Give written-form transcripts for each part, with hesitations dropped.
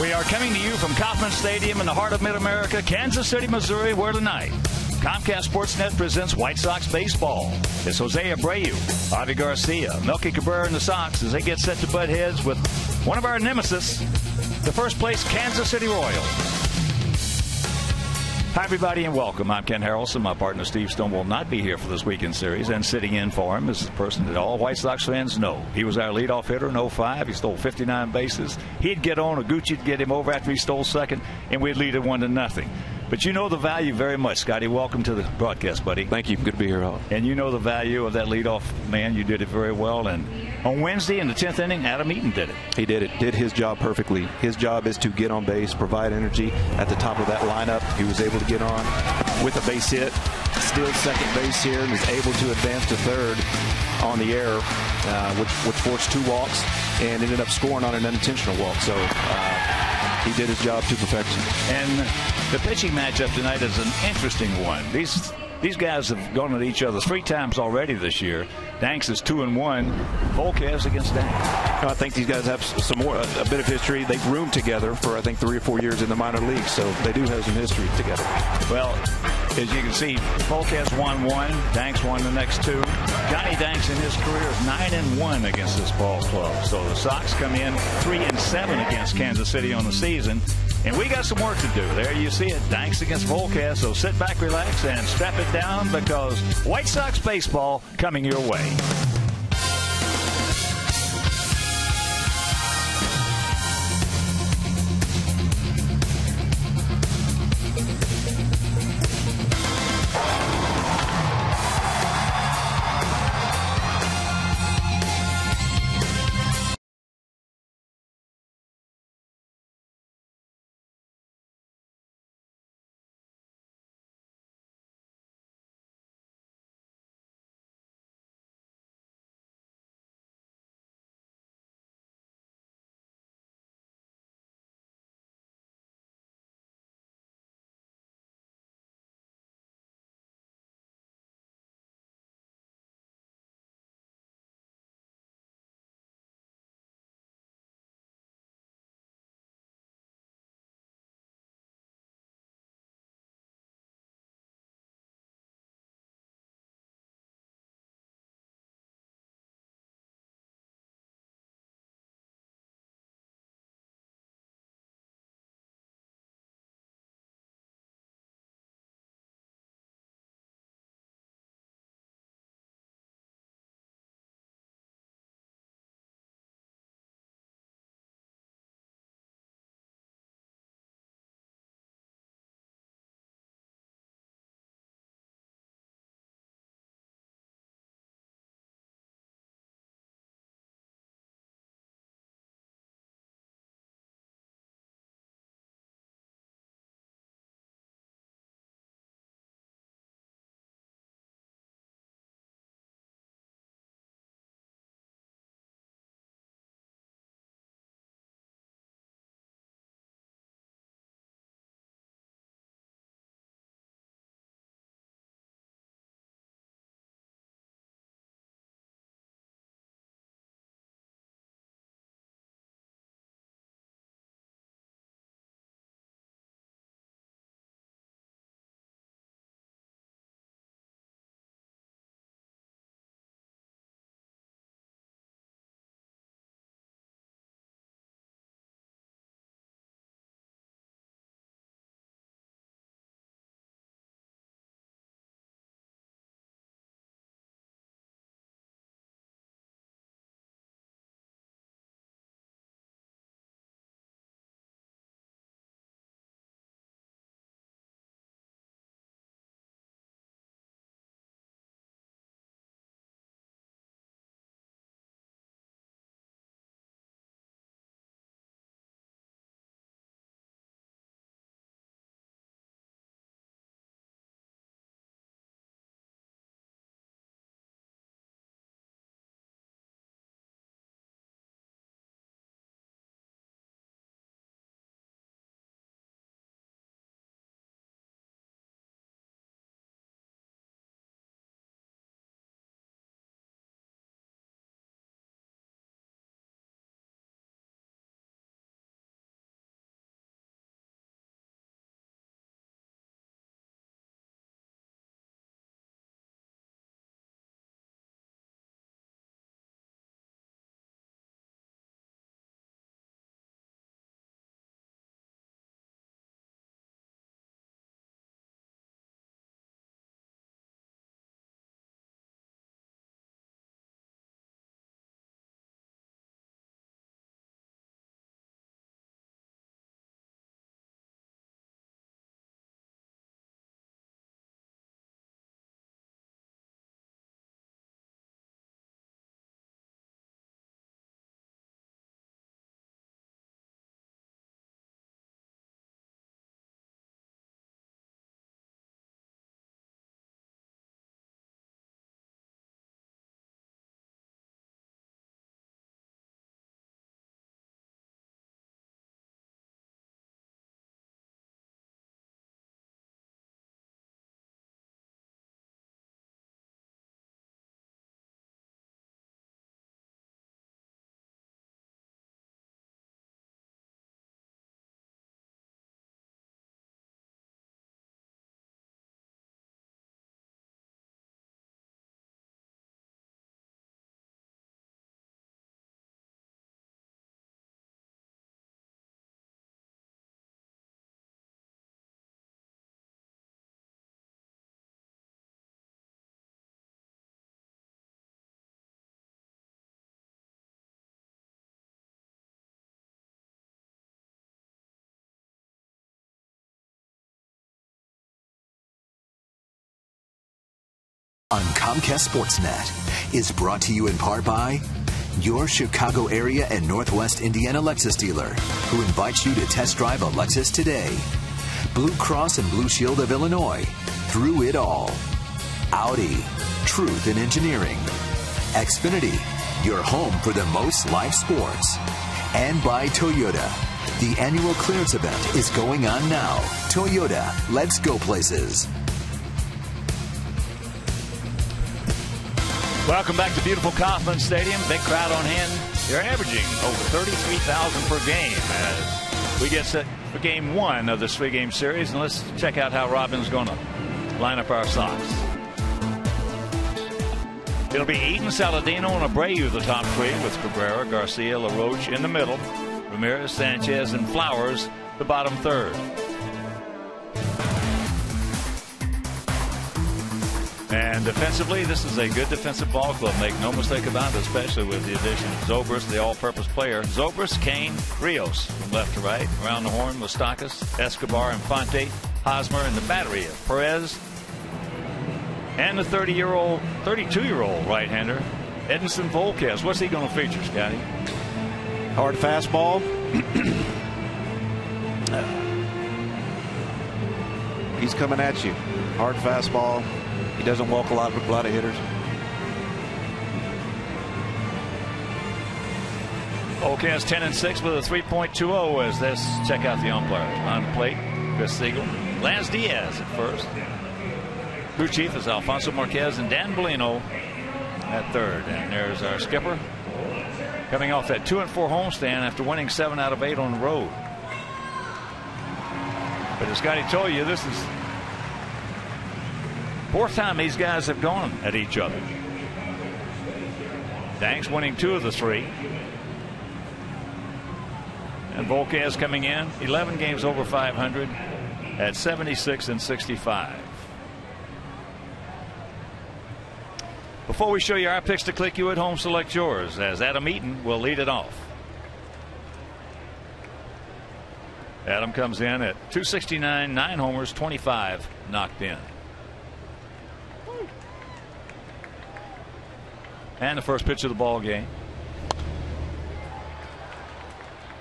We are coming to you from Kauffman Stadium in the heart of Mid-America, Kansas City, Missouri, where tonight Comcast Sportsnet presents White Sox baseball. It's Jose Abreu, Avi Garcia, Melky Cabrera, and the Sox as they get set to butt heads with one of our nemesis, the first place Kansas City Royals. Hi, everybody, and welcome. I'm Ken Harrelson. My partner, Steve Stone, will not be here for this weekend series, and sitting in for him is the person that all White Sox fans know. He was our leadoff hitter in 05. He stole 59 bases. He'd get on, Aguchi'd get him over after he stole second, and we'd lead it 1-0. But you know the value very much, Scotty. Welcome to the broadcast, buddy. Thank you. Good to be here, Howard. And you know the value of that leadoff man. You did it very well. And on Wednesday in the 10th inning, Adam Eaton did it. He did it. Did his job perfectly. His job is to get on base, provide energy at the top of that lineup. He was able to get on with a base hit, steal second base here, and was able to advance to third on the error, which forced 2 walks and ended up scoring on an unintentional walk. So he did his job to perfection. And the pitching matchup tonight is an interesting one. These guys have gone at each other 3 times already this year. Danks is 2-1. Volquez against Danks. I think these guys have a bit of history. They've roomed together for, I think, 3 or 4 years in the minor leagues, so they do have some history together. Well, as you can see, Volquez won 1. Danks won the next 2. Johnny Danks in his career is 9-1 against this ball club. So the Sox come in 3-7 against Kansas City on the season. And we got some work to do. There you see it, Danks against Volquez. So sit back, relax, and strap it down because White Sox baseball coming your way. on Comcast Sportsnet is brought to you in part by your Chicago area and Northwest Indiana Lexus dealer, who invites you to test drive a Lexus today. Blue Cross and Blue Shield of Illinois, through it all. Audi, truth in engineering. Xfinity, your home for the most live sports. And by Toyota. The annual clearance event is going on now. Toyota, let's go places. Welcome back to beautiful Kauffman Stadium. Big crowd on hand. They're averaging over 33,000 per game as we get set for game one of this three-game series. And let's check out how Robin's going to line up our Sox. It'll be Eaton, Saladino, and Abreu the top three, with Cabrera, Garcia, LaRoche in the middle, Ramirez, Sanchez, and Flowers the bottom third. And defensively, this is a good defensive ball club. Make no mistake about it, especially with the addition of Zobrist, the all-purpose player. Zobrist, Kane, Rios from left to right. Around the horn, Moustakas, Escobar, Infante, Hosmer, and the battery of Perez. And the 32-year-old right-hander, Edinson Volquez. What's he going to feature, Scotty? Hard fastball. He's coming at you. Hard fastball. He doesn't walk a lot of hitters. Volquez 10-6 with a 3.20 as this. Check out the umpires. On plate, Chris Siegel. Lance Diaz at first. Crew chief is Alfonso Marquez and Dan Bellino at third. And there's our skipper coming off that 2-4 homestand after winning 7 out of 8 on the road. But as Scotty told you, this is fourth time these guys have gone at each other. Danks winning 2 of the 3. And Volquez coming in 11 games over 500 at 76-65. Before we show you our picks to click, you at home select yours, as Adam Eaton will lead it off. Adam comes in at 269, 9 homers, 25 knocked in. And the first pitch of the ball game.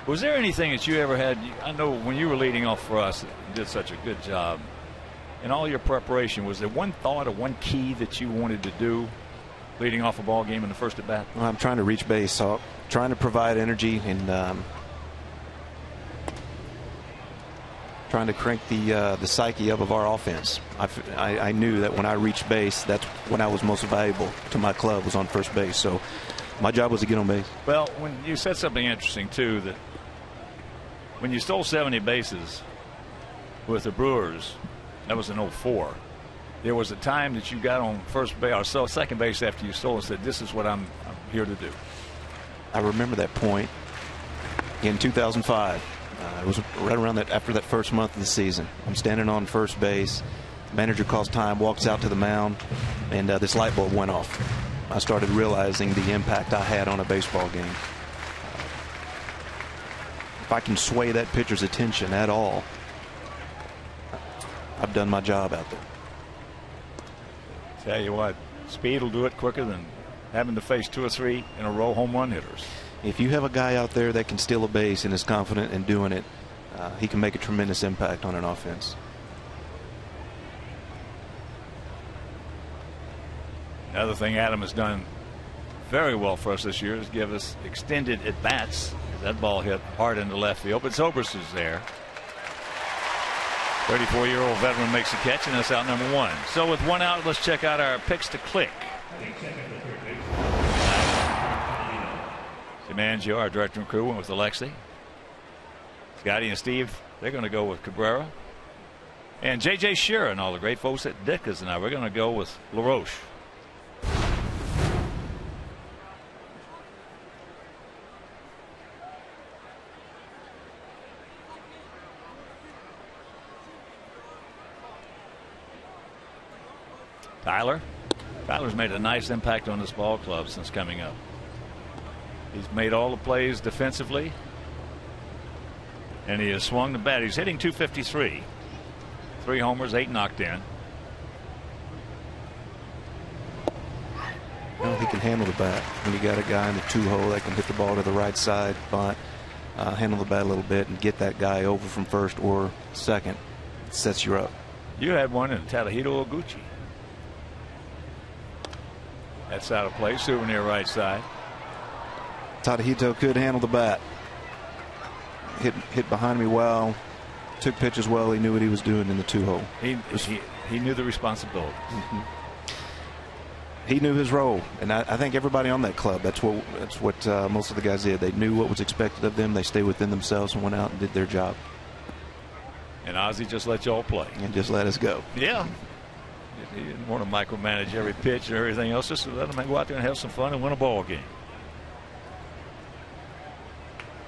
Was there anything that you ever had? I know when you were leading off for us, you did such a good job. In all your preparation, was there one thought or one key that you wanted to do leading off a ball game in the first at bat? Well, I'm trying to reach base, so trying to provide energy and trying to crank the psyche up of our offense. I knew that when I reached base, that's when I was most valuable to my club, was on first base. So my job was to get on base. Well, when you said something interesting too, that when you stole 70 bases with the Brewers, that was in 2004. There was a time that you got on first base or so second base after you stole and said, "This is what I'm here to do." I remember that point in 2005. It was right around that, after that first month of the season. I'm standing on first base. The manager calls time, walks out to the mound, and this light bulb went off. I started realizing the impact I had on a baseball game. If I can sway that pitcher's attention at all, I've done my job out there. Tell you what, speed will do it quicker than having to face 2 or 3 in a row home run hitters. If you have a guy out there that can steal a base and is confident in doing it, he can make a tremendous impact on an offense. Another thing Adam has done very well for us this year is give us extended at bats. That ball hit hard into left field, but Zobrist is there. 34-year-old veteran makes a catch, and that's out number 1. So with 1 out, let's check out our picks to click. Mangio, our director and crew, went with Alexi. Scotty and Steve, they're going to go with Cabrera. And J.J. Shearer and all the great folks at Dickers and I, we're going to go with LaRoche. Tyler's made a nice impact on this ball club since coming up. He's made all the plays defensively, and he has swung the bat. He's hitting .253, 3 homers, 8 knocked in. Well, he can handle the bat. When you got a guy in the 2-hole that can hit the ball to the right side, bunt, handle the bat a little bit, and get that guy over from first or second, it sets you up. You had one in Tadahito Oguchi. That's out of play. Souvenir right side. Tadahito could handle the bat. Hit behind me well. Took pitches well. He knew what he was doing in the 2-hole. He knew the responsibility. Mm-hmm. He knew his role, and I think everybody on that club, that's what most of the guys did. They knew what was expected of them. They stayed within themselves and went out and did their job. And Ozzie just let y'all play. And just let us go. Yeah. He didn't want to micromanage every pitch and everything else. Just to let them go out there and have some fun and win a ball game.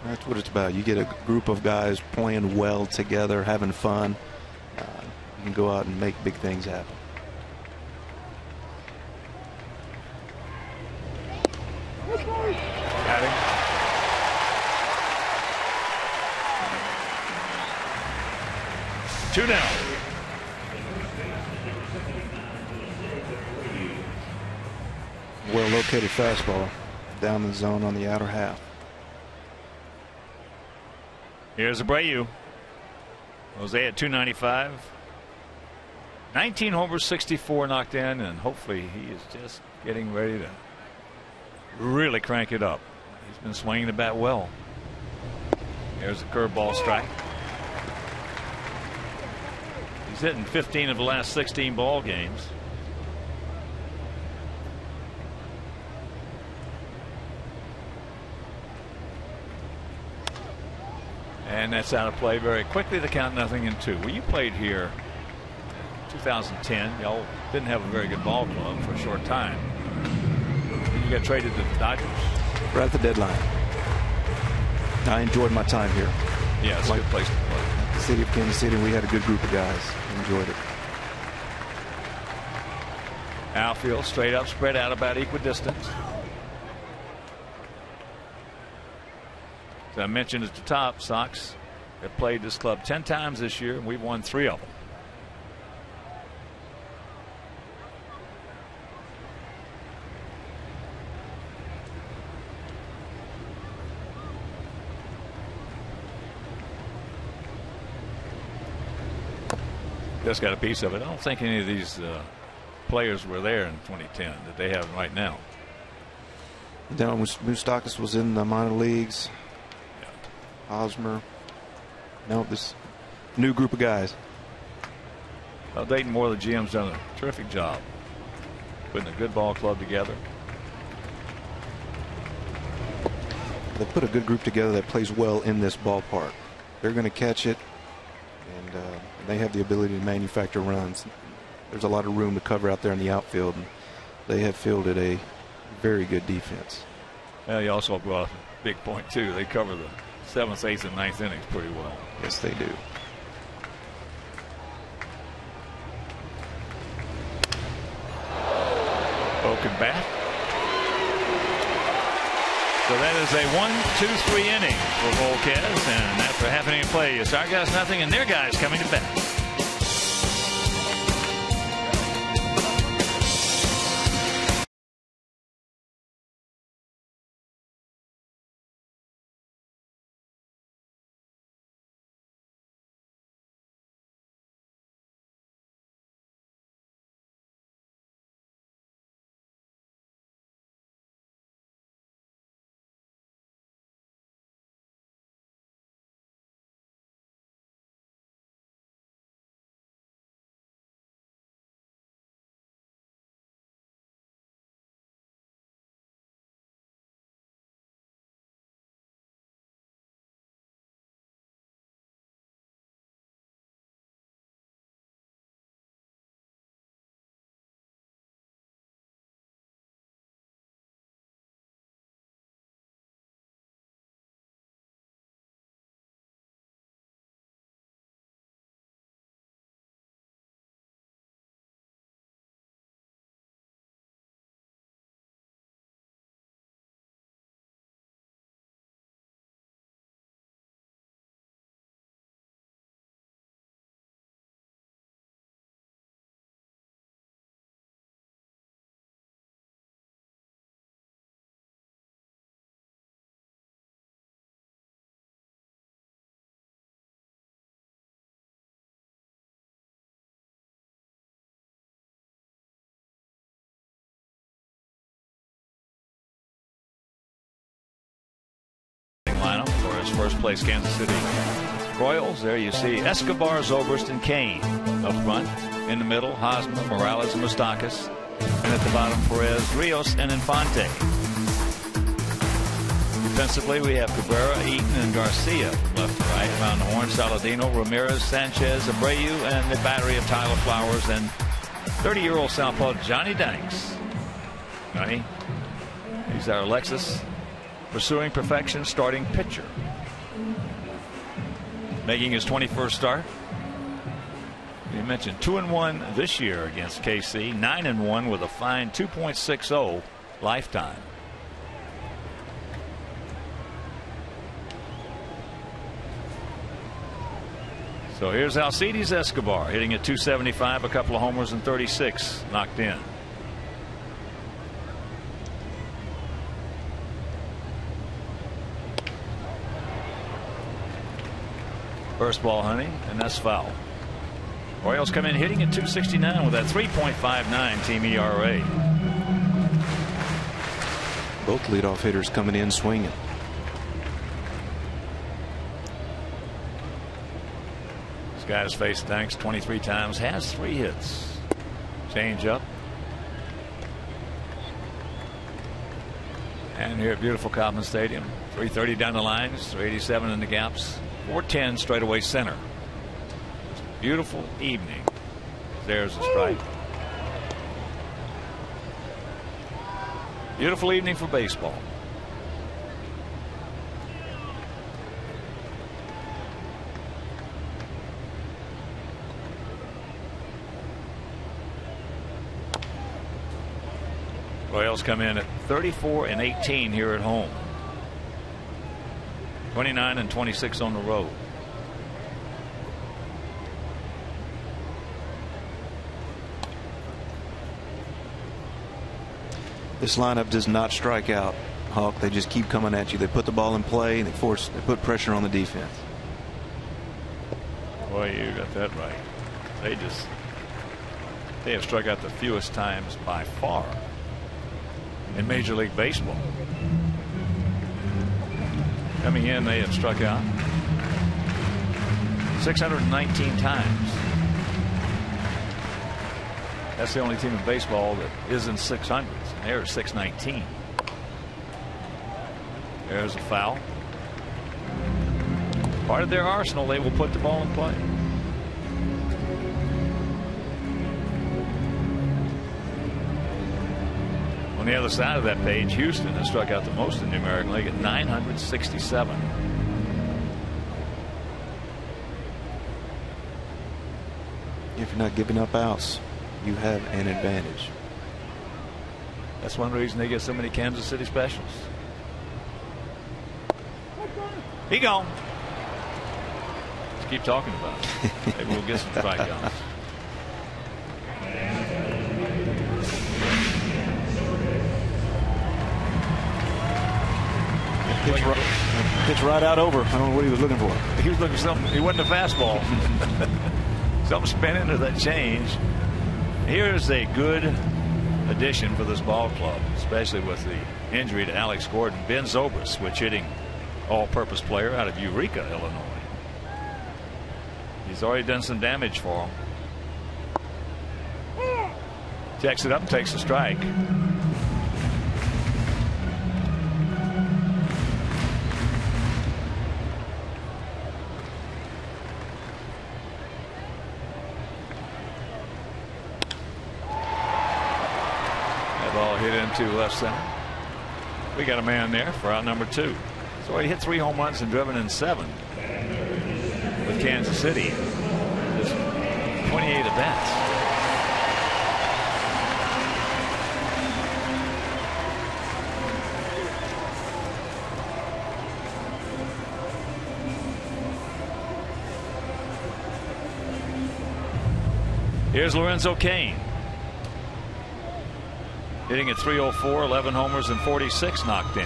That's what it's about. You get a group of guys playing well together, having fun. You can go out and make big things happen. Got him. Two down. Well located fastball down the zone on the outer half. Here's Abreu. Jose at 295. 19 homers, 64 knocked in, and hopefully he is just getting ready to really crank it up. He's been swinging the bat well. Here's a curveball strike. He's hitting 15 of the last 16 ball games. And that's out of play very quickly. The count 0-2. Well, you played here in 2010. Y'all didn't have a very good ball club for a short time. You got traded to the Dodgers. Right at the deadline. I enjoyed my time here. Yeah, it's a good place to play. The city of Kansas City, we had a good group of guys. Enjoyed it. Outfield straight up, spread out about equidistant. As I mentioned at the top, Sox have played this club 10 times this year, and we've won 3 of them. Just got a piece of it. I don't think any of these players were there in 2010 that they have right now. Down Moustakas was in the minor leagues. Hosmer. No, this new group of guys. Well, Dayton Moore, the GM's done a terrific job putting a good ball club together. They put a good group together that plays well in this ballpark. They're going to catch it, and they have the ability to manufacture runs. There's a lot of room to cover out there in the outfield, and they have fielded a very good defense. Well, you also brought up a big point, too. They cover the 7th, 8th, and 9th innings pretty well. Yes, they do. Broken bat. So that is a 1-2-3 inning for Volquez, and after half inning of play, our guys nothing, and their guys coming to bat. first place Kansas City Royals. There you see Escobar, Zobrist, and Kane up front. In the middle, Hosmer, Morales, and Moustakas. And at the bottom, Perez, Rios, and Infante. Defensively, we have Cabrera, Eaton, and Garcia left to right. Around the horn, Saladino, Ramirez, Sanchez, Abreu, and the battery of Tyler Flowers and 30-year-old southpaw Johnny Danks. Johnny, he's our Alexis pursuing perfection starting pitcher. Making his 21st start. You mentioned 2-1 this year against KC, 9-1 with a fine 2.60 lifetime. So here's Alcides Escobar hitting at 275, a couple of homers and 36 knocked in. First ball, honey, and that's foul. Orioles come in hitting at 269 with that 3.59 team ERA. Both leadoff hitters coming in swinging. This guy has faced Danks 23 times, has 3 hits. Change up. And here at beautiful Kauffman Stadium, 330 down the lines, 387 in the gaps, 410 straightaway center. Beautiful evening. There's a strike. Beautiful evening for baseball. Royals come in at 34-18 here at home. 29-26 on the road. This lineup does not strike out, Hawk. They just keep coming at you. They put the ball in play and they put pressure on the defense. Boy, you got that right. They have struck out the fewest times by far in Major League Baseball. Coming in, they have struck out 619 times. That's the only team in baseball that is in 600s, and they're 619. There's a foul. Part of their arsenal, they will put the ball in play. On the other side of that page, Houston has struck out the most in the American League at 967. If you're not giving up outs, you have an advantage. That's one reason they get so many Kansas City specials. He gone. Let's keep talking about it. Maybe we'll get some strikeouts. Pitch right out over. I don't know what he was looking for. He was looking for something. He wasn't a fastball. Something spinning to that change. Here's a good addition for this ball club, especially with the injury to Alex Gordon. Ben Zobrist, switch hitting all-purpose player out of Eureka, Illinois. He's already done some damage for him. Checks it up and takes a strike. Hit into left center. We got a man there for out number 2. So he hit 3 home runs and driven in 7 with Kansas City. Just 28 at bats. Here's Lorenzo Cain. Hitting at 304, 11 homers and 46 knocked in.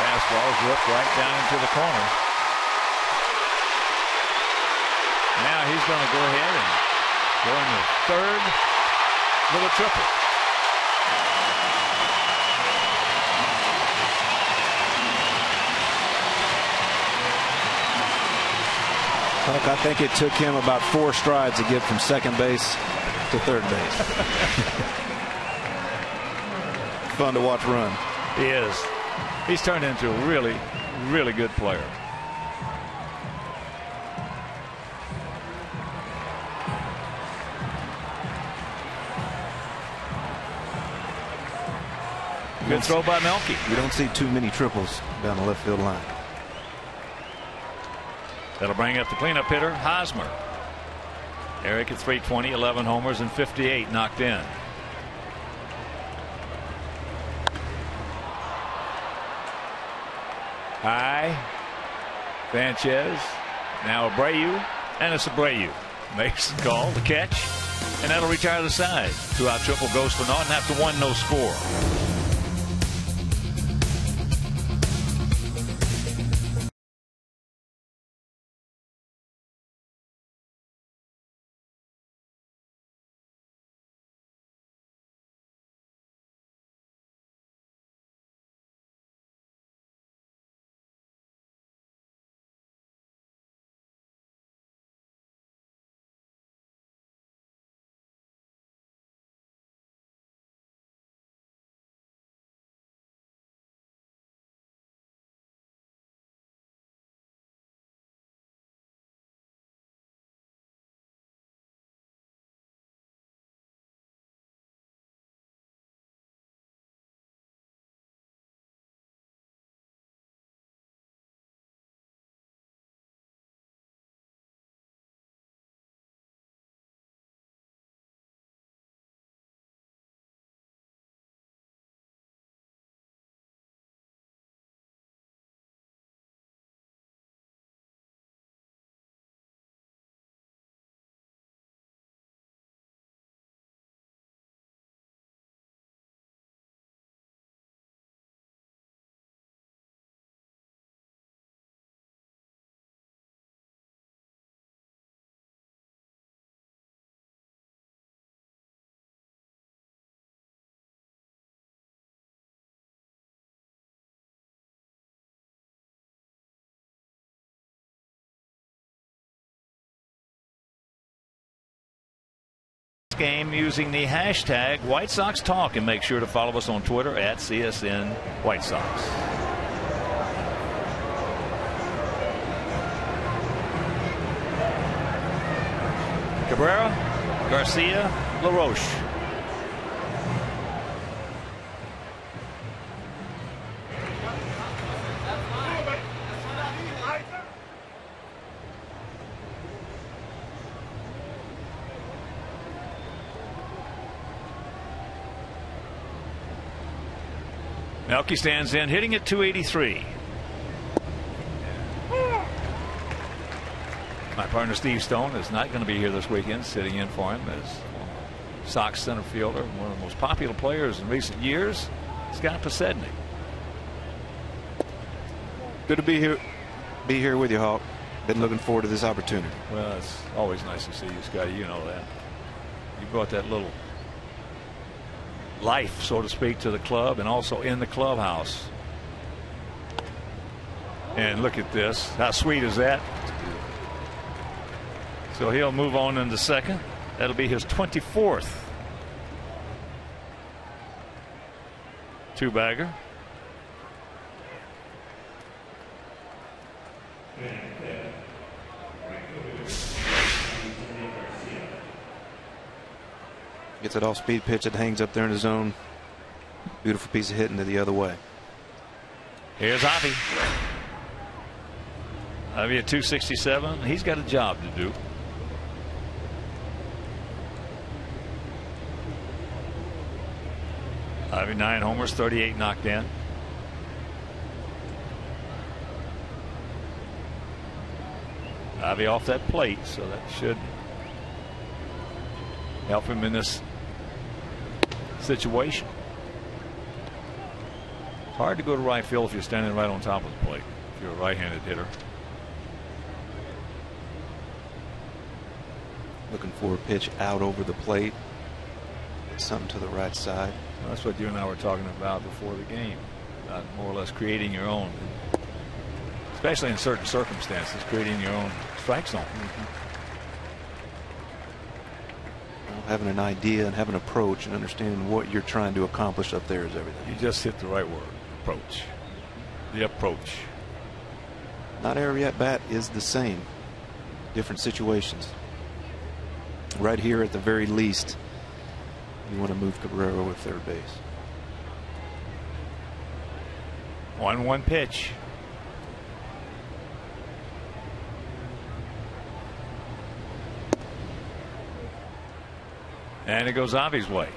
Fastball ripped right down into the corner. Now he's going to go ahead and go into third with a triple. I think it took him about 4 strides to get from second base to third base. Fun to watch run. He is. He's turned into a really, really good player. Good throw by Melky. You don't see too many triples down the left field line. That'll bring up the cleanup hitter, Hosmer. Eric at 320, 11 homers and 58 knocked in. High. Sanchez. Now Abreu. And it's Abreu. Makes the call, the catch. And that'll retire the side. 2-out triple goes for naught, and after 1, no score. Game using the hashtag White Sox Talk, and make sure to follow us on Twitter at CSN White Sox. Cabrera, Garcia, LaRoche. Melky stands in, hitting at 283. My partner Steve Stone is not going to be here this weekend, sitting in for him as Sox center fielder, one of the most popular players in recent years, Scott Pasednik. Good to be here with you, Hawk. Been looking forward to this opportunity. Well, it's always nice to see you, Scotty. You know that. You brought that little life, so to speak, to the club and also in the clubhouse. And look at this. How sweet is that? So he'll move on into second. That'll be his 24th two-bagger. Gets it off-speed pitch. It hangs up there in the zone. Beautiful piece of hitting to the other way. Here's Avi. Avi at 267. He's got a job to do. Avi 9 homers, 38 knocked in. Avi off that plate, so that should help him in this situation. It's hard to go to right field if you're standing right on top of the plate, if you're a right-handed hitter. Looking for a pitch out over the plate. Something to the right side. Well, that's what you and I were talking about before the game. More or less creating your own. especially in certain circumstances, creating your own strike zone. Well, having an idea and having an approach and understanding what you're trying to accomplish up there is everything. You just hit the right word. Approach. The approach. Not every at bat is the same. Different situations. Right here, at the very least, you want to move Cabrera with third base. 1-1 pitch. And it goes Avi's way.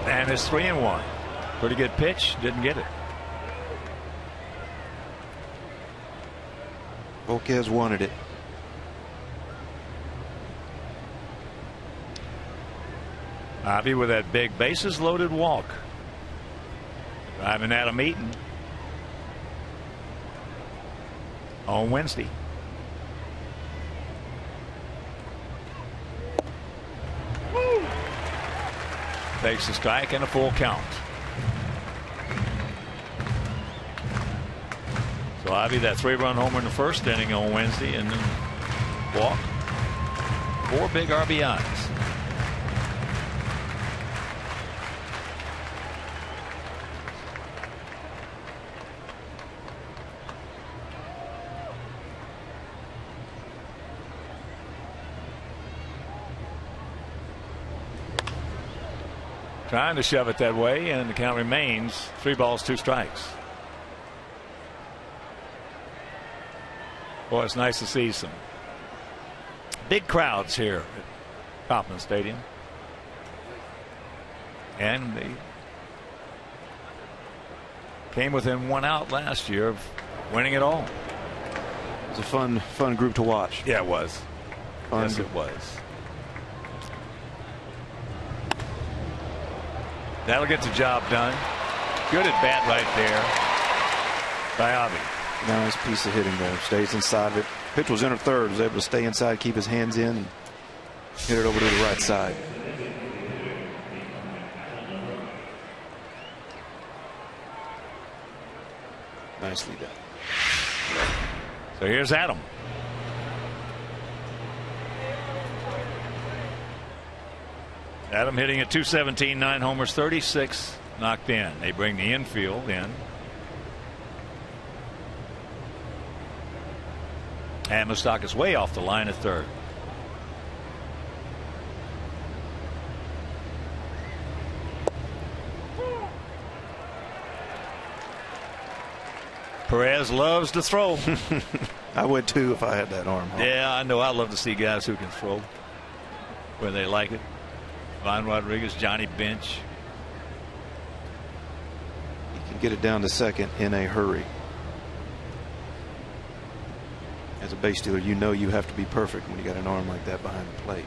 And it's 3-1. Pretty good pitch. Didn't get it. Volquez wanted it. Avi with that big bases loaded walk. Driving Adam Eaton on Wednesday. Takes a strike and a full count. So Avi, that 3-run homer in the first inning on Wednesday, and then walk. 4 big RBIs. Trying to shove it that way, and the count remains 3 balls, 2 strikes. Boy, it's nice to see some big crowds here at Kauffman Stadium. And they came within 1 out last year of winning it all. It was a fun group to watch. Yeah, it was. Fun. Yes, it was. That'll get the job done. Good at bat right there by Avi. Nice piece of hitting there. Stays inside of it. Pitch was in third. Was able to stay inside, keep his hands in, and hit it over to the right side. Nicely done. So here's Adam. Adam hitting at .217, 9 homers, 36 knocked in. They bring the infield in. And Moustakas way off the line at third. Perez loves to throw. I would too if I had that arm. Yeah, I know. I love to see guys who can throw where they like it. Vine Rodriguez, Johnny Bench. He can get it down to second in a hurry. As a base stealer, you know you have to be perfect when you got an arm like that behind the plate.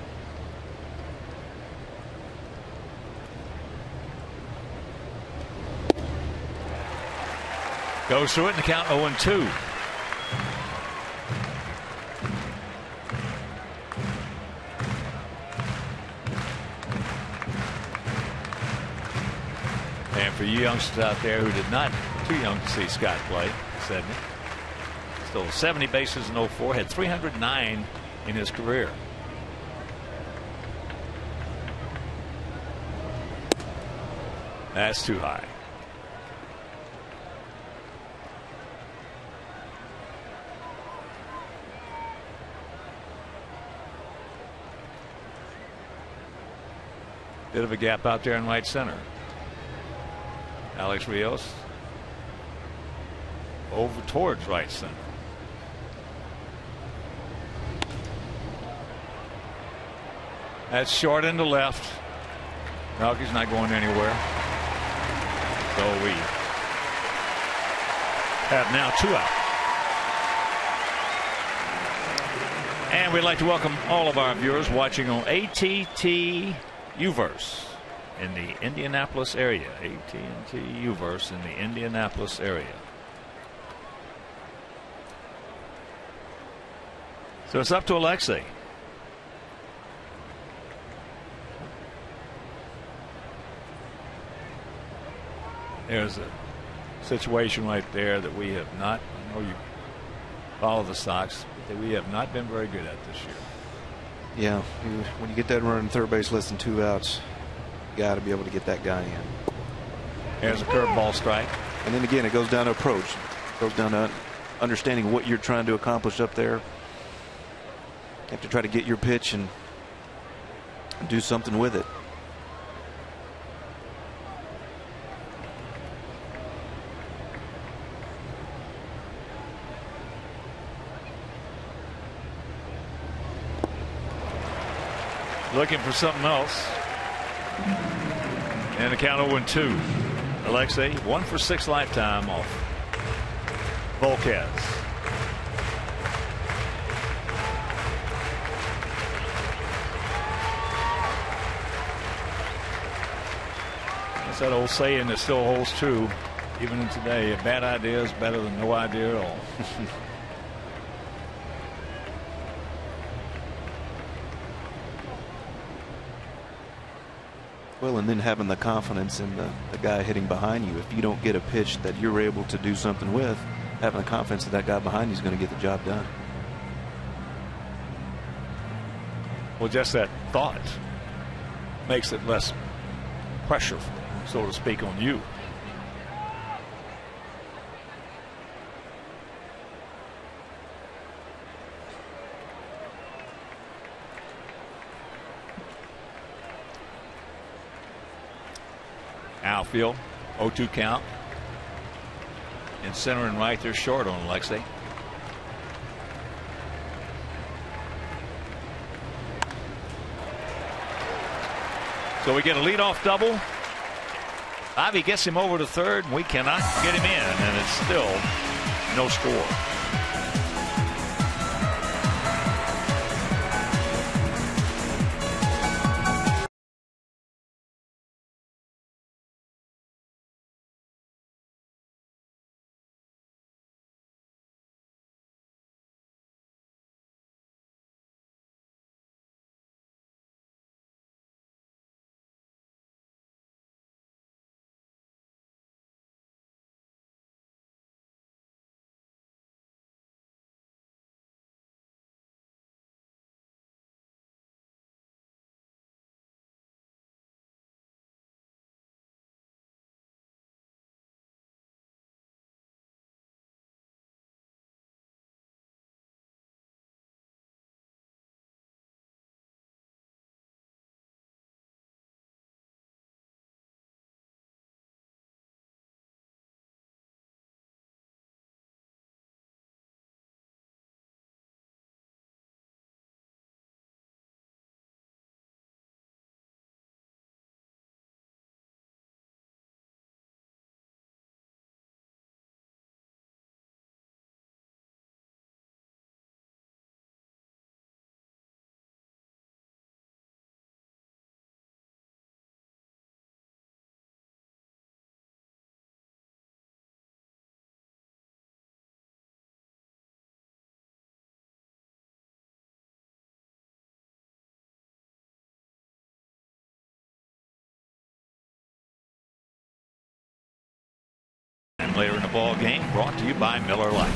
Goes through it in the count 0-2. And for you youngsters out there who did not, too young to see Scott play, Sedney, stole 70 bases in 04, had 309 in his career. That's too high. Bit of a gap out there in right center. Alex Rios over towards right center. That's short into left. Rockies not going anywhere. So we have now 2 out. And we'd like to welcome all of our viewers watching on AT Uverse in the Indianapolis area. AT&T Uverse in the Indianapolis area. So it's up to Alexei. There's a situation right there that we have not, I know you follow the Sox, that we have not been very good at this year. Yeah, when you get that run in third base less than 2 outs, you got to be able to get that guy in. There's a curveball strike. And then again, it goes down to approach. It goes down to understanding what you're trying to accomplish up there. You have to try to get your pitch and do something with it. Looking for something else. And the count 0-2. Alexei 1 for 6 lifetime off Volquez. That's that old saying that still holds true even in today. A bad idea is better than no idea at all. Well, and then having the confidence in the guy hitting behind you. If you don't get a pitch that you're able to do something with, having the confidence that guy behind you is going to get the job done. Well, just that thought makes it less pressure, so to speak, on you. Outfield, 0-2 count. In center and right, they're short on Alexei. So we get a leadoff double. Ivy gets him over to third, and we cannot get him in, and it's still no score. Later in the ball game, brought to you by Miller Lite.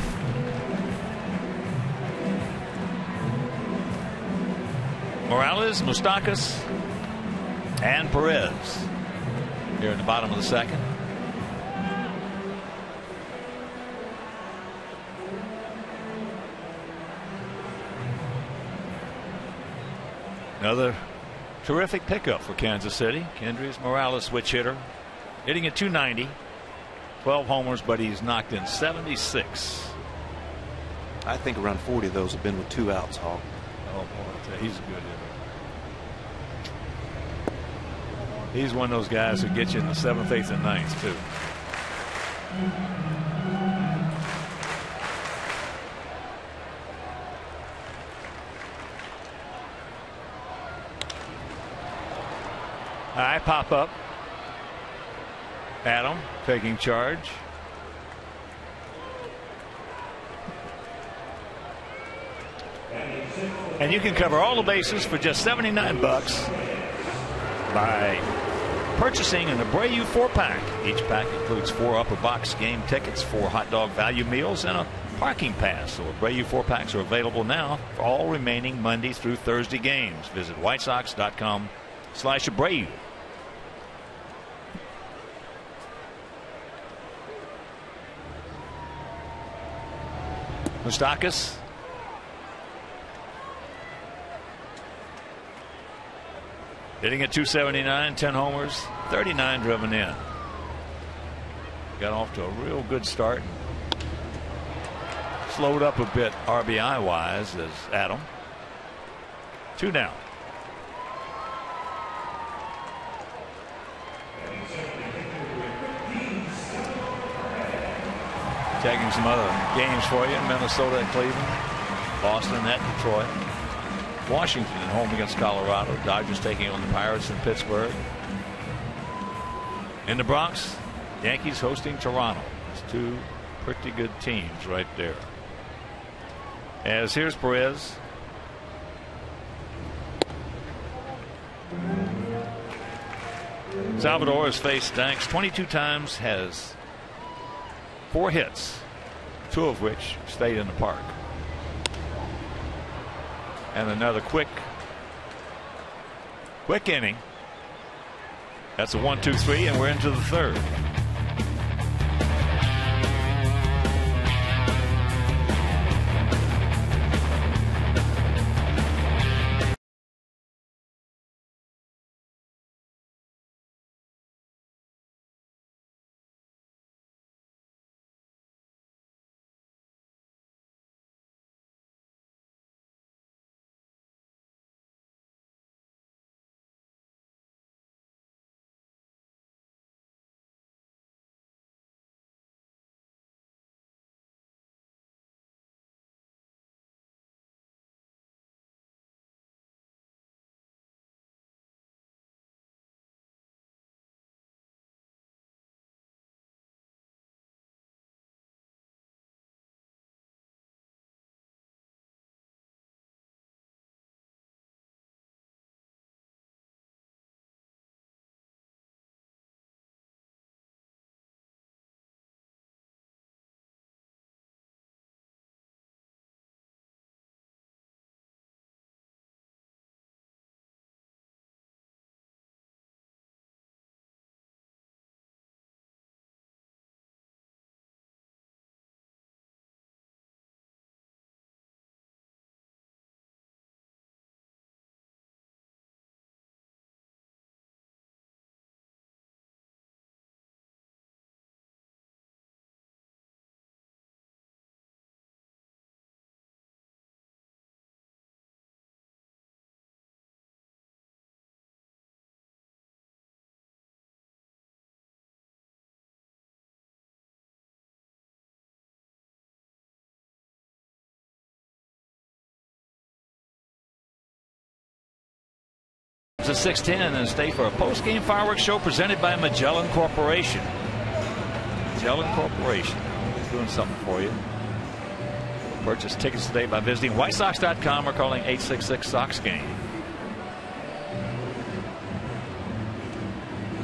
Morales, Moustakas, and Perez here in the bottom of the second. Another terrific pickup for Kansas City. Kendrys Morales, switch hitter, hitting at .290. 12 homers, but he's knocked in 76. I think around 40 of those have been with 2 outs, Hawk. Oh, boy, he's a good hitter. He's one of those guys who gets you in the 7th, 8th, and 9th, too. I pop up. Adam taking charge. And you can cover all the bases for just $79 by purchasing an Abreu 4-pack. Each pack includes 4 upper box game tickets, 4 hot dog value meals, and a parking pass. So Abreu 4-packs are available now for all remaining Monday through Thursday games. Visit whitesox.com/Abreu. Moustakas. Hitting at .279, 10 homers, 39 driven in. Got off to a real good start. Slowed up a bit RBI wise as Adam. 2 down. Taking some other games for you. Minnesota and Cleveland. Boston at Detroit. Washington at home against Colorado. Dodgers taking on the Pirates in Pittsburgh. In the Bronx, Yankees hosting Toronto. It's 2 pretty good teams right there. As here's Perez. Salvador has faced Danks 22 times, has 4 hits, 2 of which stayed in the park. And another quick inning. That's a 1-2-3, and we're into the 3rd. It's a 6:10 and stay for a post-game fireworks show presented by Magellan Corporation. Magellan Corporation doing something for you. Purchase tickets today by visiting whitesox.com or calling 866-SOX-GAME.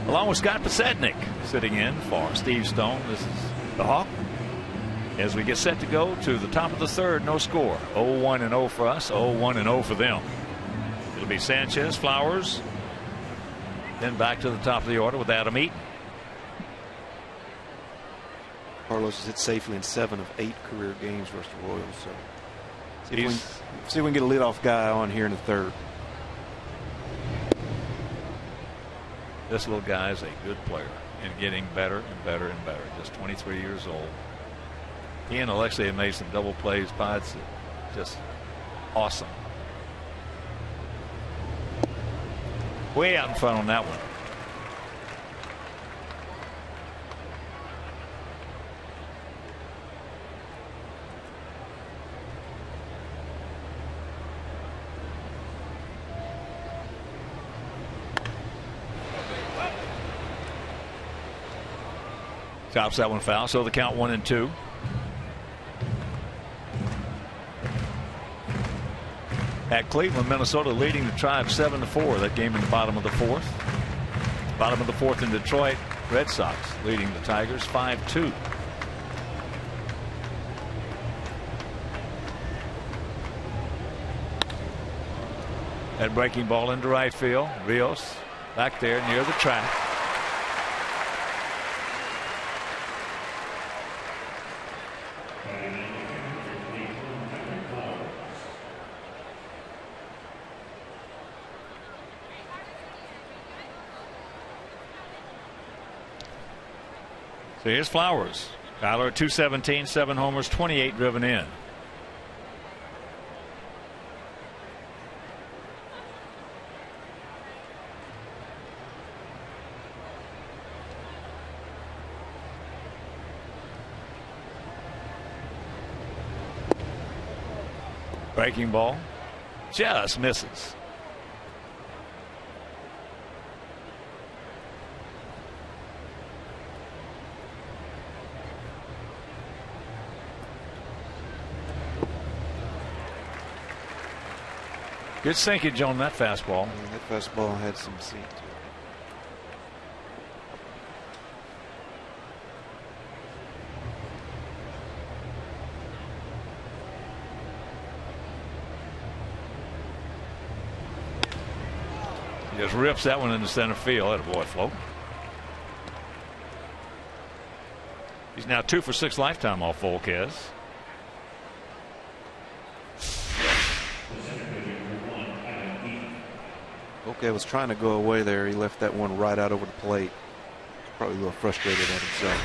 Along with Scott Posednik sitting in for Steve Stone. This is the Hawk. As we get set to go to the top of the 3rd, no score. 0-1-0 for us, 0-1-0 for them. It'll be Sanchez, Flowers, then back to the top of the order with Adam Eaton. Carlos has hit safely in 7 of 8 career games versus the Royals. So see if we can get a leadoff guy on here in the 3rd. This little guy is a good player and getting better and better and better. Just 23 years old. He and Alexei have made some double plays. Pods, just awesome. Way out in front on that one. Chops that one foul. So the count 1-2. At Cleveland, Minnesota leading the Tribe 7-4. That game in the bottom of the fourth. Bottom of the fourth in Detroit. Red Sox leading the Tigers 5-2. That breaking ball into right field. Rios back there near the track. So here's Flowers. Kyler at 217, 7 homers, 28 driven in. Breaking ball just misses. Good sinkage on that fastball. Yeah, that fastball had some sink to it. He just rips that one into center field. That boy float. He's now 2 for 6 lifetime off Volquez. Okay, was trying to go away there. He left that one right out over the plate. Probably a little frustrated at himself.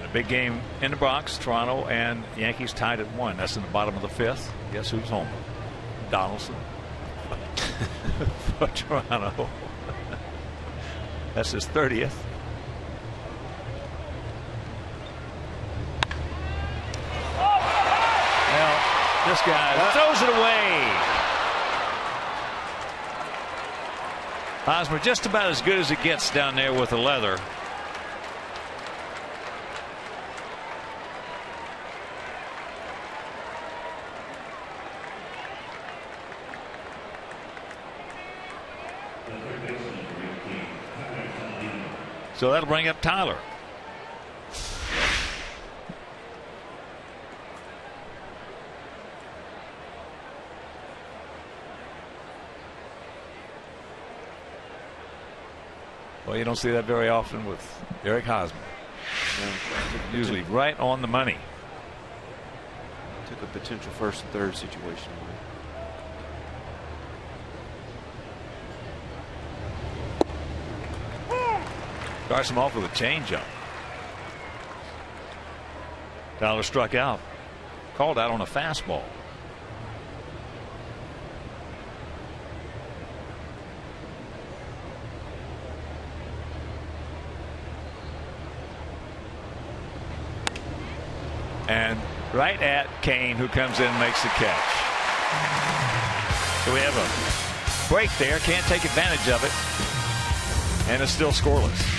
A big game in the Bronx. Toronto and Yankees tied at 1. That's in the bottom of the 5th. Guess who's home? Donaldson for Toronto. That's his 30th. This guy throws it away. Hosmer just about as good as it gets down there with the leather. So that'll bring up Tyler. Well, you don't see that very often with Eric Hosmer. No, usually right on the money. Took a potential first and third situation away. Starts him off with a changeup. Tyler struck out. Called out on a fastball. And right at Kane, who comes in and makes the catch. So we have a break there. Can't take advantage of it. And it's still scoreless.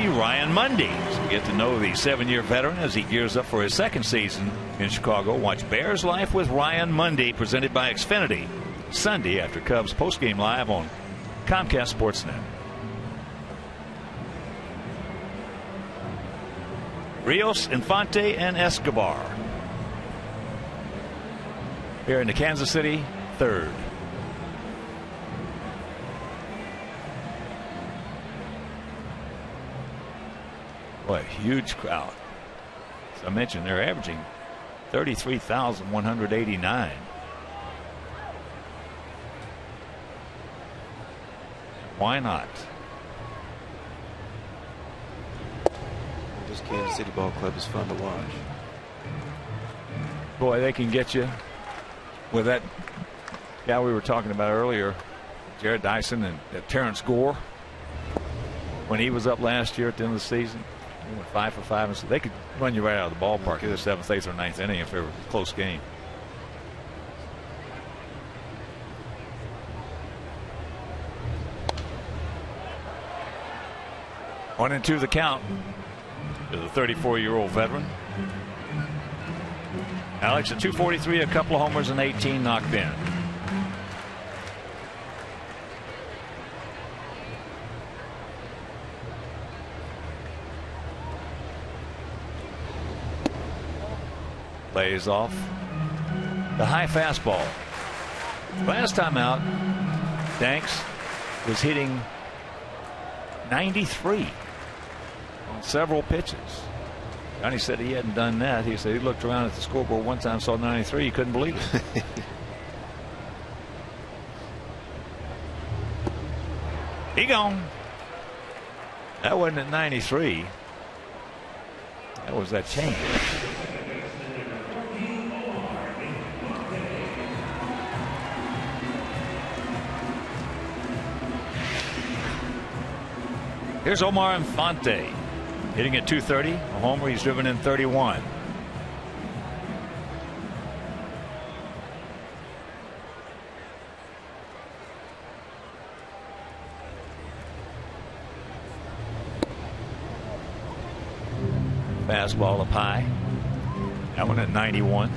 see Ryan Mundy. So get to know the 7-year veteran as he gears up for his second season in Chicago. Watch Bears Life with Ryan Mundy, presented by Xfinity, Sunday after Cubs postgame live on Comcast Sportsnet. Rios, Infante, and Escobar here in the Kansas City third. Boy, huge crowd. As I mentioned, they're averaging 33,189. Why not? This Kansas City ball club is fun to watch. Boy, they can get you with that guy we were talking about earlier, Jared Dyson, and Terrence Gore. When he was up last year at the end of the season, he went 5 for 5, and so they could run you right out of the ballpark in the 7th, 8th, or 9th inning if it were a close game. One and two the count to the 34-year-old veteran. Alex at 243, a couple of homers and 18 knocked in. Lays off the high fastball. Last time out, Danks was hitting 93 on several pitches. Johnny said he hadn't done that. He said he looked around at the scoreboard one time, saw 93. He couldn't believe it. He gone. That wasn't at 93. That was that change. Here's Omar Infante hitting at 230. A homer. He's driven in 31. Fastball up high. That one at 91.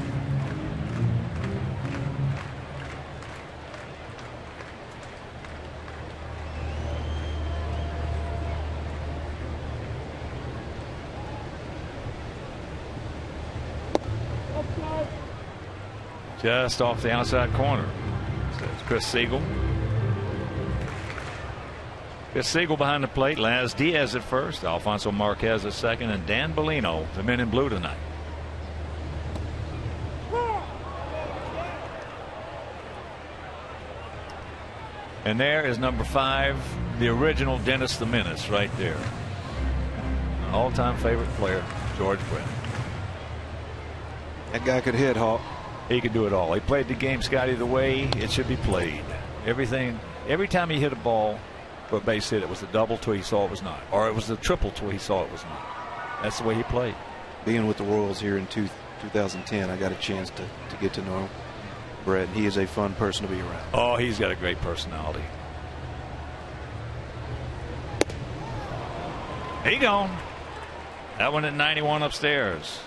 Just off the outside corner. So it's Chris Siegel. Chris Siegel behind the plate. Laz Diaz at first. Alfonso Marquez at second. And Dan Bellino, the men in blue tonight. And there is number 5, the original Dennis the Menace right there. All-time favorite player, George Brett. That guy could hit, Hawk. He could do it all. He played the game, Scotty, the way it should be played. Everything, every time he hit a ball for a base hit, it was a double till he saw it was not. Or it was a triple till he saw it was not. That's the way he played. Being with the Royals here in 2010, I got a chance to get to know him. Brett, he is a fun person to be around. Oh, he's got a great personality. He gone. That one at 91 upstairs.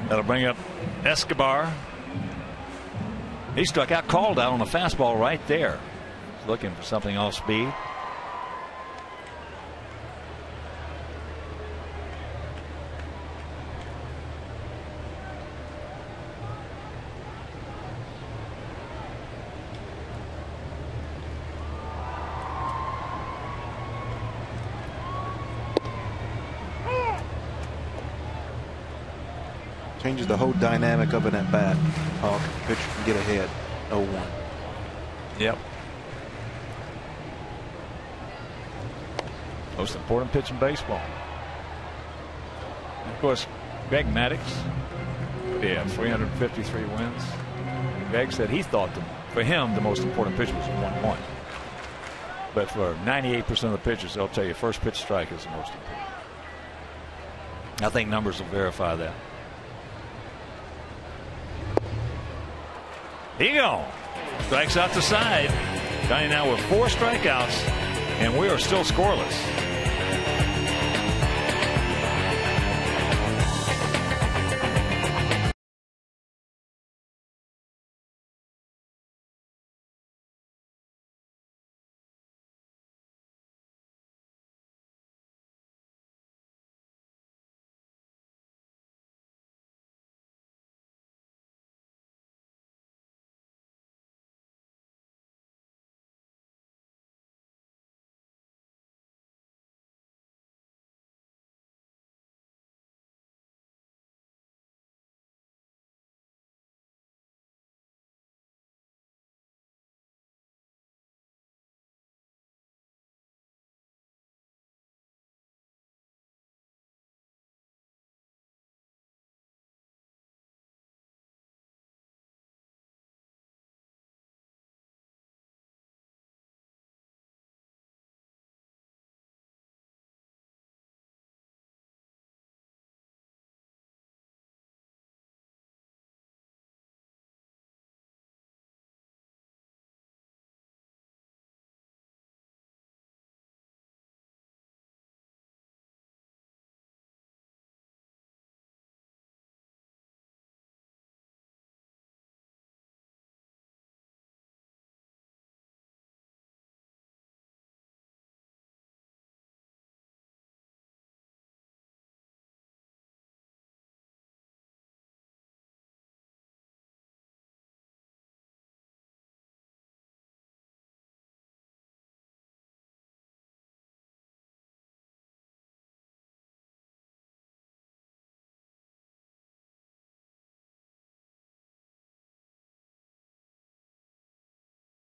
That'll bring up Escobar. He struck out, called out on a fastball right there. He's looking for something off speed. Changes the whole dynamic of an at bat. Hawk, pitcher can get ahead. 0-1. Yep. Most important pitch in baseball. And of course, Greg Maddux. Yeah, 353 wins. Greg said he thought for him the most important pitch was 1-1. But for 98% of the pitchers, they'll tell you first pitch strike is the most important. I think numbers will verify that. Here you go. Strikes out the side. Johnny now with 4 strikeouts, and we are still scoreless.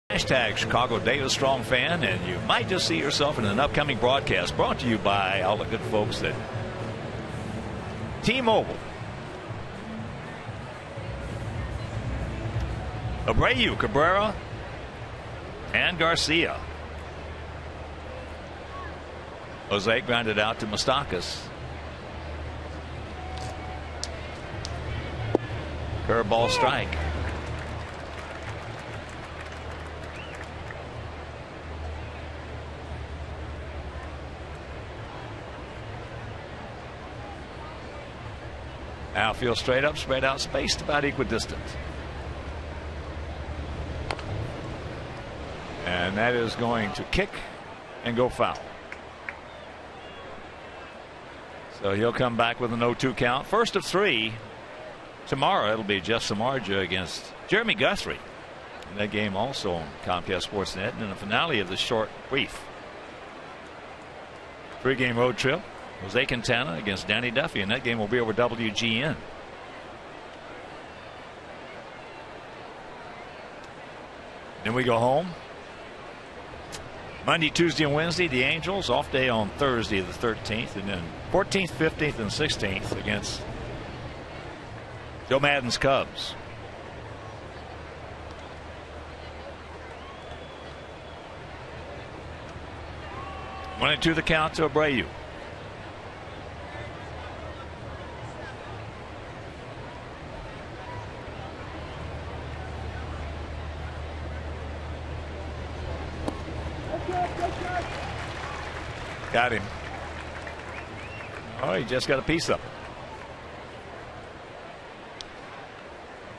Hashtag Chicago Davis Strong Fan, and you might just see yourself in an upcoming broadcast brought to you by all the good folks at T-Mobile. Abreu, Cabrera, and Garcia. Jose grounded out to Moustakas. Curveball strike. Outfield straight up, spread out, spaced about equidistant. And that is going to kick and go foul. So he'll come back with an 0-2 count. First of 3. Tomorrow it'll be Jeff Samardzija against Jeremy Guthrie. And that game also on Comcast Sportsnet. And in the finale of the short brief 3-game road trip, Jose Quintana against Danny Duffy, and that game will be over WGN. Then we go home. Monday, Tuesday, and Wednesday, the Angels. Off day on Thursday, the 13th. And then 14th, 15th, and 16th against Joe Maddon's Cubs. One and 2 the count to Abreu. Got him. Oh, he just got a piece of it.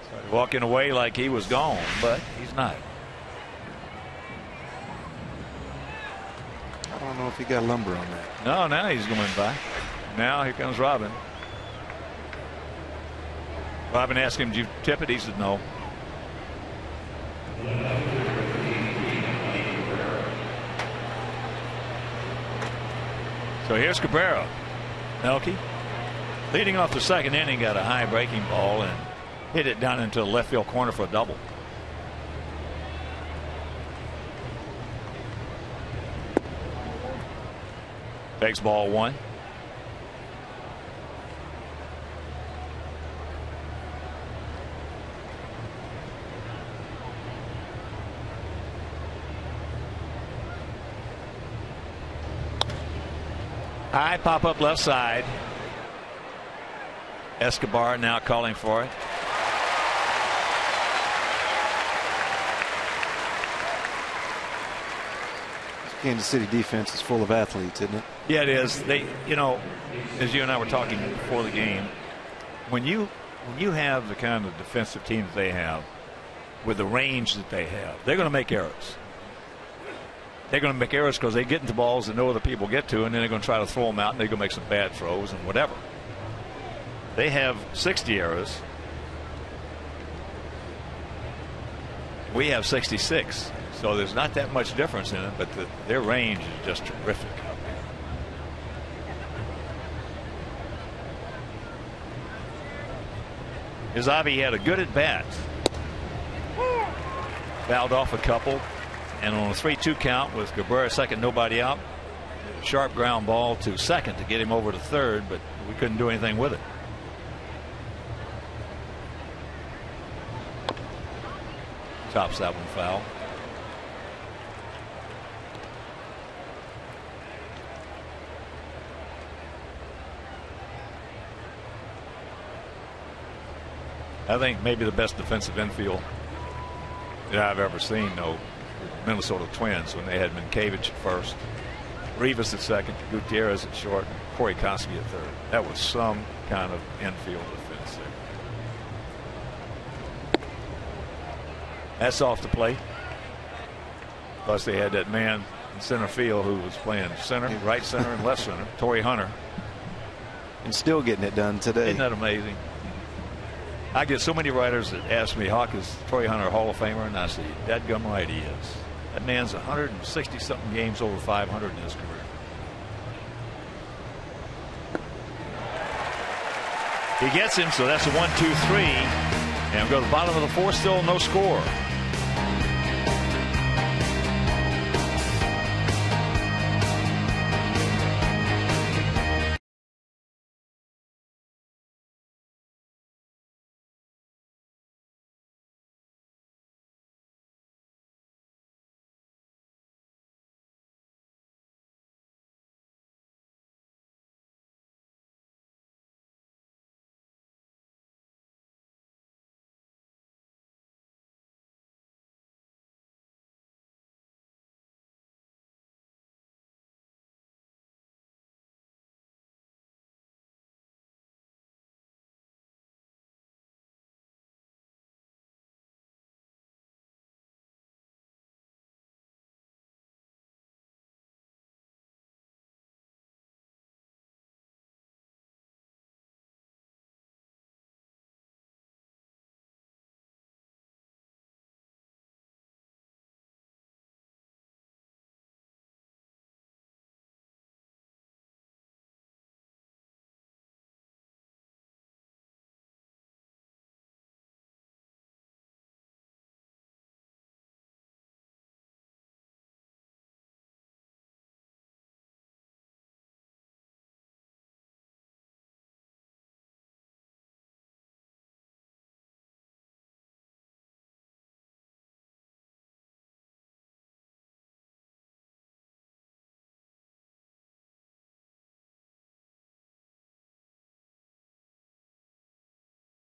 Started walking away like he was gone, but he's not. I don't know if he got lumber on that. No, now he's going by. Now here comes Robin. Robin asked him, "Did you tip it?" He said, "No." So here's Cabrera. Melky leading off the second inning, got a high breaking ball and hit it down into the left field corner for a double. Takes ball 1. High pop up left side. Escobar now calling for it. Kansas City defense is full of athletes, isn't it? Yeah, it is. They, you know, as you and I were talking before the game, when you have the kind of defensive team that they have, with the range that they have, they're going to make errors. They're going to make errors because they get into balls that no other people get to, and then they're going to try to throw them out, and they're going to make some bad throws and whatever. They have 60 errors. We have 66. So there's not that much difference in it, but their range is just terrific. Izavi had a good at bat. Fouled off a couple, and on a 3-2 count with Cabrera second, nobody out. Sharp ground ball to second to get him over to third, but we couldn't do anything with it. Tops that one foul. I think maybe the best defensive infield that I've ever seen, though, Minnesota Twins, when they had Minkiewicz at first, Rivas at second, Gutierrez at short, and Corey Kosky at third. That was some kind of infield defense there. That's off the plate. Plus, they had that man in center field who was playing center, right center, and left center, Torrey Hunter. And still getting it done today. Isn't that amazing? I get so many writers that ask me, Hawk, is Torrey Hunter a Hall of Famer? And I say, dadgum right he is. That man's 160-something games over 500 in his career. He gets him, so that's a 1-2-3. And we go to the bottom of the fourth, still no score.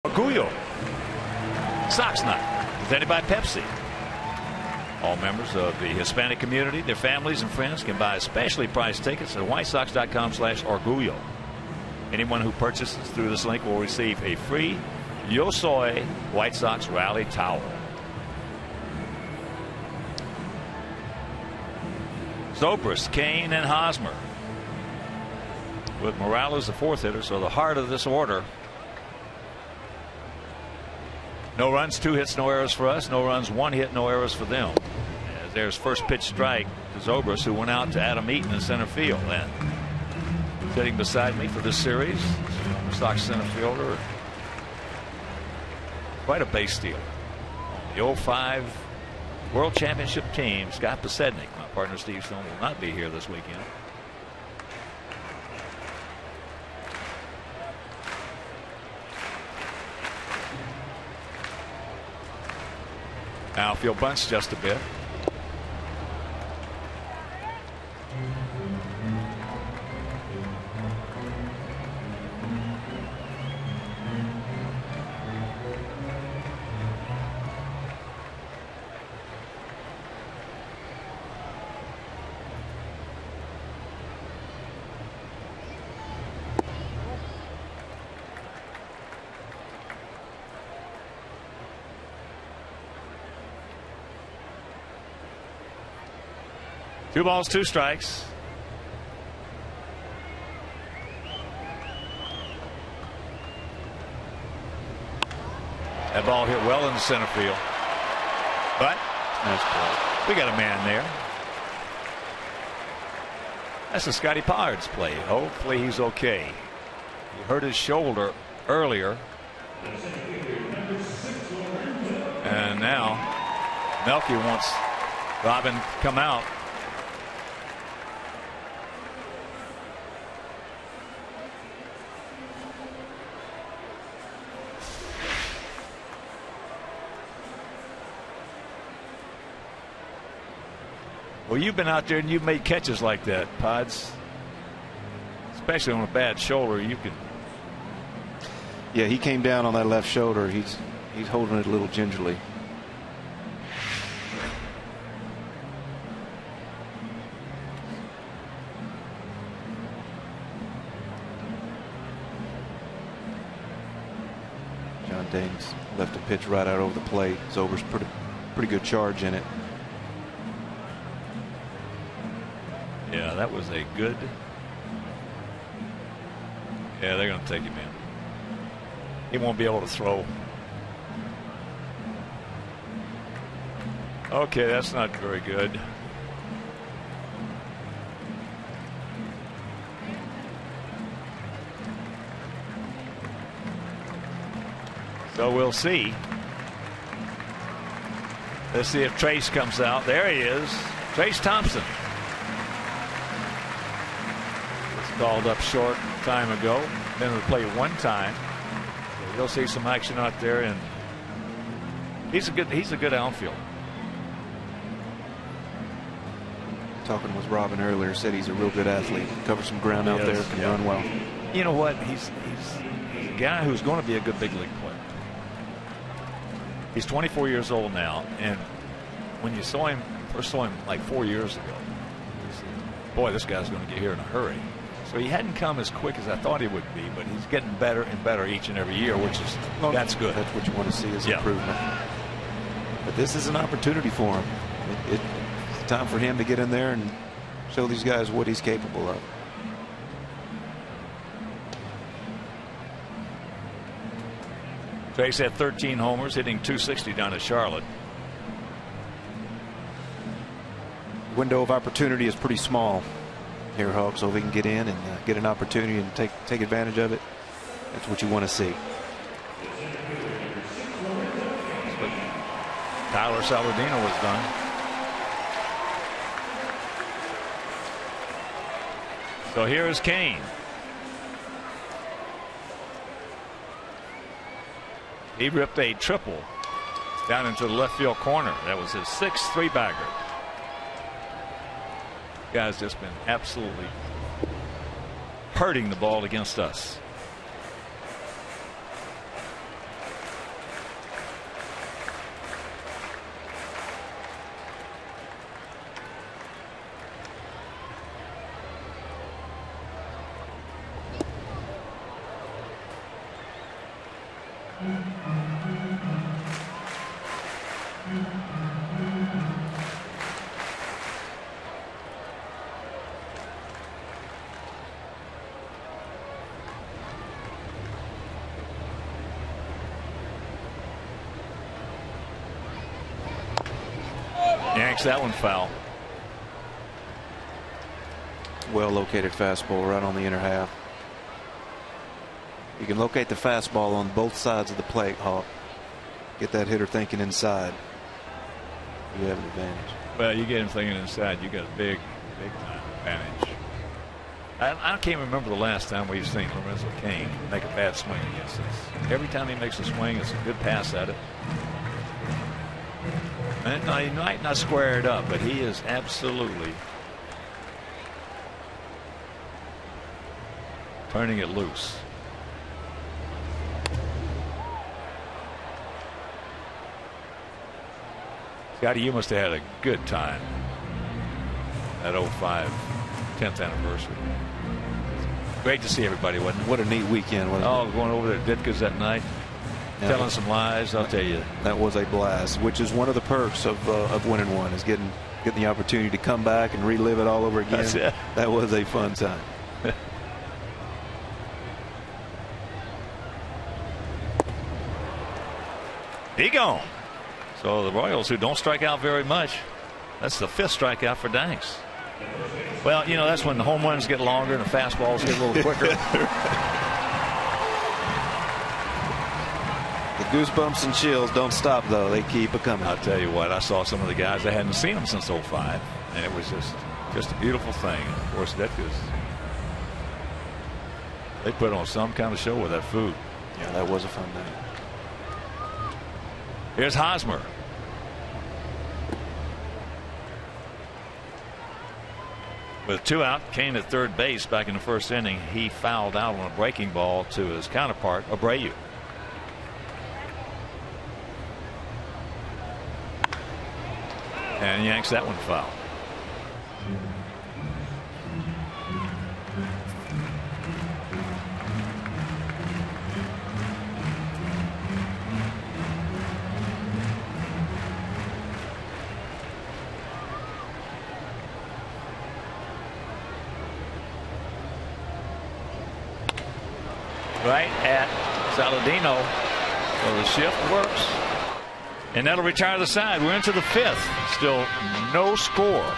Orgullo Sox Night, presented by Pepsi. All members of the Hispanic community, their families and friends can buy specially priced tickets at whitesox.com/Orgullo. Anyone who purchases through this link will receive a free Yo Soy White Sox rally towel. Zobrist, Kane, and Hosmer, with Morales the fourth hitter, so the heart of this order. No runs, 2 hits, no errors for us. No runs, 1 hit, no errors for them. As there's first pitch strike to Zobrist, who went out to Adam Eaton in center field. And sitting beside me for this series, Sox center fielder, quite a base stealer. The 05 World Championship team, Scott Posednik. My partner Steve Stone will not be here this weekend. Outfield bunts just a bit. 2 balls, 2 strikes. That ball hit well into center field. But Nice play. we got a man there. That's a Scotty Pollard's play. Hopefully he's okay. He hurt his shoulder earlier. And now Melky wants Robin to come out. Well, you've been out there and you've made catches like that, Pods. Especially on a bad shoulder, you can. Yeah, he came down on that left shoulder. He's holding it a little gingerly. John Danes left a pitch right out over the plate. Zober's pretty good charge in it. Yeah, that was a good. Yeah, they're going to take him in. He won't be able to throw. Okay, that's not very good. So we'll see. Let's see if Trace comes out. There he is. Trace Thompson. Called up short time ago. Been to the plate one time. So you'll see some action out there, and he's a good outfielder. Talking with Robin earlier, said he's a real good athlete. Covers some ground out there, can run well. You know what? He's a guy who's going to be a good big league player. He's 24 years old now, and when you first saw him like 4 years ago, you said, boy, this guy's going to get here in a hurry. So he hadn't come as quick as I thought he would be, but he's getting better and better each and every year, which is that's good. That's what you want to see is improvement. But this is an opportunity for him. It's time for him to get in there and show these guys what he's capable of. Trace had 13 homers, hitting .260 down at Charlotte. Window of opportunity is pretty small here, Hawk, so if he can get in and get an opportunity and take advantage of it, that's what you want to see. Tyler Saladino was done. So here is Kane. He ripped a triple down into the left field corner. That was his 6th 3-bagger. Guy's just been absolutely hurting the ball against us. Yanks that one foul. Well located fastball right on the inner half. You can locate the fastball on both sides of the plate, Hawk. Get that hitter thinking inside. You have an advantage. Well, you get him thinking inside, you got a big time advantage. I can't remember the last time we've seen Lorenzo Cain make a bad swing against us. Every time he makes a swing, it's a good pass at it. And he might not square it up, but he is absolutely turning it loose. Scotty, you must have had a good time at 05 10th anniversary. Great to see everybody, wasn't it? What a neat weekend, wasn't it? Oh, going over there to Ditka's that night. telling some lies. I'll tell you, that was a blast, which is one of the perks of winning one, is getting the opportunity to come back and relive it all over again. That's it. That was a fun time. He gone. So the Royals, who don't strike out very much, that's the 5th strikeout for Danks. Well, that's when the home runs get longer and the fastballs get a little quicker. The goosebumps and chills don't stop, though. They keep a coming. I'll tell you what, I saw some of the guys. I hadn't seen them since '05, and it was just a beautiful thing. And of course, they put on some kind of show with that food. Yeah, that was a fun day. Here's Hosmer. With 2 out, Kane at third base back in the first inning. He fouled out on a breaking ball to his counterpart, Abreu. And yanks that one foul. Right at Saladino. So the shift works. And that'll retire the side. We're into the 5th. Still no score.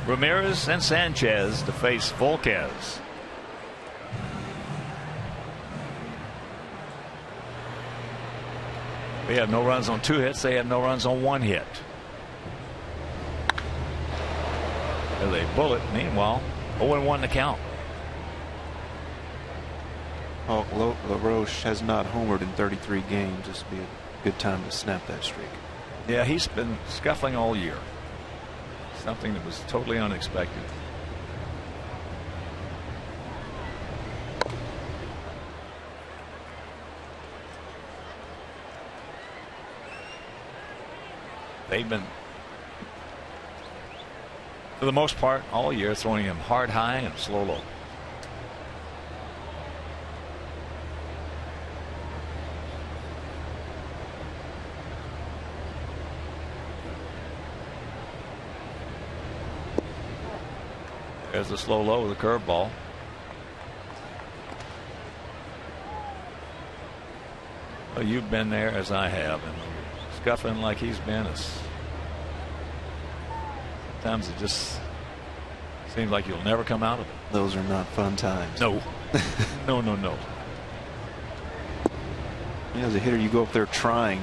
Ramirez and Sanchez to face Volquez. We have no runs on 2 hits. They have no runs on 1 hit. There's a bullet. Meanwhile, 0-1 to count. Oh, LaRoche has not homered in 33 games. This would be a good time to snap that streak. Yeah, he's been scuffling all year. Something that was totally unexpected. They've been, for the most part, all year throwing him hard high and slow low. There's the slow low with a curveball. Well, you've been there as I have, and scuffing like he's been, sometimes it just Seems like you'll never come out of it. Those are not fun times. No. No. You know, as a hitter, you go up there trying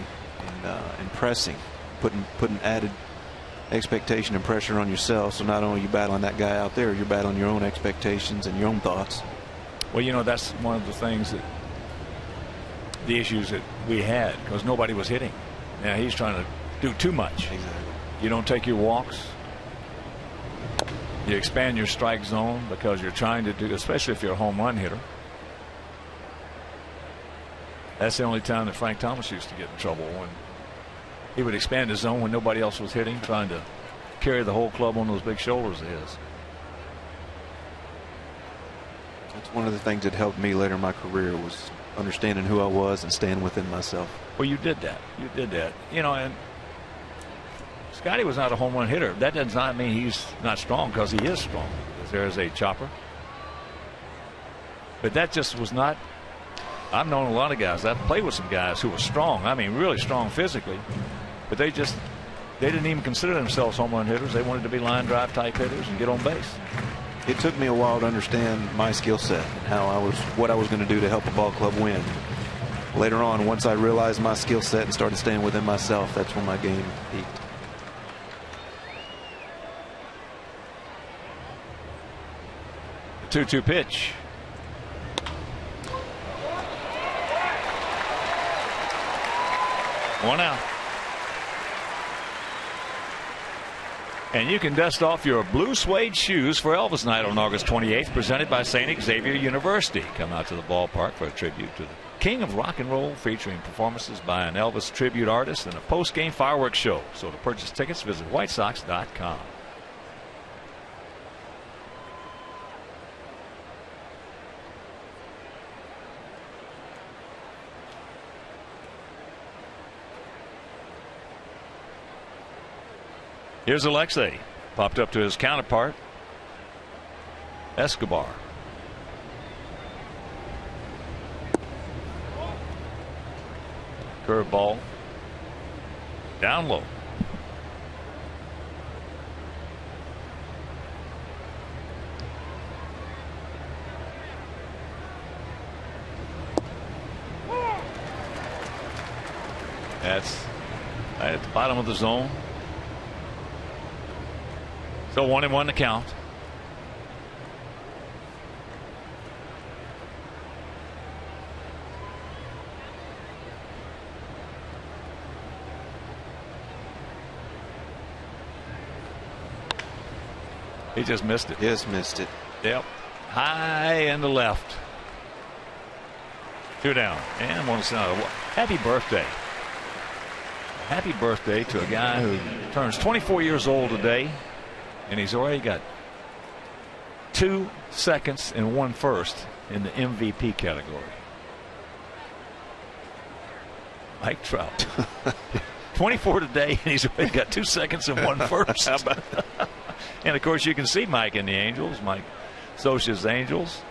and pressing, putting added expectation and pressure on yourself. So not only are you battling that guy out there, you're battling your own expectations and your own thoughts. Well, you know, that's one of the things that the issues that we had, because nobody was hitting. Now he's trying to do too much. Exactly. You don't take your walks. You expand your strike zone because you're trying to do, especially if you're a home run hitter. That's the only time that Frank Thomas used to get in trouble, when he would expand his zone when nobody else was hitting, trying to carry the whole club on those big shoulders of his. That's one of the things that helped me later in my career, was understanding who I was and staying within myself. Well, you did that. You did that. You know, and Scotty was not a home run hitter. That does not mean he's not strong, because he is strong. There is a chopper. But that just was not. I've known a lot of guys. I've played with some guys who were strong. I mean, really strong physically. But they didn't even consider themselves home run hitters. They wanted to be line drive type hitters and get on base. It took me a while to understand my skill set and what I was going to do to help a ball club win. Later on, once I realized my skill set and started staying within myself, that's when my game peaked. The 2-2 pitch. One out. And you can dust off your blue suede shoes for Elvis Night on August 28th, presented by St. Xavier University. Come out to the ballpark for a tribute to the King of Rock and Roll, featuring performances by an Elvis tribute artist and a post-game fireworks show. So to purchase tickets, visit whitesox.com. Here's Alexei, popped up to his counterpart, Escobar. Curveball, down low. That's at the bottom of the zone. So 1-1 to count. He just missed it. Just missed it. Yep. High in the left. 2 down. And one out. Happy birthday. Happy birthday to a guy who turns 24 years old today. And he's already got 2 seconds and 1 first in the MVP category. Mike Trout. 24 today, and he's already got 2 seconds and 1 first. And of course, you can see Mike in the Angels, Mike Scioscia's Angels.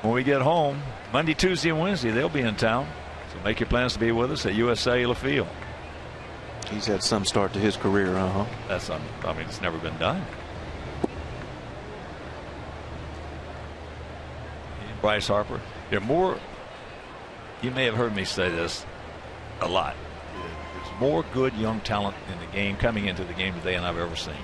When we get home, Monday, Tuesday, and Wednesday, they'll be in town. So make your plans to be with us at US Cellular Field. He's had some start to his career, That's, I mean, it's never been done. And Bryce Harper. There are more. You may have heard me say this a lot. There's more good young talent in the game coming into the game today than I've ever seen.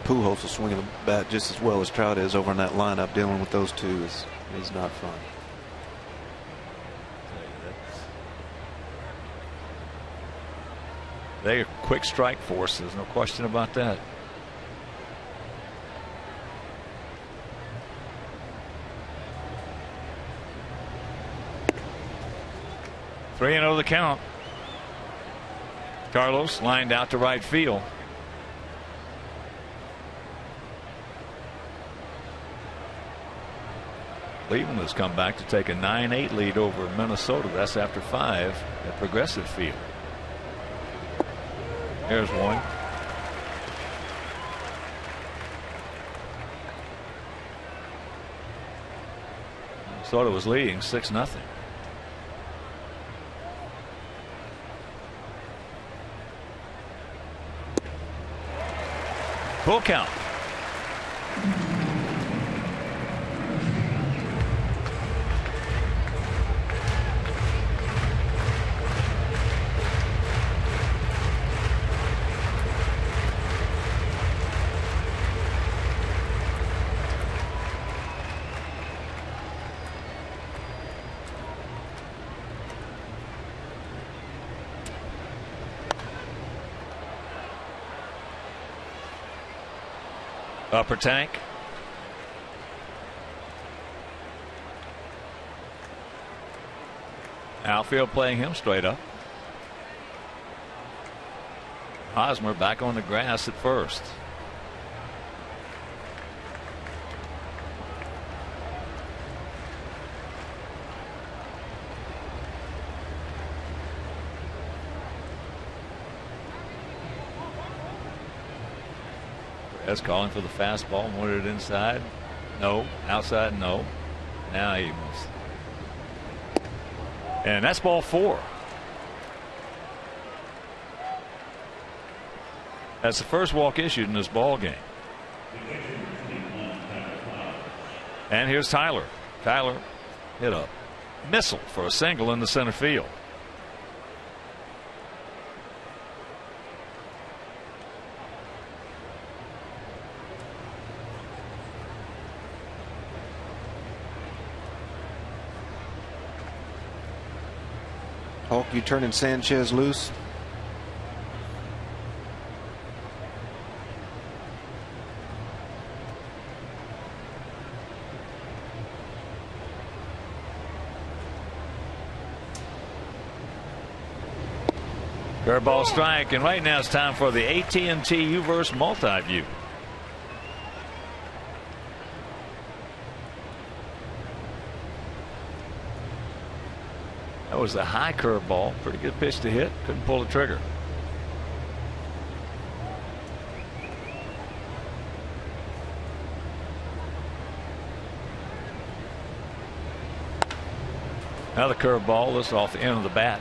Pujols is swinging the bat just as well as Trout is over in that lineup. Dealing with those two is not fun. They're quick strike force. There's no question about that. Three and 0 the count. Carlos lined out to right field. Cleveland has come back to take a 9-8 lead over Minnesota. That's after 5 at Progressive Field. Here's one. Minnesota was leading 6-0. Full count. Upper tank. Outfield playing him straight up. Hosmer back on the grass at first. That's calling for the fastball. Wanted it inside. No. Outside. No. Now he missed. And that's ball 4. That's the first walk issued in this ball game. And here's Tyler. Tyler hit a missile for a single in the center field. Hulk, you turning Sanchez loose? Curveball strike, and right now it's time for the AT&T UVerse Multi-View. That was a high curveball. Pretty good pitch to hit. Couldn't pull the trigger. Another curveball. This is off the end of the bat.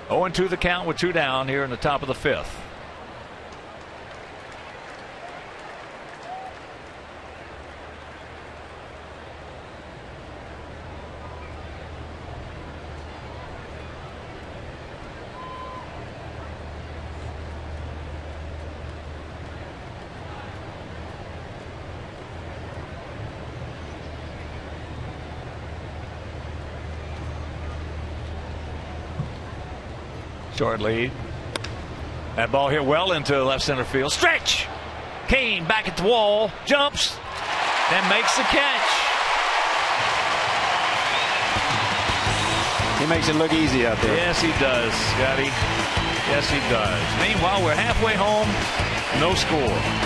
0-2 the count with 2 down here in the top of the 5th. Short lead. That ball hit well into left center field. Stretch! Kane back at the wall. Jumps. Then makes the catch. He makes it look easy out there. Yes, he does, Scotty. Yes, he does. Meanwhile, we're halfway home. No score.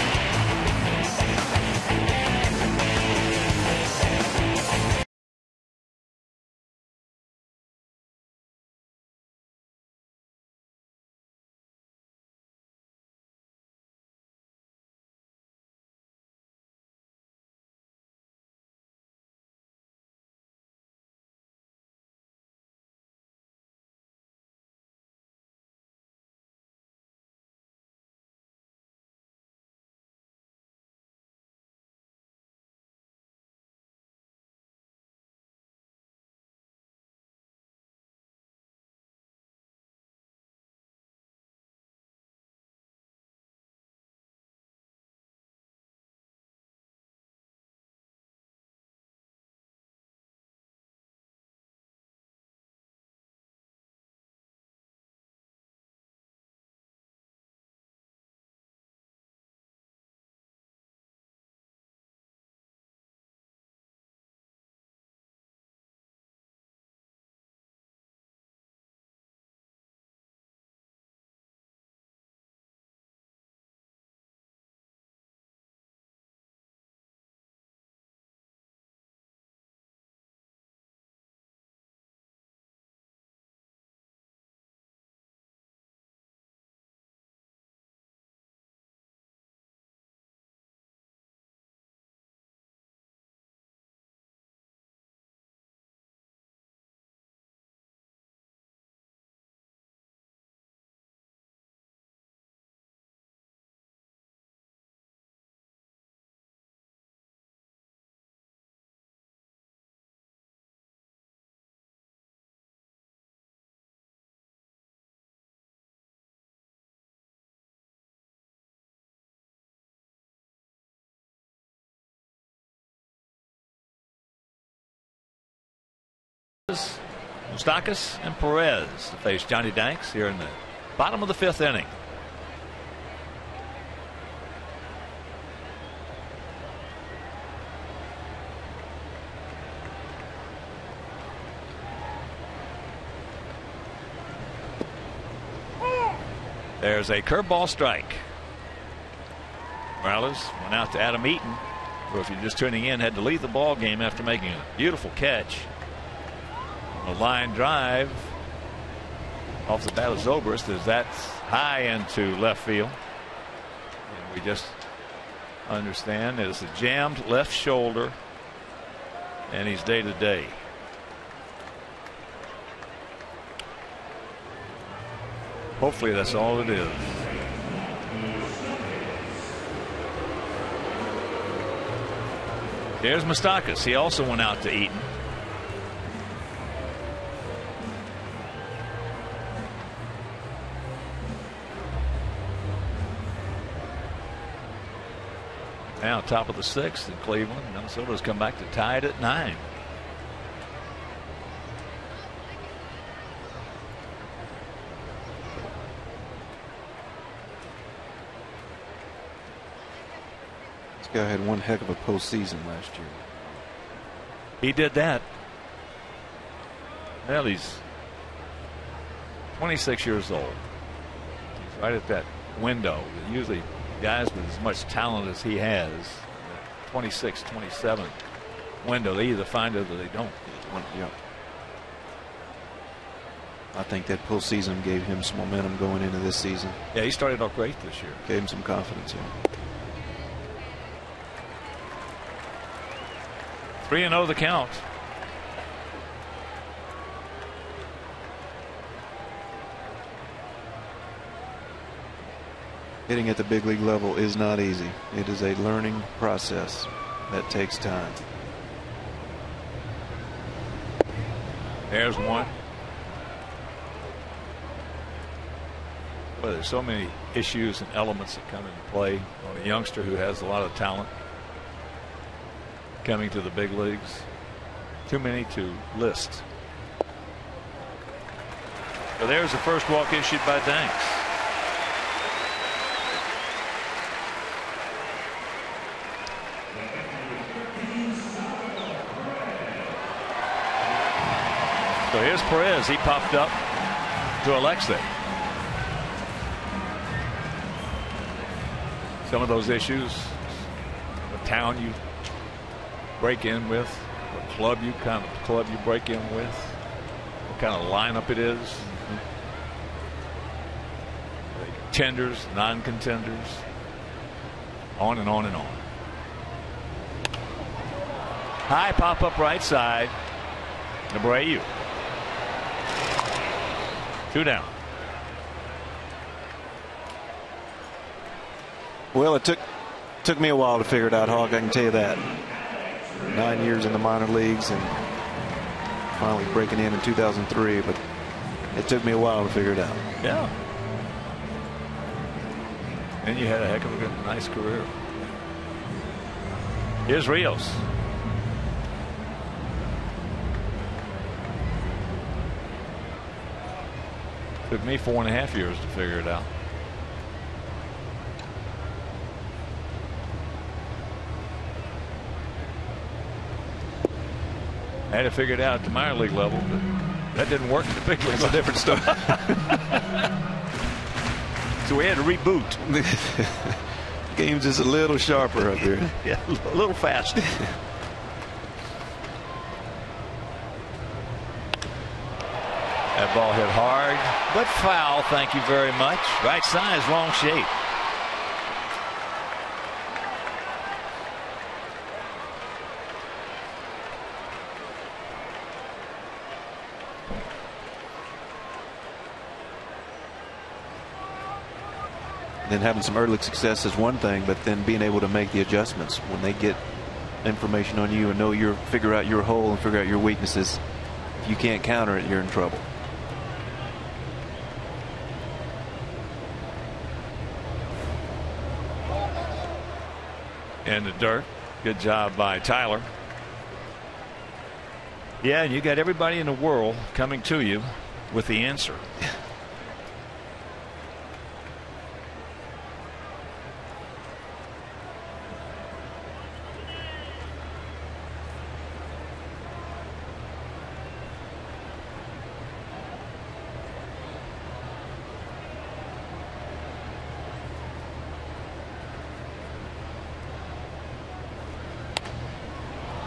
Perez, Moustakas, and Perez to face Johnny Danks here in the bottom of the 5th inning. There's a curveball strike. Morales went out to Adam Eaton, who, if you're just tuning in, had to leave the ball game after making a beautiful catch. A line drive off the bat of Zobrist, as that's high into left field. And we just understand it's a jammed left shoulder, and he's day to day. Hopefully that's all it is. Here's Moustakas. He also went out to Eaton. Now top of the 6th in Cleveland. Minnesota's come back to tie it at 9. This guy had one heck of a postseason last year. He did that. Well, he's 26 years old. He's right at that window. Usually guys with as much talent as he has, 26, 27 window, they either find it or they don't. Yeah. I think that postseason gave him some momentum going into this season. Yeah, he started off great this year. Gave him some confidence. Yeah. 3-0 the count. Hitting at the big league level is not easy. It is a learning process that takes time. There's one. Well, there's so many issues and elements that come into play on a youngster who has a lot of talent coming to the big leagues. Too many to list. So there's the first walk issued by Danks. So here's Perez. He popped up to Alexei. Some of those issues, the town you break in with, what club you break in with, what kind of lineup it is, contenders, non-contenders, on and on and on. High pop up right side. Abreu. 2 down. Well, it took me a while to figure it out, Hawk. I can tell you that. 9 years in the minor leagues and finally breaking in 2003, but it took me a while to figure it out. Yeah. And you had a heck of a nice career. Here's Rios. Took me 4.5 years to figure it out. I had to figure it out at the minor league level, but that didn't work at the big league. It's a different stuff. So we had to reboot. Game's just a little sharper up here. Yeah, a little faster. That ball hit hard, but foul. Thank you very much. Right size, wrong shape. Then having some early success is one thing, but then being able to make the adjustments when they get information on you and know figure out your hole and figure out your weaknesses. If you can't counter it, you're in trouble. In the dirt. Good job by Tyler. Yeah, and you got everybody in the world coming to you with the answer.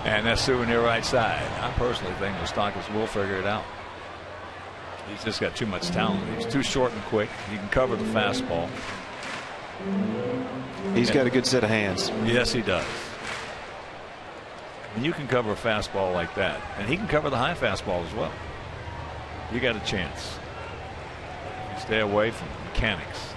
And that's souvenir right side. I personally think Moustakas will figure it out. He's just got too much talent. He's too short and quick. He can cover the fastball. He's got a good set of hands. Yes, he does. And you can cover a fastball like that. And he can cover the high fastball as well. You got a chance. You stay away from mechanics.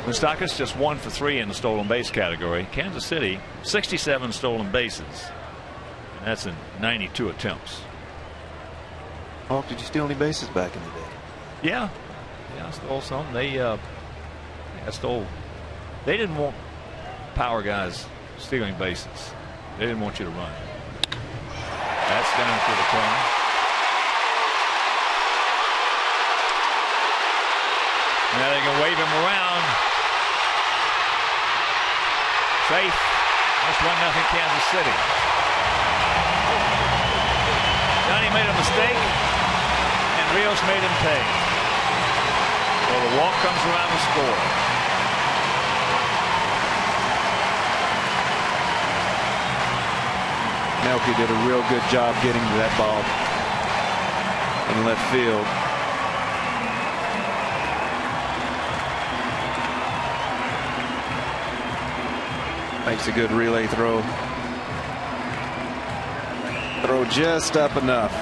Moustakas just 1 for 3 in the stolen base category. Kansas City 67 stolen bases, and that's in 92 attempts. Hawk, did you steal any bases back in the day? Yeah, I stole some. They didn't want power guys stealing bases. They didn't want you to run. That's down to the corner. Now they can wave him around. Safe. That's 1-0 Kansas City. Johnny made a mistake, and Rios made him pay. So the walk comes around the score. Melky did a real good job getting to that ball in left field. Makes a good relay throw. Throw just up enough.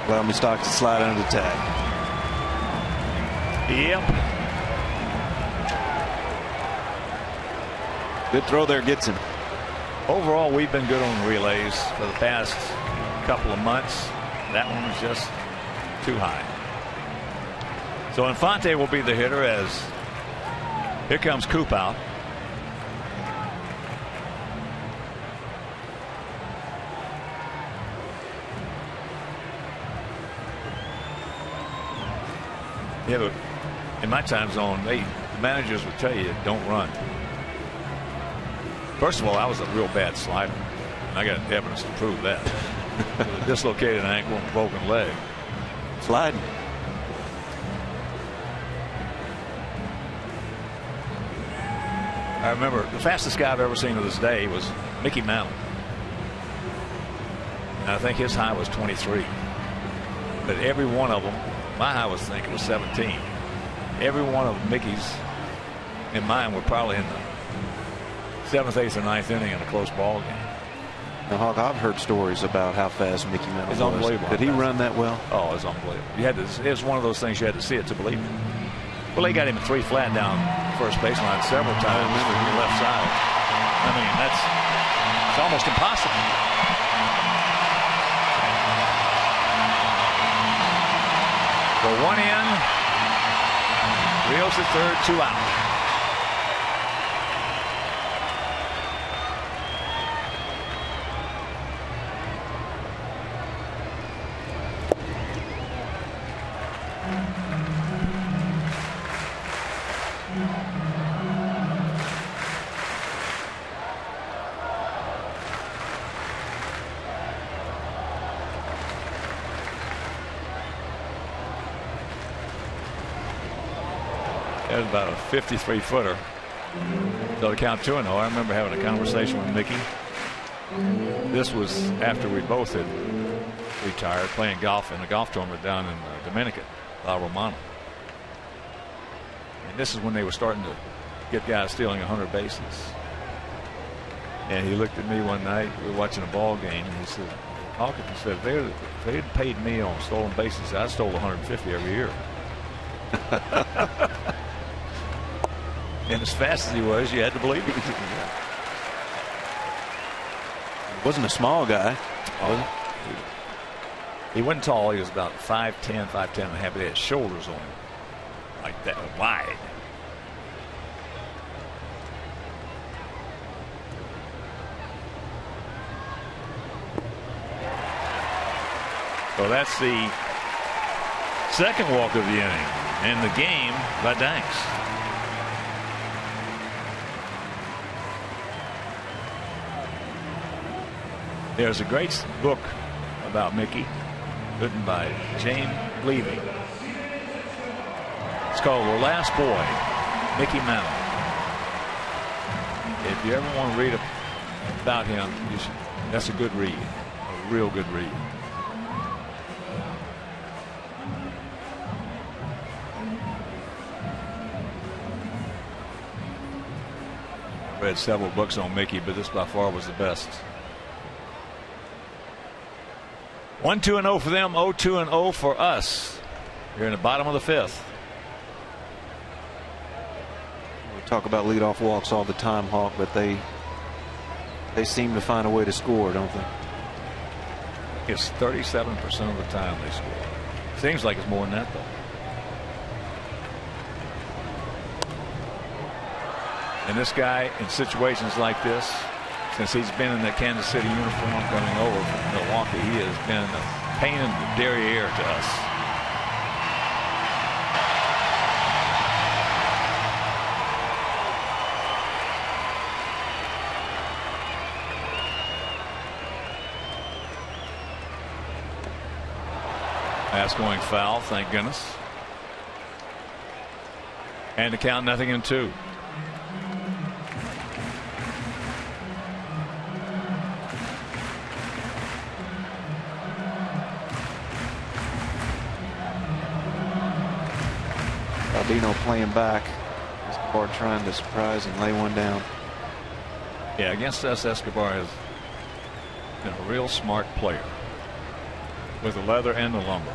Allow Moustakas to slide under the tag. Yep. Good throw there, gets him. Overall, we've been good on relays for the past couple of months. That one was just too high. So Infante will be the hitter as here comes Coop out. Yeah, but in my time zone, the managers would tell you don't run. First of all, I was a real bad slider. I got evidence to prove that. With a dislocated ankle and broken leg. Sliding. I remember the fastest guy I've ever seen to this day was Mickey Mantle. And I think his high was 23. But every one of them, my high was, I think it was 17. Every one of Mickey's and mine were probably in the 7th, 8th, or 9th inning in a close ball game. Now, Hawk, I've heard stories about how fast Mickey Mantle was. It's unbelievable. Did he run that well? Oh, it's unbelievable. It was one of those things you had to see it to believe it. Well, they got him at 3 flat down first baseline several times from the left side. I mean, it's almost impossible. So 1 in, Rios at third, 2 out. That was about a 53-footer. So to count 2-0, I remember having a conversation with Mickey. This was after we both had retired, playing golf in a golf tournament down in Dominican, La Romana. And this is when they were starting to get guys stealing 100 bases. And he looked at me one night, we were watching a ball game, and he said, Hawkins, he said, if they had paid me on stolen bases, I stole 150 every year. And as fast as he was, you had to believe it. Wasn't a small guy. He wasn't tall. He was about 5'10", 5'10 and a half. But he had shoulders on him. like that, wide. So that's the second walk of the inning and the game by Danks. There's a great book about Mickey written by James Levy. It's called The Last Boy, Mickey Mantle. If you ever want to read about him, that's a good read, a real good read. Read several books on Mickey, but this by far was the best. 1-2-0 for them, 0-2-0 for us. Here in the bottom of the fifth. We talk about leadoff walks all the time, Hawk, but they seem to find a way to score, don't they? It's 37% of the time they score. Seems like it's more than that, though. And this guy, in situations like this, since he's been in that Kansas City uniform coming over from Milwaukee, he has been a pain in the derriere to us. Pass going foul, thank goodness. And the count 0-2. Dino playing back. Escobar trying to surprise and lay one down. Yeah, against us, Escobar has been a real smart player with the leather and the lumber.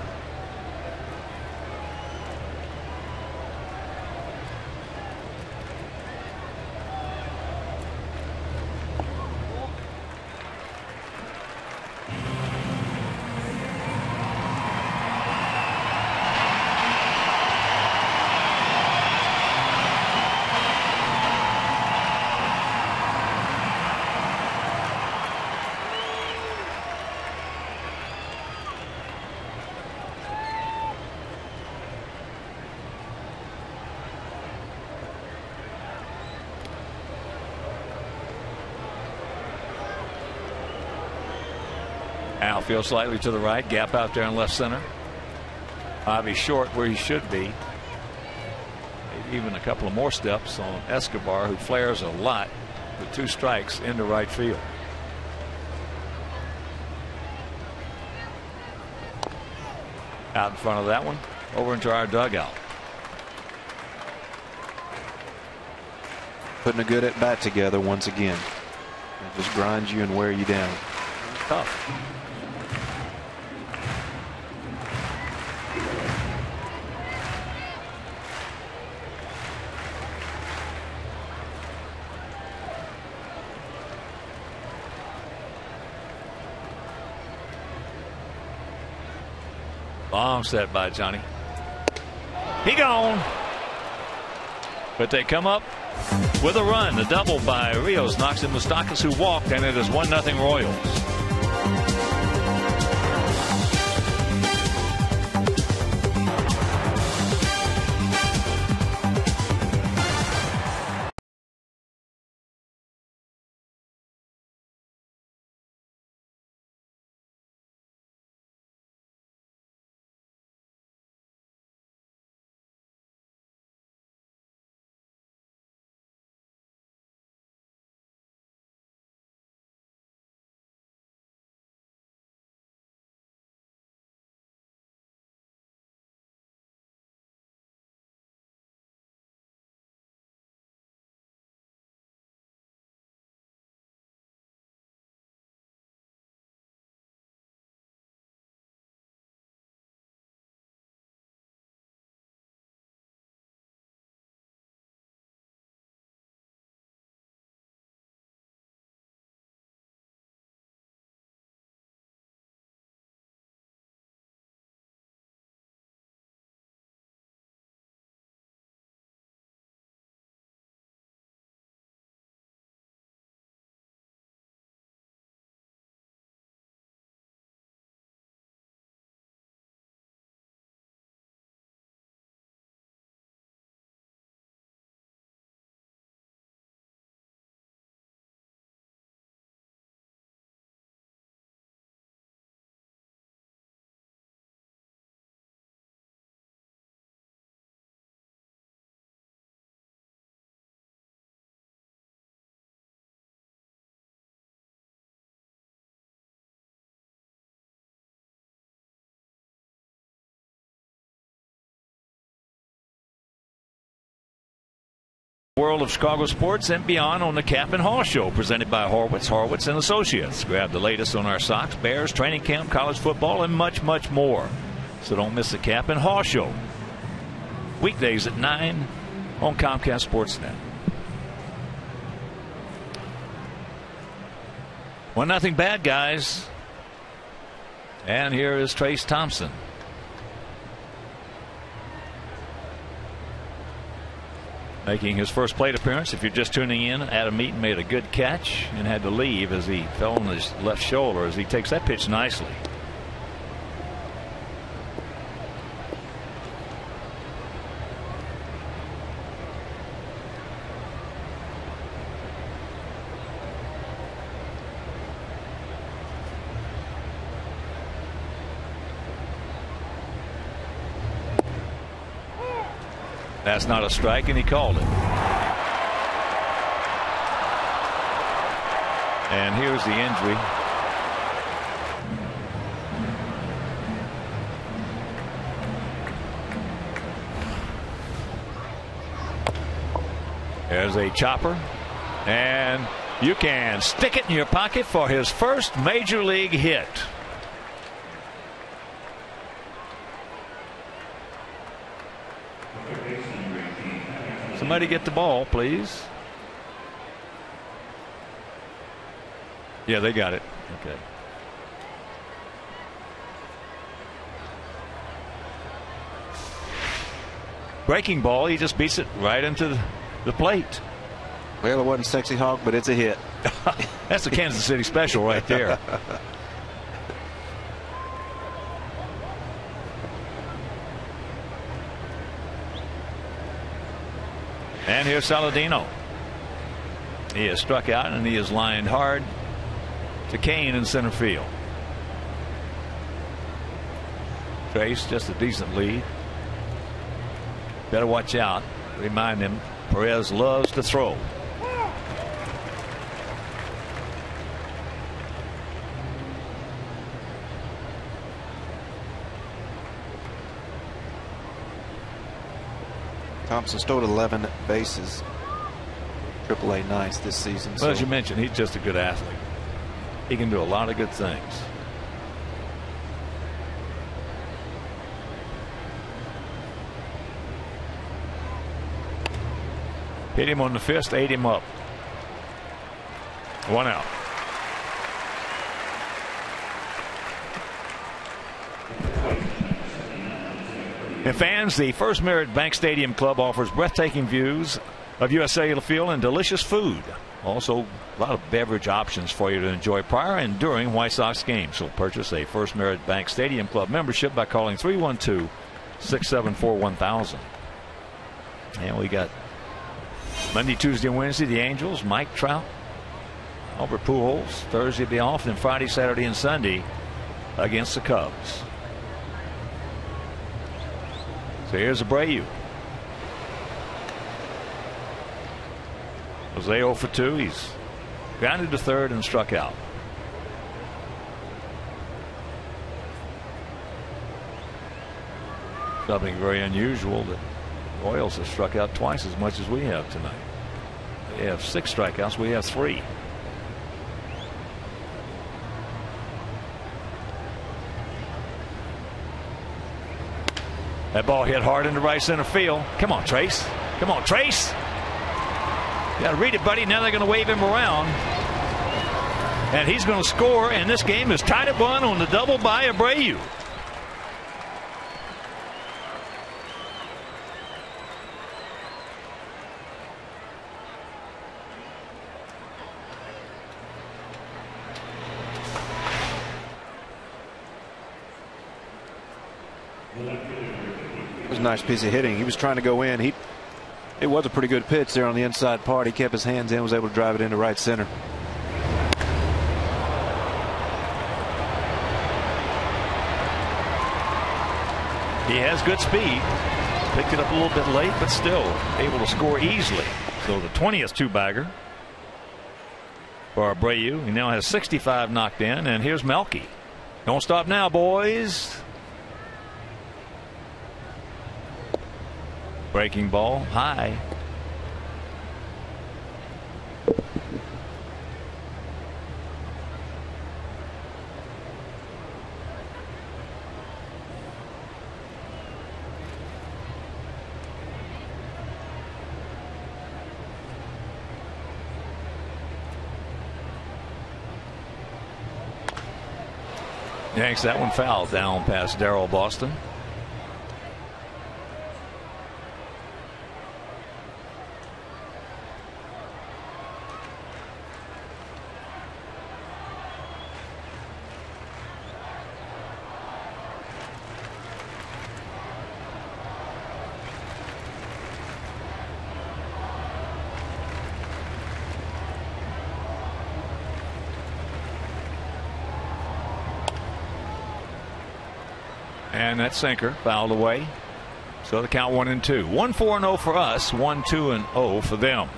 Outfield slightly to the right, gap out there in left center. Bobby short where he should be. Maybe even a couple of more steps on Escobar, who flares a lot with 2 strikes into right field. Out in front of that one, over into our dugout. Putting a good at bat together once again. It just grinds you and wear you down. Tough. Long set by Johnny. He gone. But they come up with a run. The double by Rios knocks in Moustakas, who walked, and it is 1-0 Royals. World of Chicago sports and beyond on the Cap and Hall Show, presented by Horwitz and Associates. Grab the latest on our Sox, Bears, training camp, college football, and much, much more. So don't miss the Cap and Hall Show. Weekdays at 9 on Comcast Sportsnet. 1-0 bad guys. And here is Trace Thompson. Making his first plate appearance. If you're just tuning in, Adam Eaton made a good catch and had to leave as he fell on his left shoulder as he takes that pitch nicely. That's not a strike, and he called it. And here's the injury. There's a chopper, and you can stick it in your pocket for his first major league hit. Somebody get the ball, please. Yeah, they got it. Okay. Breaking ball, he just beats it right into the plate. Well, it wasn't Sexy Hawk, but it's a hit. That's a Kansas City special right there. And here's Saladino. He has struck out and he is lined hard to Kane in center field. Trace, just a decent lead. Better watch out. Remind him, Perez loves to throw. Thompson stole 11 bases, AAA nights this season. Well, as you mentioned, he's just a good athlete. He can do a lot of good things. Hit him on the fist, ate him up. 1 out. And fans, the First Merit Bank Stadium Club offers breathtaking views of US Cellular Field and delicious food. Also, a lot of beverage options for you to enjoy prior and during White Sox games. So purchase a First Merit Bank Stadium Club membership by calling 312-674-1000. And we got Monday, Tuesday, and Wednesday, the Angels, Mike Trout, Albert Pujols. Thursday will be off, then Friday, Saturday, and Sunday against the Cubs. So here's Abreu. Jose 0 for 2. He's grounded to third and struck out. Something very unusual that the Royals have struck out twice as much as we have tonight. They have 6 strikeouts. We have 3. That ball hit hard into right center field. Come on, Trace. Come on, Trace. You got to read it, buddy. Now they're going to wave him around. And he's going to score, and this game is tied at 1 on the double by Abreu. It was a nice piece of hitting. He was trying to go in. It was a pretty good pitch there on the inside part. He kept his hands in, was able to drive it into right center. He has good speed. Picked it up a little bit late, but still able to score easily. So the 20th two-bagger for Abreu. He now has 65 knocked in, and here's Melky. Don't stop now, boys. Breaking ball high. Yanks that one fouled down past Darrell Boston. And that sinker fouled away. So the count 1-2. 1-4-0 for us. 1-2-0 for them.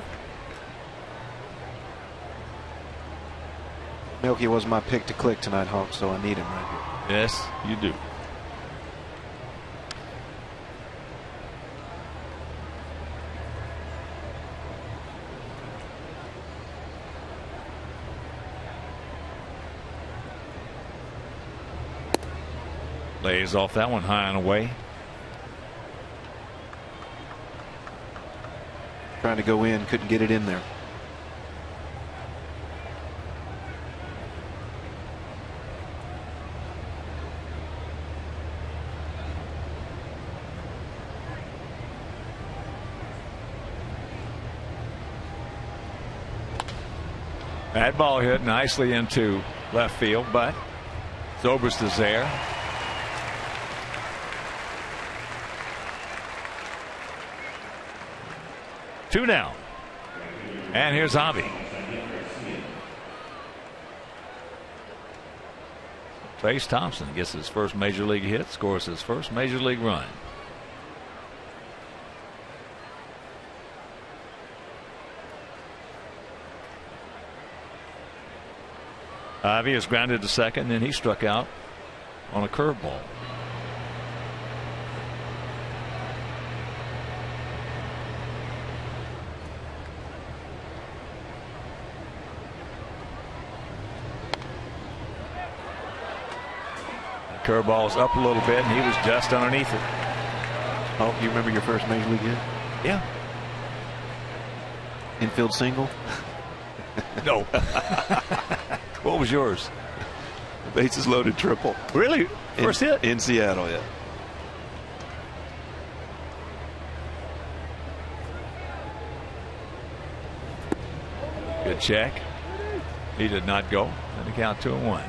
Milky was my pick to click tonight, Hawk, so I need him right here. Yes, you do. Lays off that one high and away. Trying to go in, couldn't get it in there. That ball hit nicely into left field, but Zobrist is there. Two down. And here's Avi. Trace Thompson gets his first major league hit, scores his first major league run. Avi is grounded to second, and he struck out on a curveball. Curveball's up a little bit, and he was just underneath it. Oh, you remember your first major league hit? Yeah. Infield single? No. What was yours? Bases loaded triple. Really? First hit? In Seattle, yeah. Good check. He did not go. And the count 2-1.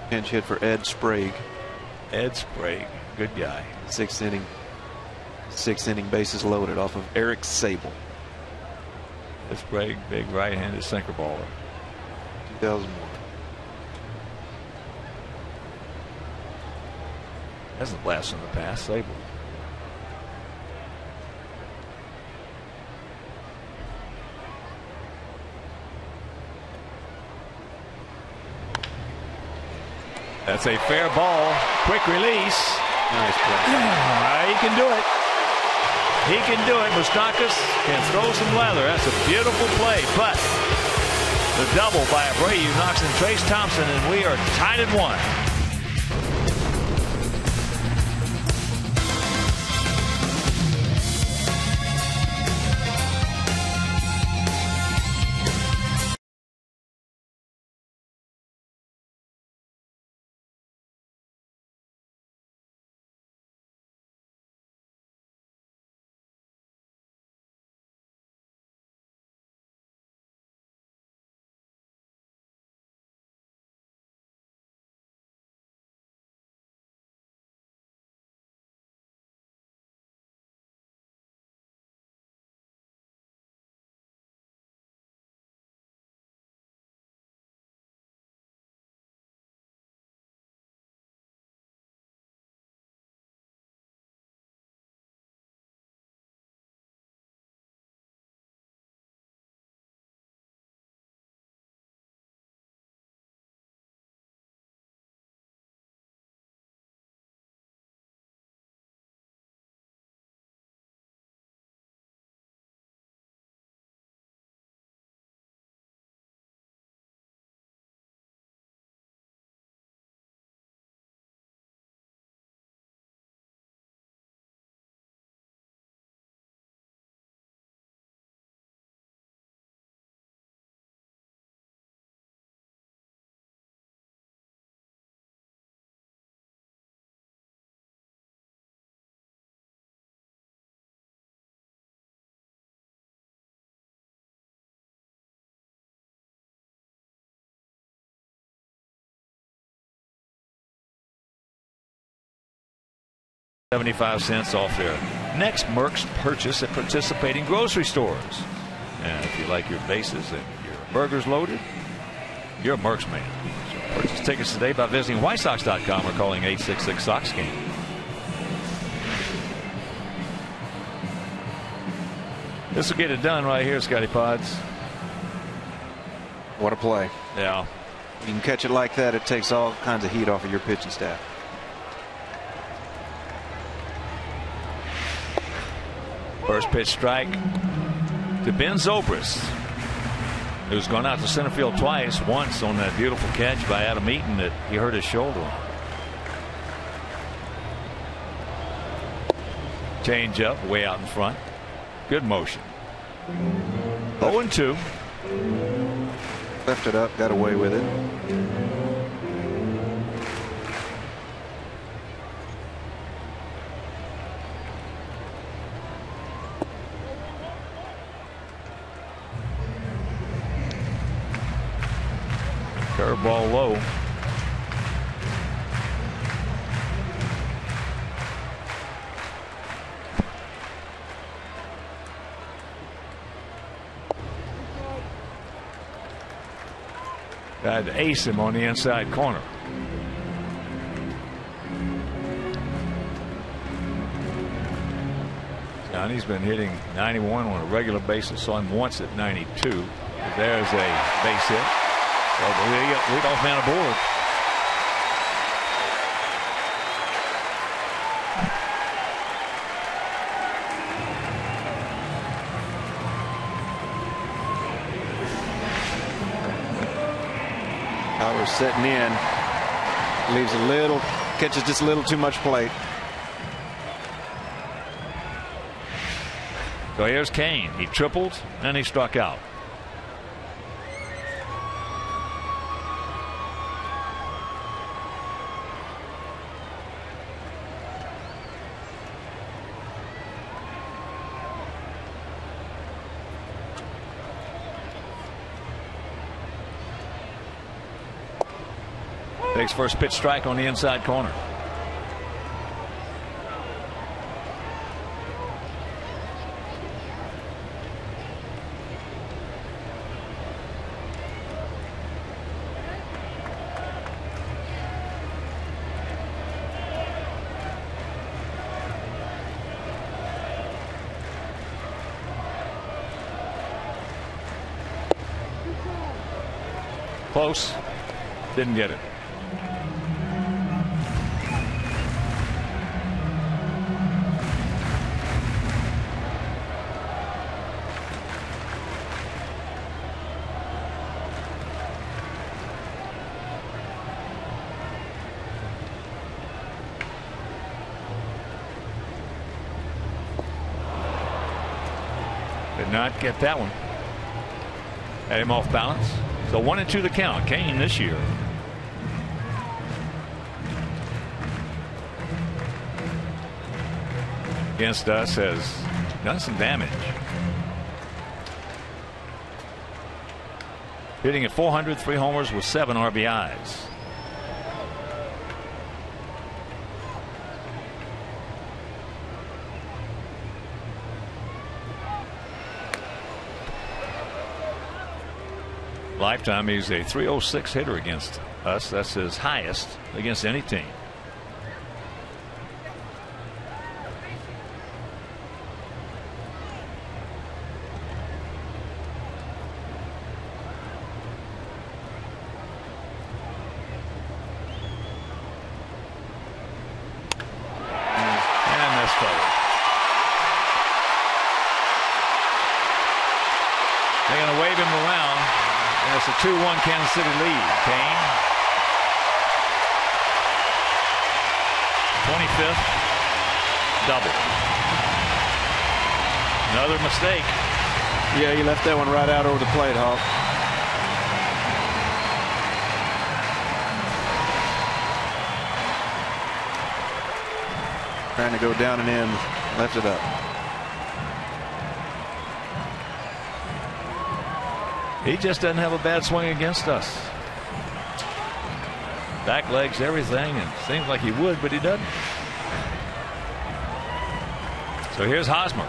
Pinch hit for Ed Sprague. Ed Sprague, good guy. Sixth inning bases loaded off of Eric Sable. Ed Sprague, big right-handed sinker baller. 2001. That's a blast from the past, Sable. That's a fair ball. Quick release. Nice play. He can do it. He can do it. Moustakas can throw some leather. That's a beautiful play. But the double by Abreu knocks in Trace Thompson, and we are tied at 1. 75 cents off their next Merck's purchase at participating grocery stores. And if you like your bases and your burgers loaded, you're a Merck's man. So purchase tickets today by visiting whitesox.com or calling 866-SOX-GAME. This will get it done right here, Scotty Pods. What a play. Yeah. You can catch it like that, it takes all kinds of heat off of your pitching staff. First pitch strike to Ben Zobrist, who's gone out to center field twice, once on that beautiful catch by Adam Eaton that he hurt his shoulder on. Change up way out in front. Good motion. 0-2. Left it up, got away with it. Curveball low. Tried to ace him on the inside corner. Johnny's been hitting 91 on a regular basis. Saw him once at 92. There's a base hit. Leadoff man aboard. Power's setting in. Leaves a little, catches just a little too much plate. So here's Kane. He tripled and he struck out. Takes first pitch strike on the inside corner. Close. Didn't get it. Did not get that one. Had him off balance. So 1-2 the count. Kane this year. Against us has done some damage. Hitting at .400, 3 homers with 7 RBIs. Lifetime, he's a .306 hitter against us. That's his highest against any team. And that's trouble. They're going to wave him around. And it's a 2-1 Kansas City lead. Kane. 25th double. Another mistake. Yeah, you left that one right out over the plate, Hawk. Trying to go down and in, left it up. He just doesn't have a bad swing against us. Back legs, everything, and seems like he would, but he doesn't. So here's Hosmer.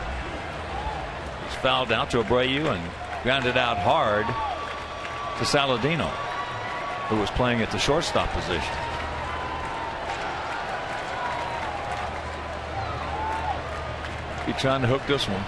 He's fouled out to Abreu and grounded out hard to Saladino, who was playing at the shortstop position. He's trying to hook this one.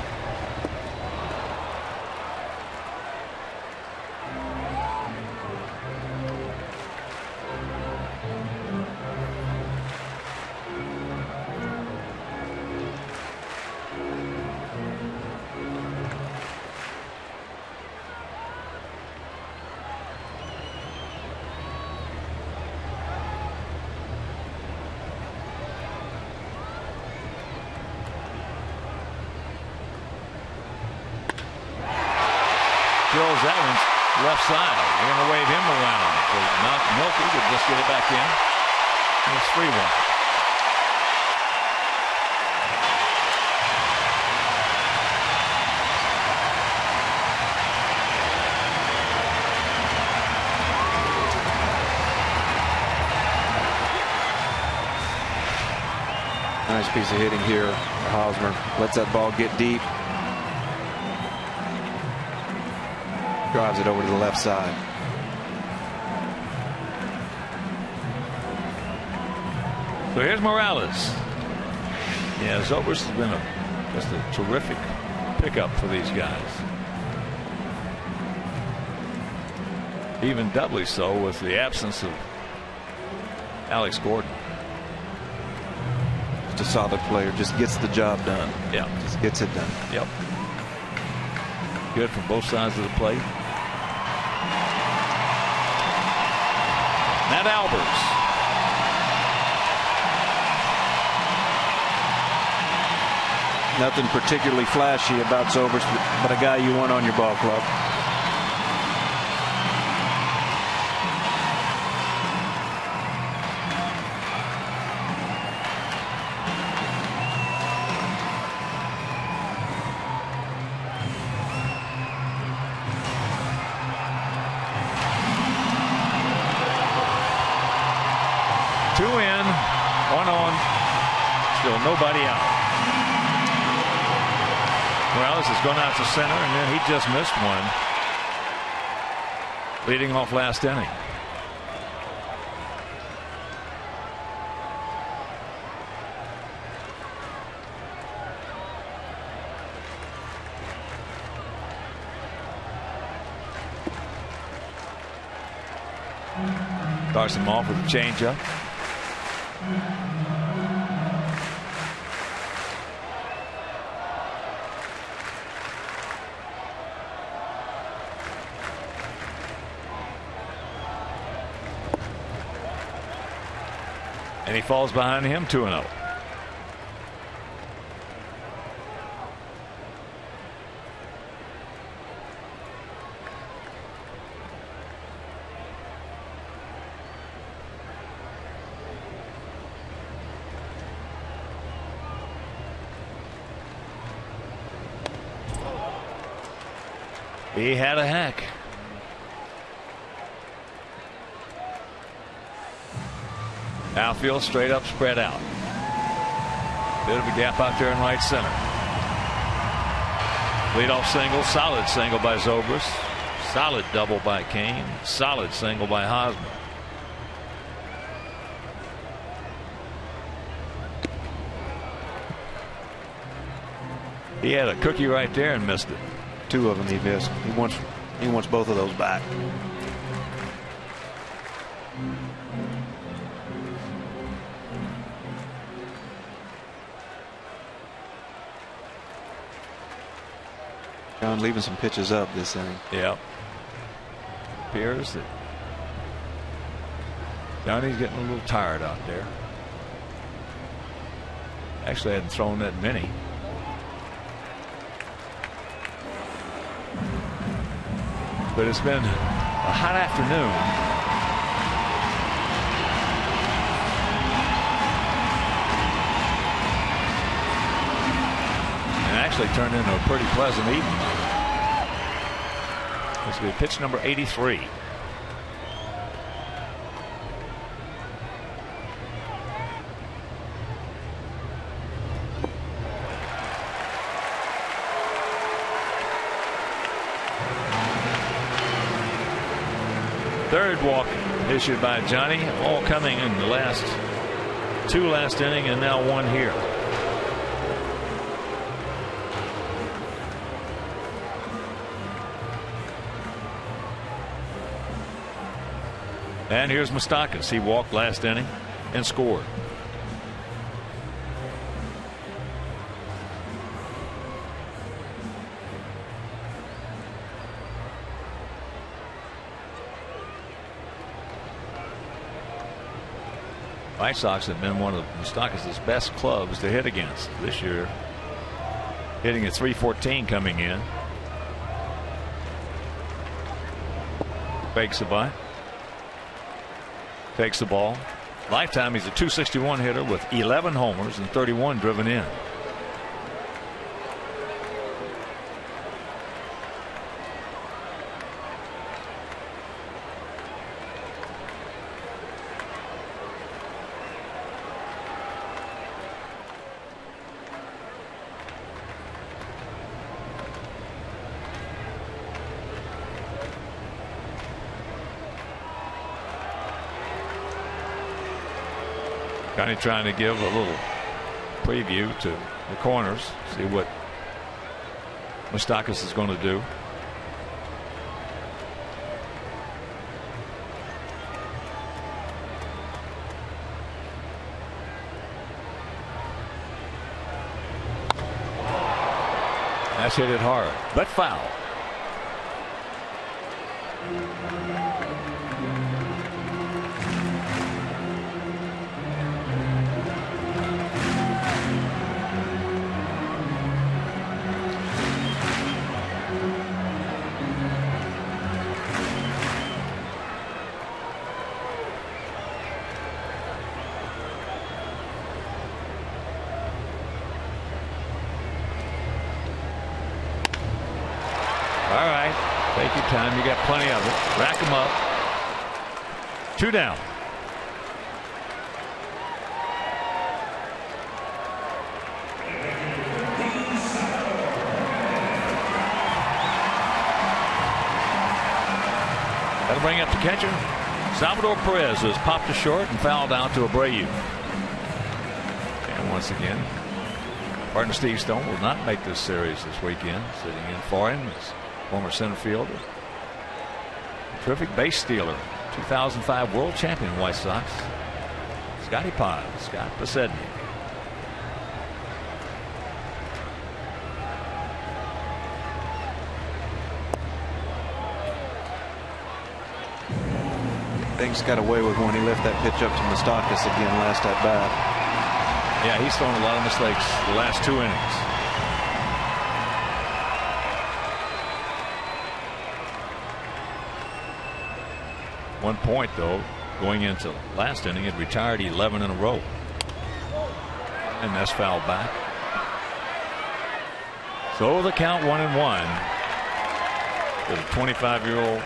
Drills that one left side. They're going to wave him around. So Milwaukee could just get it back in. And it's 3-1. Nice piece of hitting here. Hosmer lets that ball get deep. Drives it over to the left side. So here's Morales. Yeah, Zobrist has been just a terrific pickup for these guys. Even doubly so with the absence of Alex Gordon. Just a solid player. Just gets the job done. Yeah. Just gets it done. Yep. Good from both sides of the plate. Matt Albers. Nothing particularly flashy about Zobrist, but a guy you want on your ball club. Nobody out. Morales has gone out to center, and then he just missed one, leading off last inning. Starts him off with a changeup. And he falls behind him 2-0. He had a hack. Outfield straight up, spread out. Bit of a gap out there in right center. Leadoff single, solid single by Zobrist. Solid double by Kane. Solid single by Hosmer. He had a cookie right there and missed it. Two of them he missed. He wants both of those back. John leaving some pitches up this inning. Yeah. Appears that Johnny's getting a little tired out there. Actually hadn't thrown that many. But it's been a hot afternoon. And actually turned into a pretty pleasant evening. This will be pitch number 83. Third walk issued by Johnny, all coming in the last inning, and now one here. And here's Moustakas. He walked last inning and scored. White Sox have been one of Moustakas' best clubs to hit against this year, hitting at .314 coming in. Fakes the bunt. Takes the ball. Lifetime, he's a .261 hitter with 11 homers and 31 driven in. Kind of trying to give a little preview to the corners, see what Moustakas is going to do. That's hit it hard, but foul. Take your time. You got plenty of it. Rack them up. 2 down. That'll bring up the catcher. Salvador Perez has popped to short and fouled out to Abreu. And once again, partner Steve Stone will not make this series this weekend. Sitting in for him is former center fielder, terrific base stealer, 2005 world champion White Sox, Scott Pasednik. Things got away with when he left that pitch up to Moustakas again last at bat. Yeah, he's thrown a lot of mistakes the last 2 innings. One point though, going into last inning, it retired 11 in a row, and that's fouled back. So the count 1-1 to the 25-year-old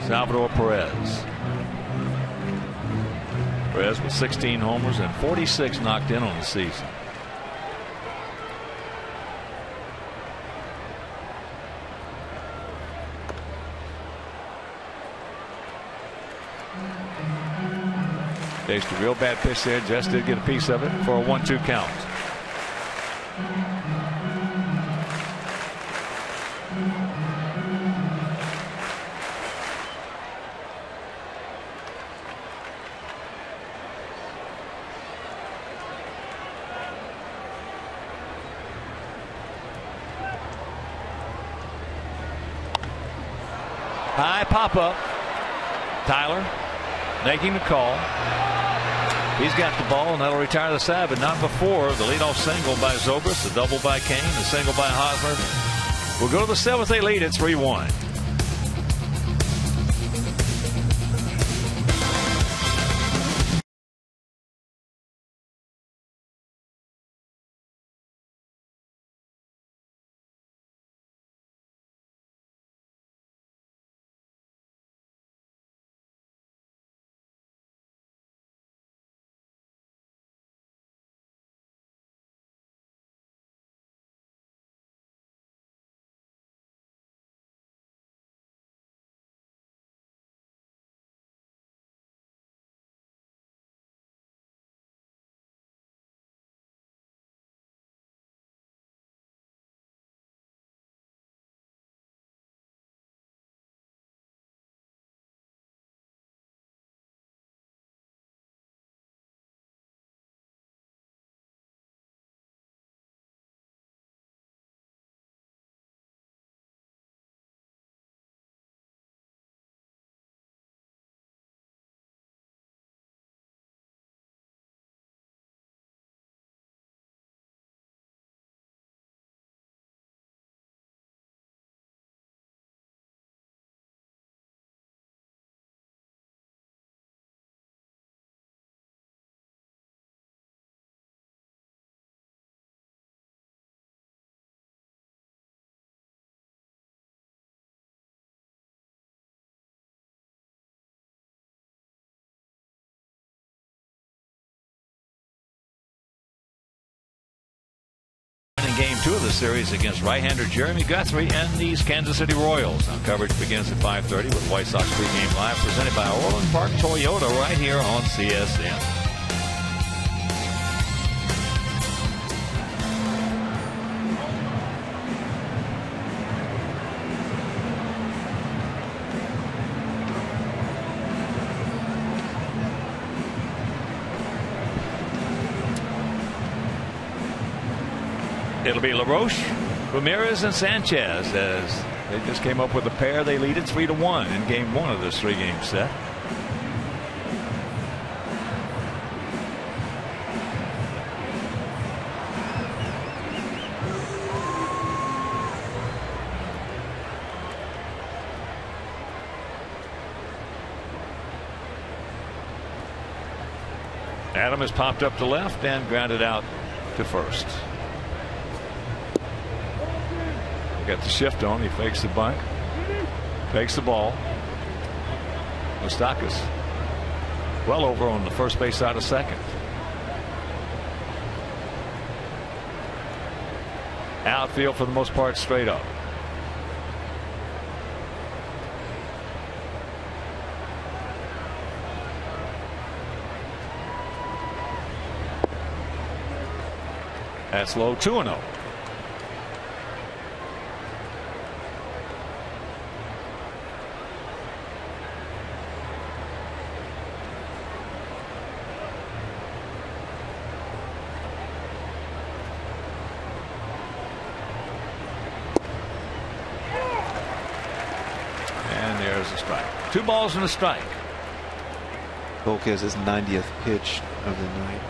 Salvador Perez. Perez with 16 homers and 46 knocked in on the season. Faced a real bad pitch there. Just did get a piece of it for a 1-2 count. High pop up. Tyler making the call. He's got the ball, and that'll retire the side, but not before the leadoff single by Zobrist, the double by Kane, the single by Hosmer. We'll go to the 7th. They lead at 3-1. 2 of the series against right-hander Jeremy Guthrie and these Kansas City Royals. Now coverage begins at 5:30 with White Sox pregame live, presented by Orland Park Toyota right here on CSN. It'll be LaRoche, Ramirez, and Sanchez as they just came up with a pair. They lead it 3-1 in game 1 of this 3-game set. Adam has popped up to left and grounded out to first. Got the shift on. He fakes the bunt. Fakes the ball. Moustakas well over on the first base side of second. Outfield for the most part straight up. That's low, 2-0. Strike. 2 balls and a strike. Volquez his 90th pitch of the night.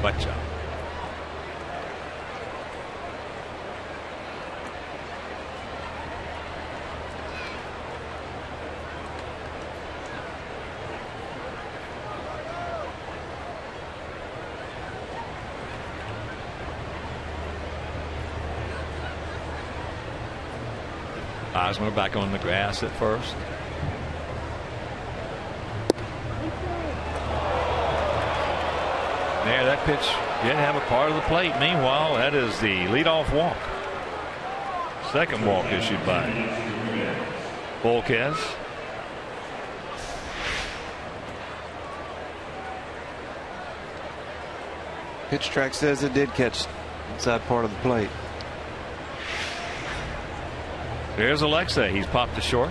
Butcha. Hosmer back on the grass at first. There, that pitch did have a part of the plate. Meanwhile, that is the leadoff walk. Second walk issued by Volquez. Pitch track says it did catch inside part of the plate. There's Alexei. He's popped to short,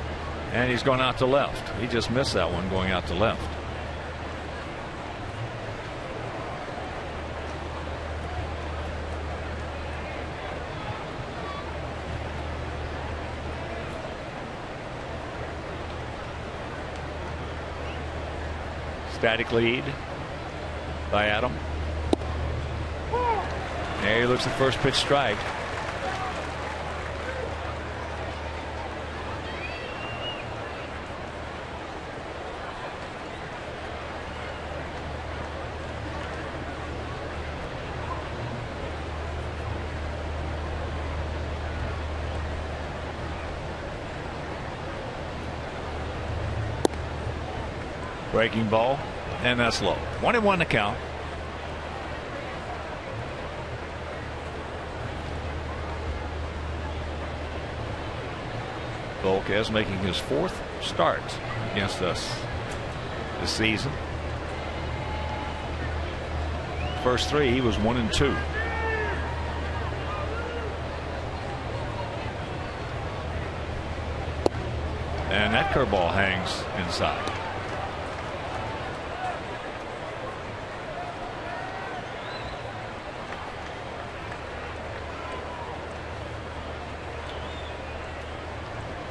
and he's gone out to left. He just missed that one going out to left. Static lead by Adam. There he looks at first pitch strike. Breaking ball, and that's low. 1-1 to count. Volquez making his 4th start against us this season. First 3, he was 1-2. And that curveball hangs inside.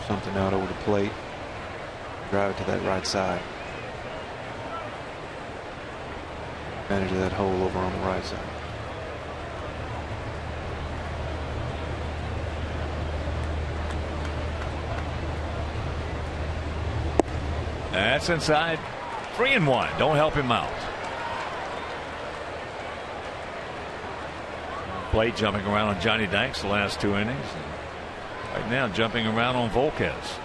Something out over the plate. Drive it to that right side. Advantage of that hole over on the right side. That's inside. 3-1. Don't help him out. Plate jumping around on Johnny Danks the last 2 innings. Right now jumping around on Volquez.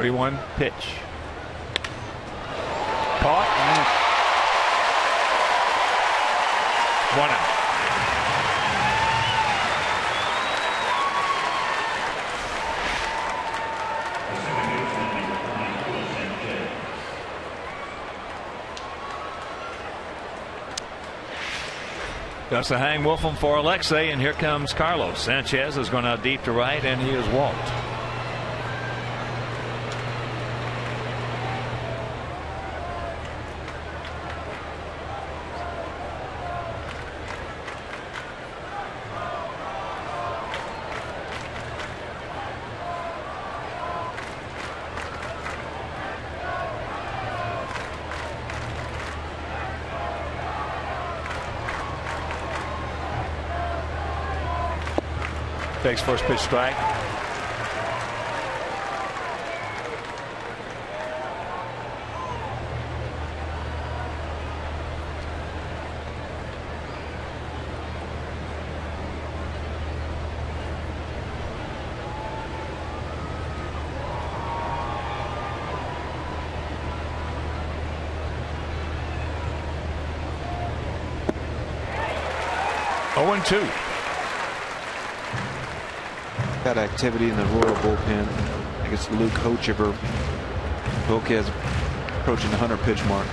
3-1 pitch. Caught. 1 out. That's the hang Wolfham for Alexei, and here comes Carlos. Sanchez is going out deep to right, and he is walked. Takes first pitch strike. Oh, 2. Got activity in the Royal bullpen. I guess Luke Hochever. Volquez approaching the 100 pitch mark.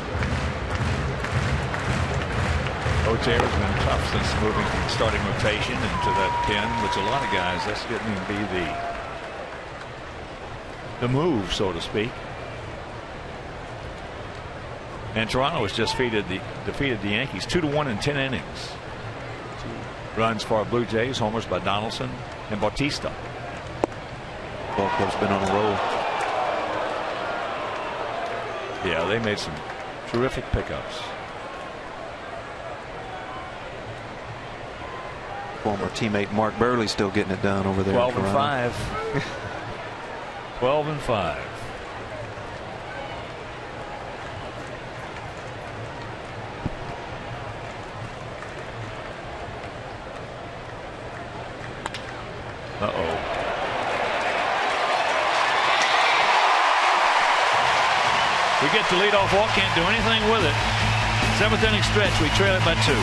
Hochever's been tough since moving from starting rotation into that pen, which a lot of guys, that's getting to be the move, so to speak. And Toronto has just defeated the Yankees 2-1 in 10 innings. 2 runs for our Blue Jays, homers by Donaldson and Bautista. Ball club's been on a roll. Yeah, they made some terrific pickups. Former teammate Mark Burley still getting it done over there. 12-5. 12-5. We get the leadoff walk, can't do anything with it. 7th inning stretch, we trail it by 2.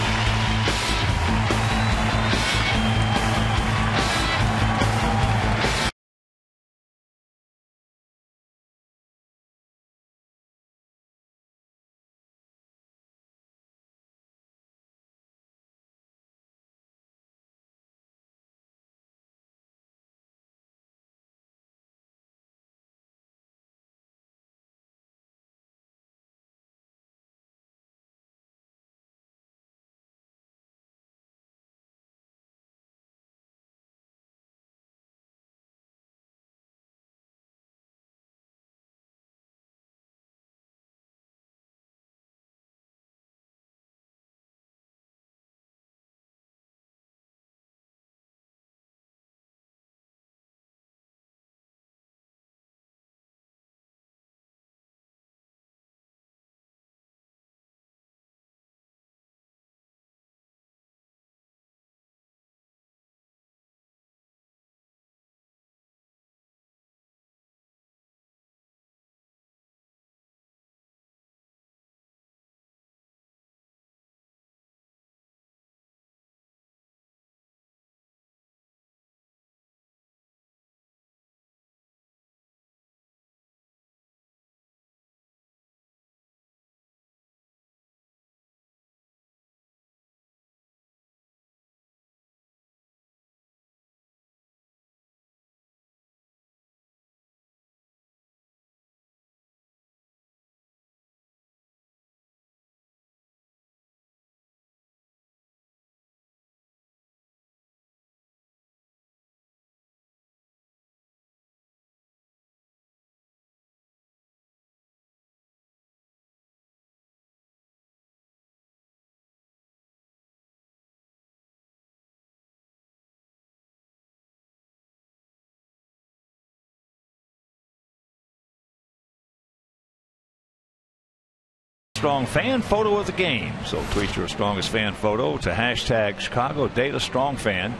Strong fan photo of the game. So tweet your strongest fan photo to hashtag Chicago Data Strong Fan.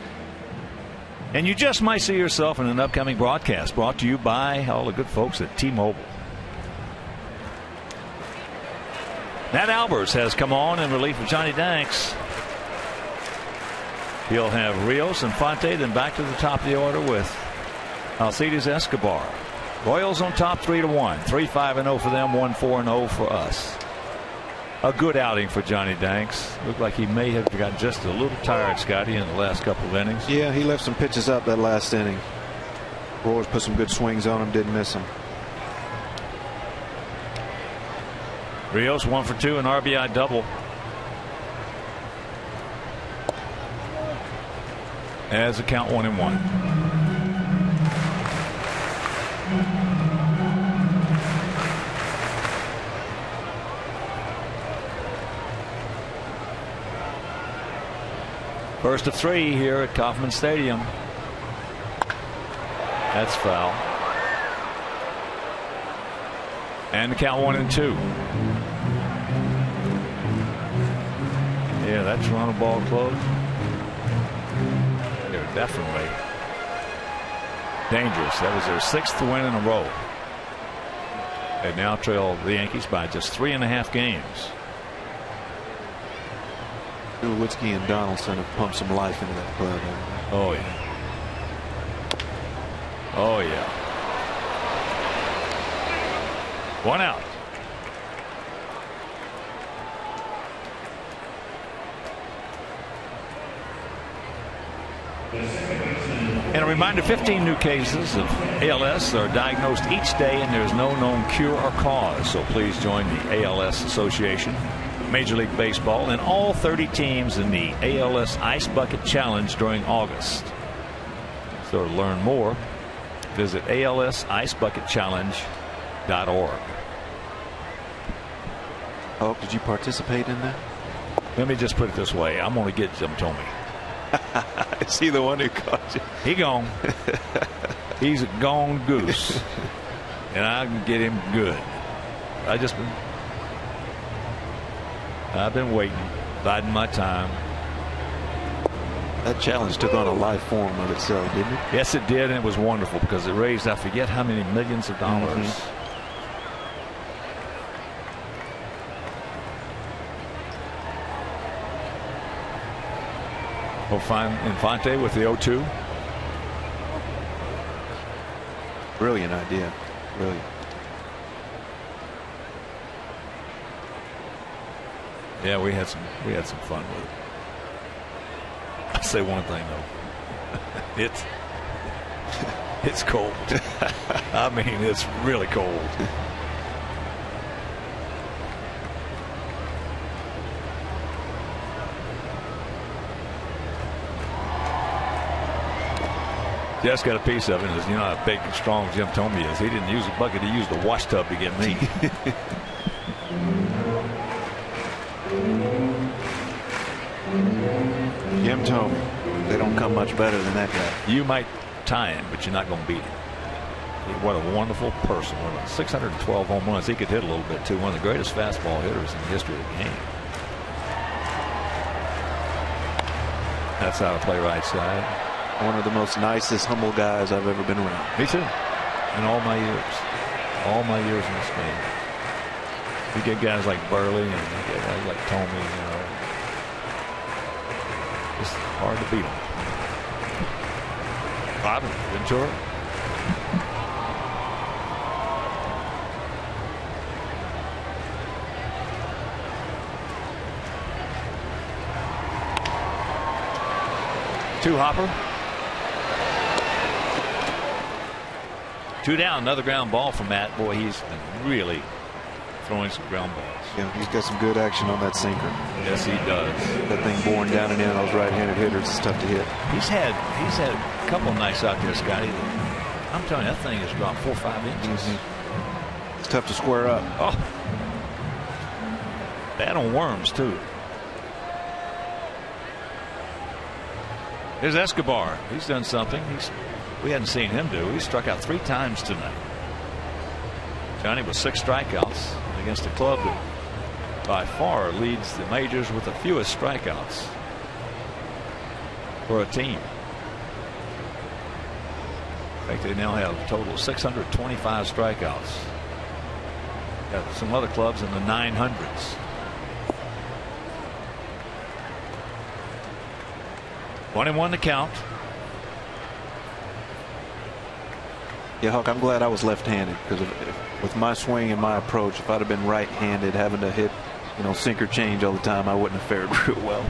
And you just might see yourself in an upcoming broadcast brought to you by all the good folks at T-Mobile. Matt Albers has come on in relief of Johnny Danks. He'll have Rios and Fonte, then back to the top of the order with Alcides Escobar. Royals on top 3-1. 3-5-0 for them, 1-4-0 for us. A good outing for Johnny Danks. Looked like he may have got just a little tired, Scotty, in the last couple of innings. Yeah, he left some pitches up that last inning. Royals put some good swings on him, didn't miss him. Rios 1 for 2, an RBI double. As a count 1-1. First of 3 here at Kauffman Stadium. That's foul. And the count 1-2. Yeah, that's run a ball close. They're definitely dangerous. That was their 6th win in a row. They now trail the Yankees by just 3.5 games. Nowitzki and Donaldson have pumped some life into that club. Oh yeah. Oh yeah. 1 out. And a reminder, 15 new cases of ALS are diagnosed each day, and there's no known cure or cause. So please join the ALS Association, Major League Baseball, and all 30 teams in the ALS Ice Bucket Challenge during August. So to learn more, visit alsicebucketchallenge.org. Oh, did you participate in that? Let me just put it this way. I'm going to get Jim Thome. Is he the one who caught you? He gone. He's a gone goose. And I can get him good. I've been waiting, biding my time. That challenge took on a life form of itself, didn't it? Yes, it did, and it was wonderful because it raised, I forget how many millions of dollars. We'll find Infante with the 0-2. Brilliant idea. Brilliant. Yeah, we had some fun with it. I'll say one thing though. It's cold. I mean, it's really cold. Jess got a piece of it. You know how big and strong Jim Thome is. He didn't use a bucket. He used a wash tub to get me. Jim Thome. They don't come much better than that guy. You might tie him, but you're not going to beat him. What a wonderful person. 612 home runs. He could hit a little bit too. One of the greatest fastball hitters in the history of the game. That's how to play right side. One of the most nicest, humble guys I've ever been around. Me too. In all my years. All my years in this game. You get guys like Burley and you get guys like Thome, you know. It's hard to beat them. Bobby Ventura. Two hopper. 2 down. Another ground ball from Matt. Boy, he's been really throwing some ground balls. Yeah, he's got some good action on that sinker. Yes, he does. That thing born down and in on those right-handed hitters is tough to hit. He's had a couple of nights out there, Scotty. I'm telling you, that thing has dropped 4 or 5 inches. It's tough to square up. Oh, bad on worms too. There's Escobar. He's done something. We hadn't seen him do. He struck out 3 times tonight. Johnny with 6 strikeouts against a club that by far leads the majors with the fewest strikeouts for a team. In fact, they now have a total of 625 strikeouts. Got some other clubs in the 900s. One and one to count. Yeah, Huck, I'm glad I was left-handed, because with my swing and my approach, if I'd have been right-handed, having to hit, sinker change all the time, I wouldn't have fared real well.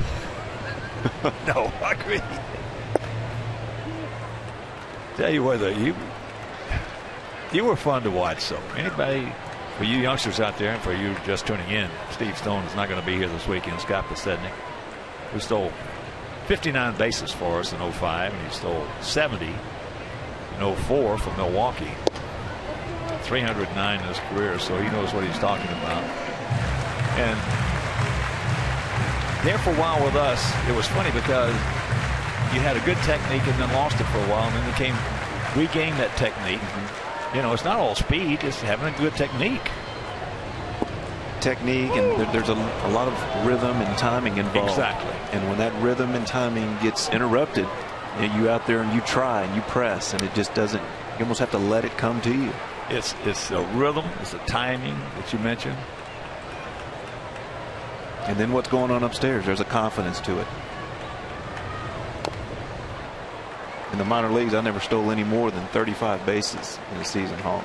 No, I agree. Tell you what, you were fun to watch. So anybody, for you youngsters out there and for you just tuning in, Steve Stone is not going to be here this weekend. Scott Posednik, who stole 59 bases for us in 05, and he stole 70 in 04 for Milwaukee. 309 in his career, so he knows what he's talking about. And there for a while with us, it was funny because you had a good technique and then lost it for a while, and then regained that technique. It's not all speed, it's having a good technique. Technique, and there's a lot of rhythm and timing involved. Exactly. And when that rhythm and timing gets interrupted, you out there and you try and you press, and it just doesn't. You almost have to let it come to you. It's a rhythm, it's a timing that you mentioned. And then what's going on upstairs? There's a confidence to it. In the minor leagues, I never stole any more than 35 bases in a season, Hawk.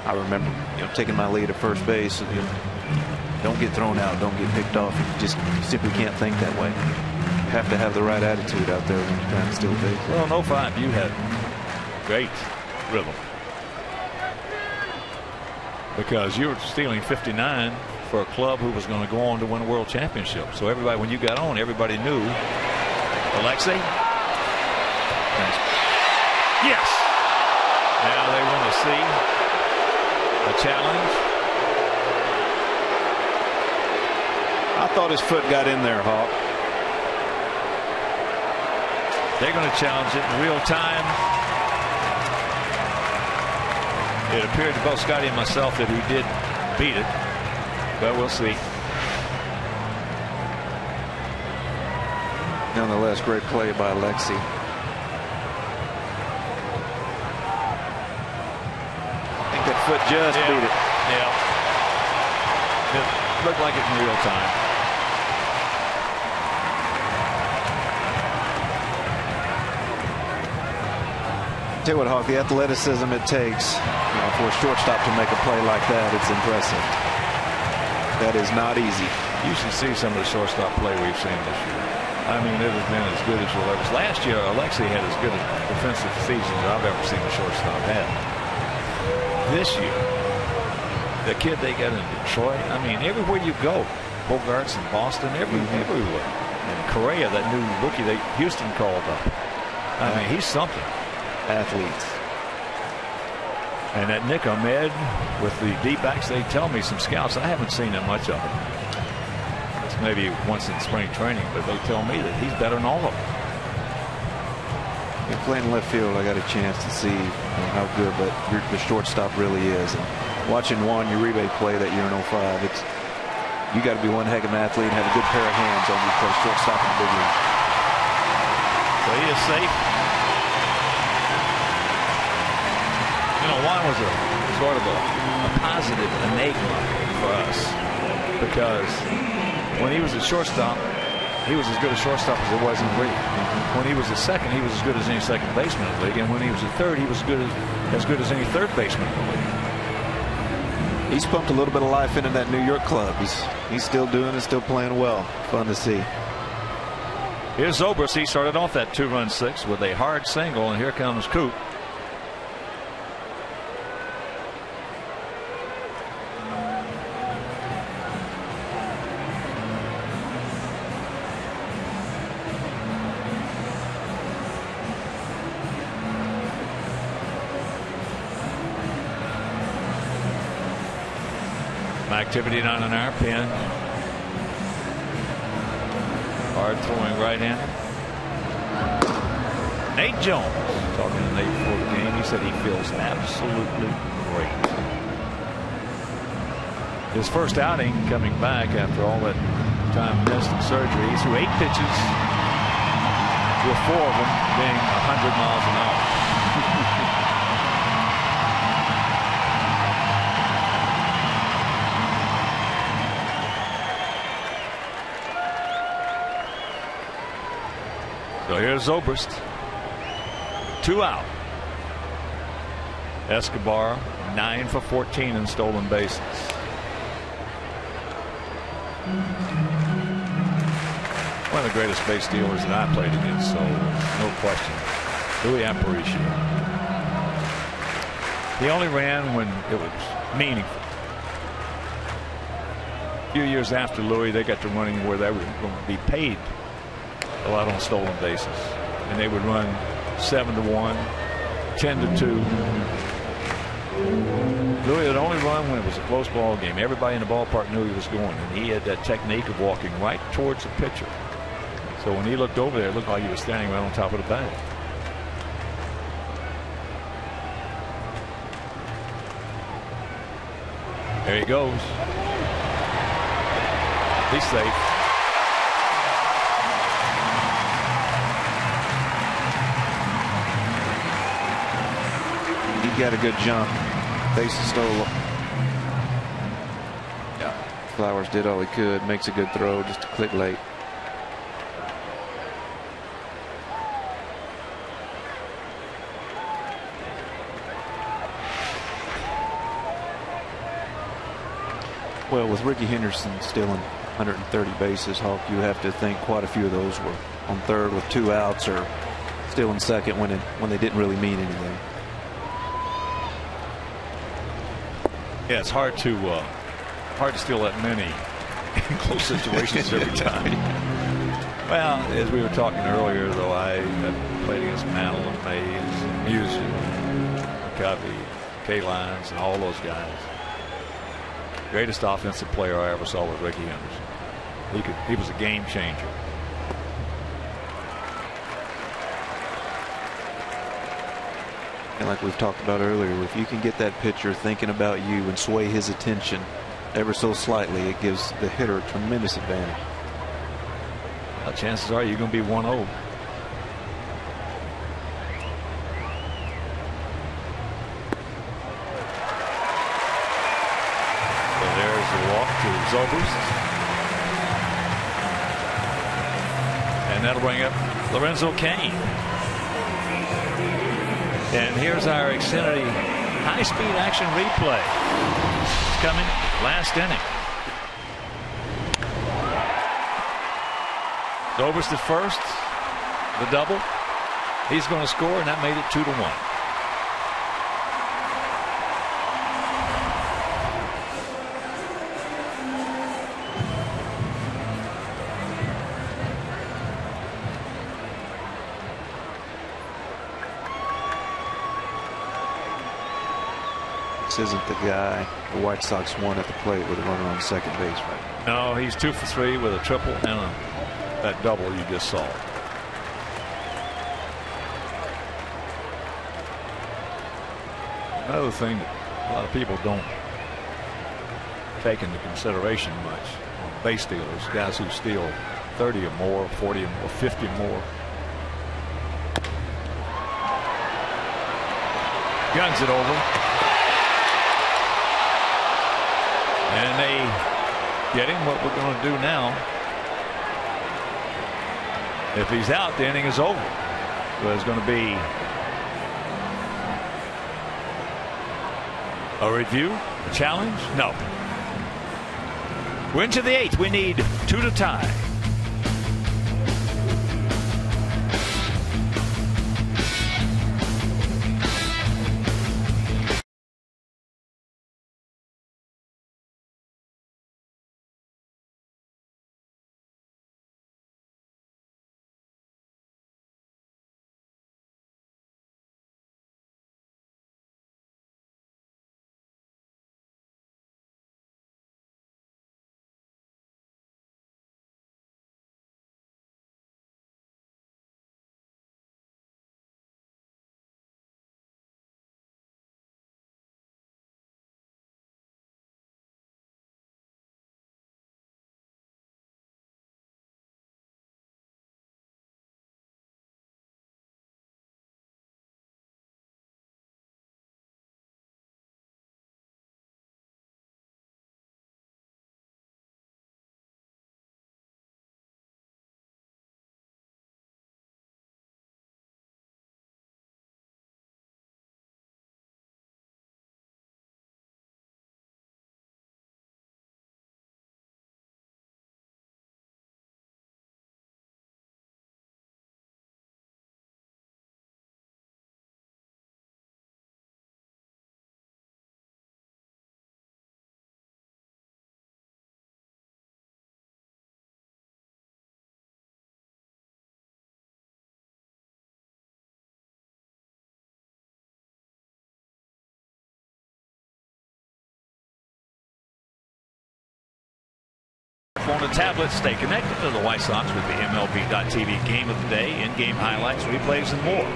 I remember, taking my lead at first base. Don't get thrown out, don't get picked off. You simply can't think that way. You have to have the right attitude out there when you're trying to steal bases. Well, in 05, you had great rhythm, because you were stealing 59 for a club who was going to go on to win a world championship. So everybody, when you got on, everybody knew. Alexei. Thanks. Yes. Now they want to see a challenge. I thought his foot got in there, Hawk. They're going to challenge it in real time. It appeared to both Scotty and myself that he did beat it, but we'll see. Nonetheless, great play by Alexei. I think that foot just beat it. Yeah. It looked like it in real time. Tell you what, Hawk, the athleticism it takes for a shortstop to make a play like that, it's impressive. That is not easy. You should see some of the shortstop play we've seen this year. I mean, it has been as good as you'll ever. Last year, Alexei had as good a defensive season as I've ever seen a shortstop have. This year, the kid they got in Detroit, I mean, everywhere you go, Bogarts in Boston, everywhere. And Correa, that new rookie that Houston called up. I mean, he's something. Athletes. And that Nick Ahmed with the D-backs, they tell me, some scouts, I haven't seen that much of it. It's maybe once in spring training, but they tell me that he's better than all of them. Playing left field, I got a chance to see how good the shortstop really is. And watching Juan Uribe play that year in 05, you got to be one heck of an athlete and have a good pair of hands on you to play shortstop in the big league. So he is safe. Juan was a sort of a positive enigma for us, because when he was a shortstop, he was as good a shortstop as there was in the league. When he was a second, he was as good as any second baseman in the league, and when he was a third, he was as good as any third baseman in the league. He's pumped a little bit of life into that New York club. He's still doing it, still playing well. Fun to see. Here's Zobrist. He started off that 2-run sixth with a hard single, and here comes Coop. Activity down in our pen. Hard throwing right-hander. Nate Jones, talking to Nate before the game, he said he feels absolutely great. His first outing coming back after all that time missed in surgery. He threw 8 pitches, with 4 of them being 100 miles an hour. So here's Zobrist. 2 out. Escobar 9 for 14 in stolen bases. One of the greatest base stealers that I played against, so no question. Louis Aparicio. He only ran when it was meaningful. A few years after Louis, they got to running where they were going to be paid a lot on stolen bases, and they would run 7-1, 10-2. Louis would only run when it was a close ball game. Everybody in the ballpark knew he was going, and he had that technique of walking right towards the pitcher. So when he looked over there, it looked like he was standing right on top of the bag. There he goes. He's safe. He got a good jump. Base is stolen. Yeah. Flowers did all he could. Makes a good throw, just a click late. Well, with Ricky Henderson stealing 130 bases, Hawk, you have to think quite a few of those were on third with 2 outs or stealing second when they didn't really mean anything. Yeah, it's hard to steal that many in close situations every time. Well, as we were talking earlier, though, I played against Mantle and Mays, Music, McCovey, K-Lines, and all those guys. Greatest offensive player I ever saw was Ricky Henderson. He was a game changer. And like we've talked about earlier, if you can get that pitcher thinking about you and sway his attention ever so slightly, it gives the hitter a tremendous advantage. Well, chances are you're going to be 1-0. So there's the walk to Zobrist. And that'll bring up Lorenzo Cain. And here's our Xfinity high-speed action replay. It's coming last inning. Zobrist at first, the double. He's going to score, and that made it 2-1. This isn't the guy the White Sox won at the plate with a runner on second base right now. No, he's 2 for 3 with a triple and that double you just saw. Another thing that a lot of people don't take into consideration much on base stealers, guys who steal 30 or more, 40 or more, 50 or more. Guns it over. And they get him. What we're going to do now, if he's out, the inning is over. There's going to be a review, a challenge. No. We're into the 8th. We need 2 to tie. on the tablet. Stay connected to the White Sox with the MLB.tv game of the day, in-game highlights, replays, and more.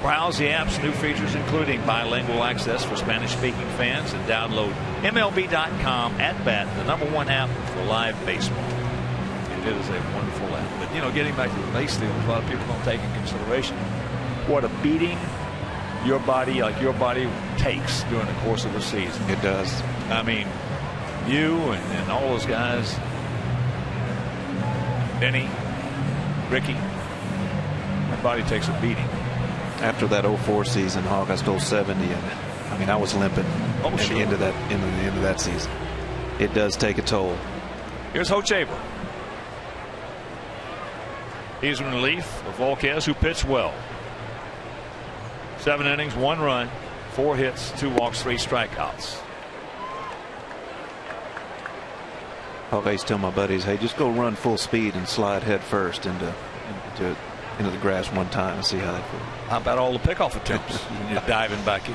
Browse the app's new features, including bilingual access for Spanish-speaking fans, and download MLB.com at bat, the #1 app for live baseball. It is a wonderful app. But, you know, getting back to the base stealers, a lot of people don't take in consideration what a beating your body takes during the course of a season. It does. I mean, you and all those guys, Benny, Ricky, my body takes a beating. After that 04 season, Hawk, I stole 70, and I mean, I was limping at the end of that season. It does take a toll. Here's Hochevar. He's in relief of Volquez, who pitched well. 7 innings, 1 run, 4 hits, 2 walks, 3 strikeouts. I used to tell my buddies, hey, just go run full speed and slide head first into the grass one time and see how that feels. How about all the pickoff attempts when you're diving back in?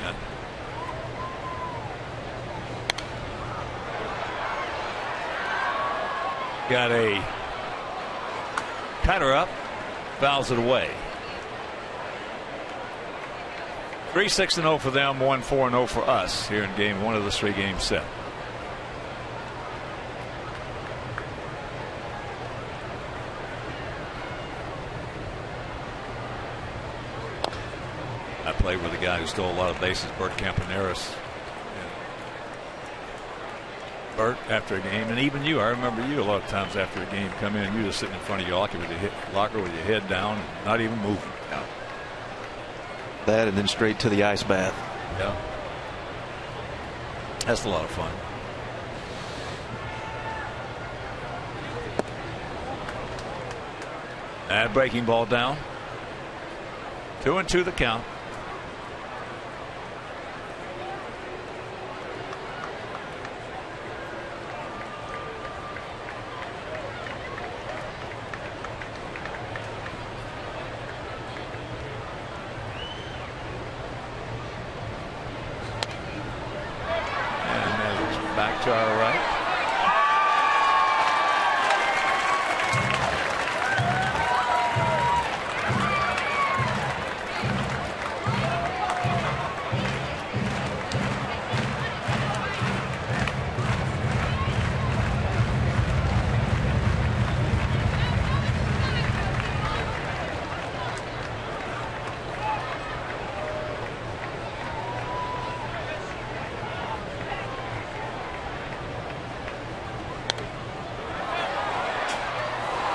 Got a cutter up, fouls it away. 3-6-0 for them, 1-4-0 for us here in game 1 of the 3-game set. I played with a guy who stole a lot of bases, Bert Campaneris. Bert, after a game, and even you, I remember you a lot of times after a game, come in, you just sitting in front of your locker with your head down, and not even moving. Yeah. That and then straight to the ice bath. Yeah. That's a lot of fun. And breaking ball down. 2-2 the count. To our right.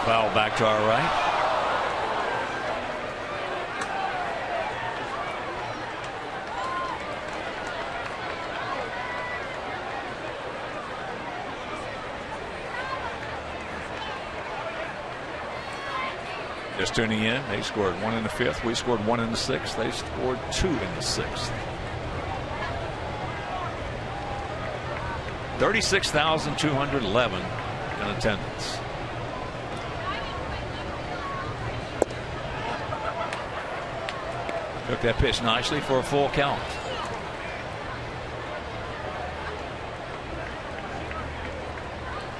Foul back to our right. Just tuning in, they scored 1 in the 5th. We scored 1 in the 6th. They scored 2 in the 6th. 36,211 in attendance. Took that pitch nicely for a full count.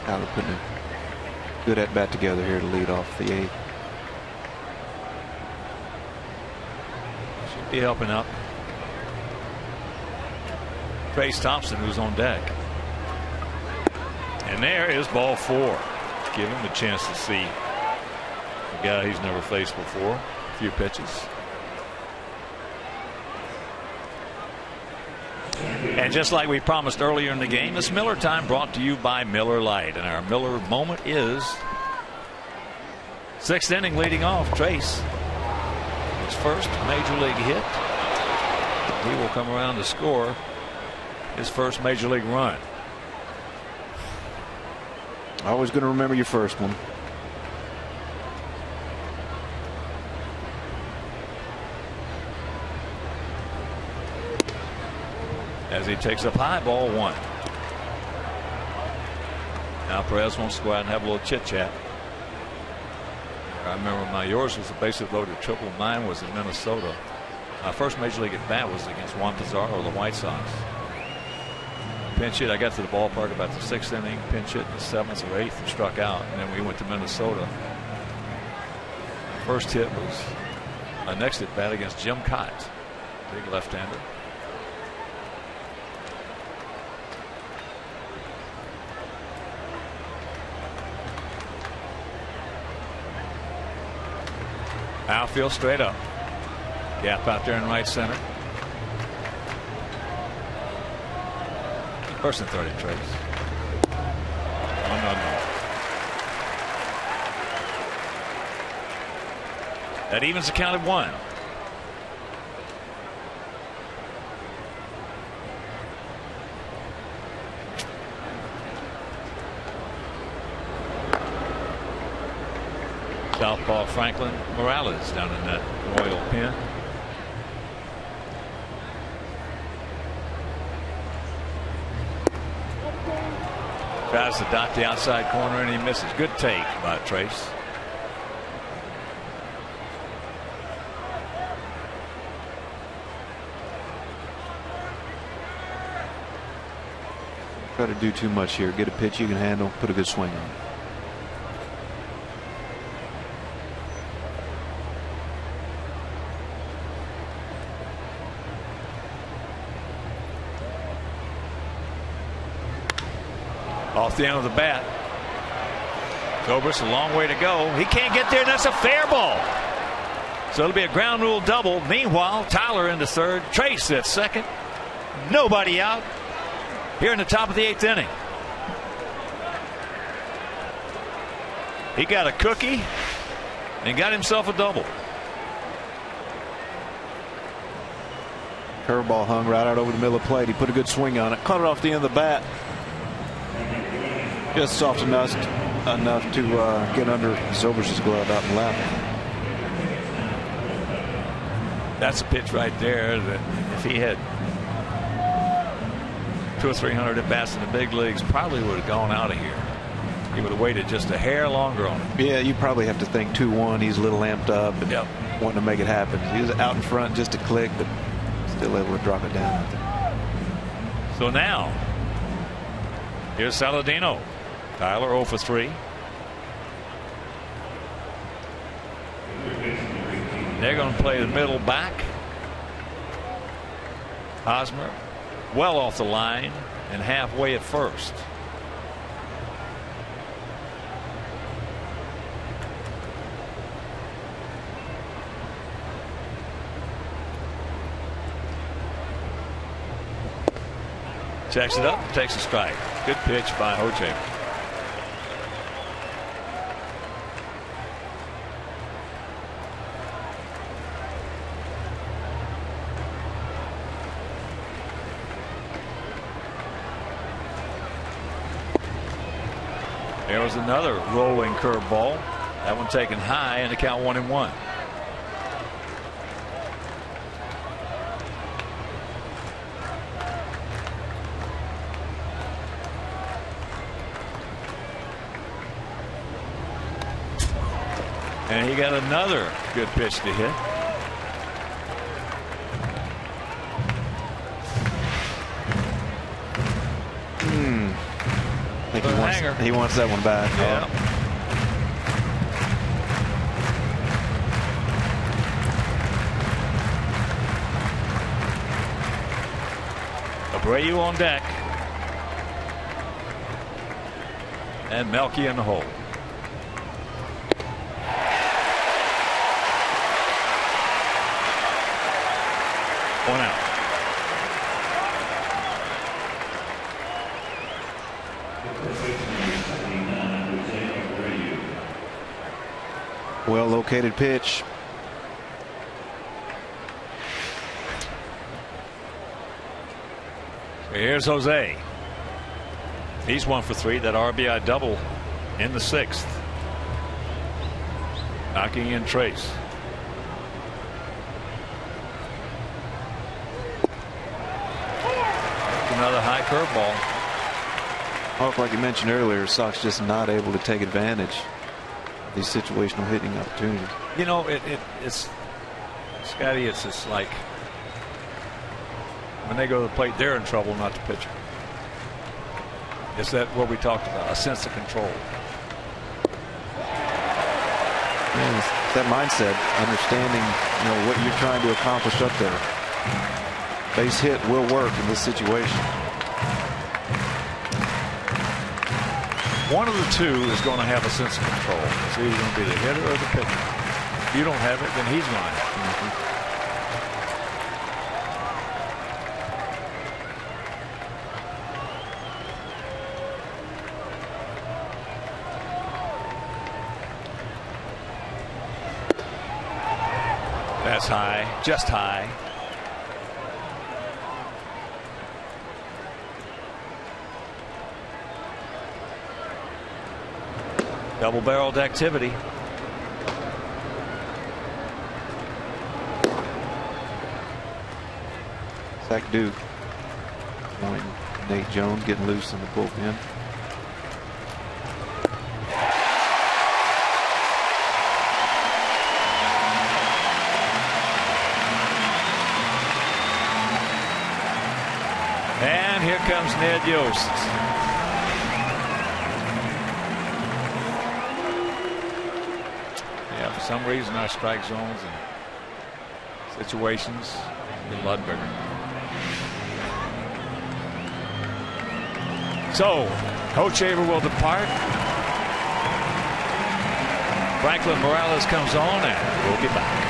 Tyler putting a good at bat together here to lead off the 8th. Should be helping up Trace Thompson, who's on deck. And there is ball 4. Give him a chance to see a guy he's never faced before. A few pitches. And just like we promised earlier in the game, it's Miller time, brought to you by Miller Lite. And our Miller moment is 6th inning, leading off. Trace, his first major league hit. He will come around to score his first major league run. Always going to remember your first one. As he takes up high, ball 1. Now Perez wants to go out and have a little chit chat. I remember yours was a bases loaded triple. Mine was in Minnesota. My first major league at bat was against Juan Pizarro of the White Sox. pinch hit. I got to the ballpark about the 6th inning, pinch hit in the 7th or 8th, and struck out. And then we went to Minnesota. First hit was my next at bat against Jim Cott, big left-hander. Outfield straight up. Gap out there in right center. First and 30, Trace. 1-0. That evens the count at 1. Southpaw Franklin Morales down in that royal pen. Tries to dot the outside corner and he misses. Good take by Trace. Try to do too much here. Get a pitch you can handle. Put a good swing on it. Off the end of the bat. Zobrist, a long way to go. He can't get there. That's a fair ball. So it'll be a ground rule double. Meanwhile, Tyler into third. Trace at second. Nobody out here in the top of the 8th inning. He got a cookie and got himself a double. Curveball hung right out over the middle of the plate. He put a good swing on it. Caught it off the end of the bat. Just soft enough to get under Zobrist's glove out and left. That's a pitch right there that if he had 200 or 300 at bats in the big leagues, probably would have gone out of here. He would have waited just a hair longer on it. Yeah, you probably have to think 2-1. He's a little amped up and wanting to make it happen. He was out in front just a click, but still able to drop it down out there. So now, here's Saladino. Tyler 0 for 3. They're going to play the middle back. Hosmer well off the line and halfway at first. Checks it up, takes a strike. Good pitch by Hoche. There was another rolling curveball. That one taken high and the count 1-1. And he got another good pitch to hit. I think he wants that one back. Yeah. Abreu on deck. And Melky in the hole. One out. Well located pitch. Here's Jose. He's 1 for 3. That RBI double in the 6th. Knocking in Trace. Another high curveball. Hawk, like you mentioned earlier, Sox just not able to take advantage of these situational hitting opportunities. You know, it's Scotty, it's just like when they go to the plate, they're in trouble, not the pitcher. Is that what we talked about? A sense of control. Man, it's that mindset, understanding what you're trying to accomplish up there. Base hit will work in this situation. One of the two is going to have a sense of control. It's either going to be the hitter or the pitcher. If you don't have it, then he's going to have it. That's high, just high. Double-barreled activity. Zach Duke. Nate Jones getting loose in the bullpen. And here comes Ned Yost. Yeah, for some reason our strike zones and situations get a lot bigger. So, Hochevar will depart. Franklin Morales comes on, and we'll be back.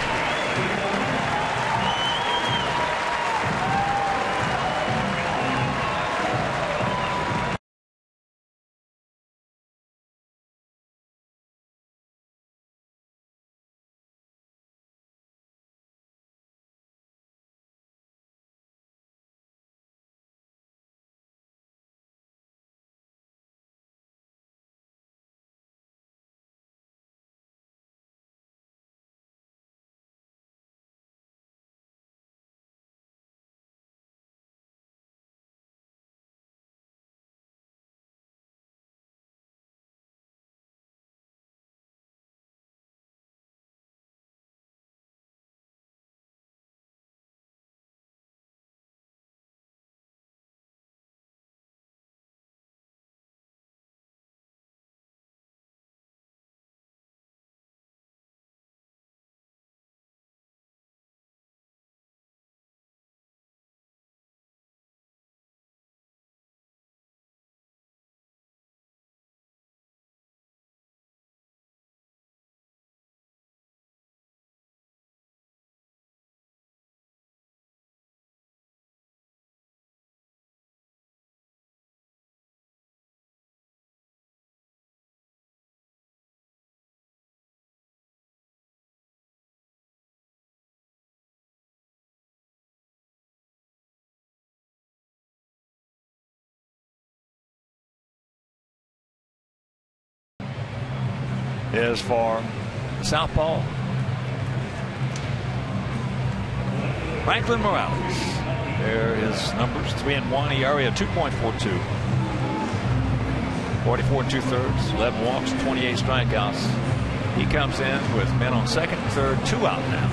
Is for southpaw Franklin Morales. There his numbers: 3-1 ERA, 2.42, 44 2/3, 11 walks, 28 strikeouts. He comes in with men on second and third, 2 out now.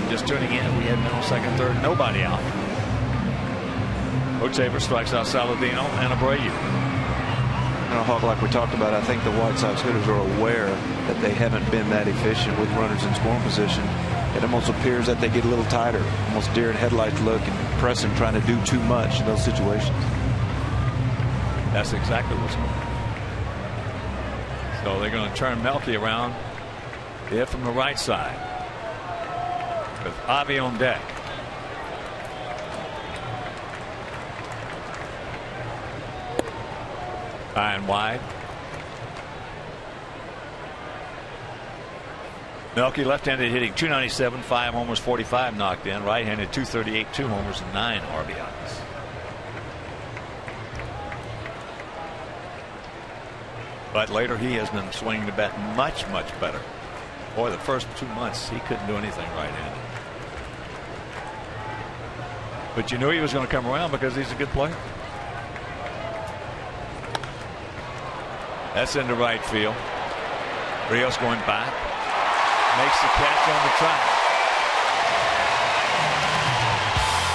Just tuning in, we had men on second and third, nobody out. Hochevar strikes out Saladino and Abreu. Hawk, like we talked about, I think the White Sox hitters are aware that they haven't been that efficient with runners in scoring position. It almost appears that they get a little tighter, almost deer in headlights look, and pressing, trying to do too much in those situations. That's exactly what's going on. So they're going to turn Melky around here from the right side with Avi on deck. High and wide. Melky left-handed hitting .297, 5 homers, 45 knocked in. Right-handed .238, 2 homers and 9 RBIs. But later he has been swinging the bat much better. Boy, the first 2 months he couldn't do anything right-handed. But you knew he was going to come around because he's a good player. That's into right field. Rios going back. Makes the catch on the track.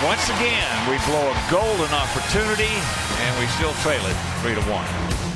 Once again, we blow a golden opportunity, and we still trail it 3-1.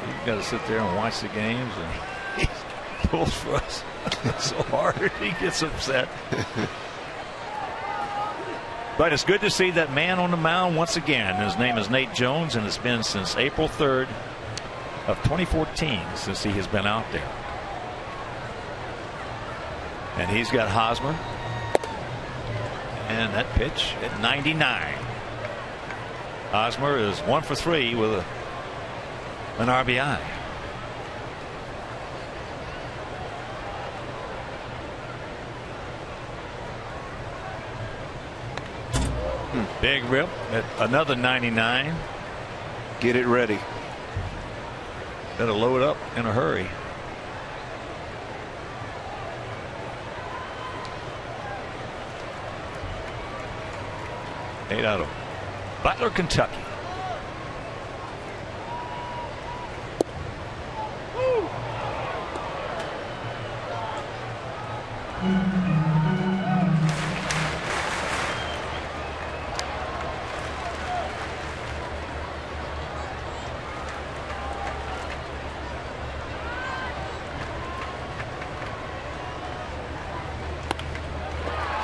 You've got to sit there and watch the games, and he pulls for us so hard he gets upset. But it's good to see that man on the mound once again. His name is Nate Jones, and it's been since April 3rd of 2014 since he has been out there. And he's got Hosmer, and that pitch at 99. Hosmer is 1 for 3 with an RBI. Big rip at another 99. Get it ready. Better load up in a hurry. Eight out of Butler, Kentucky.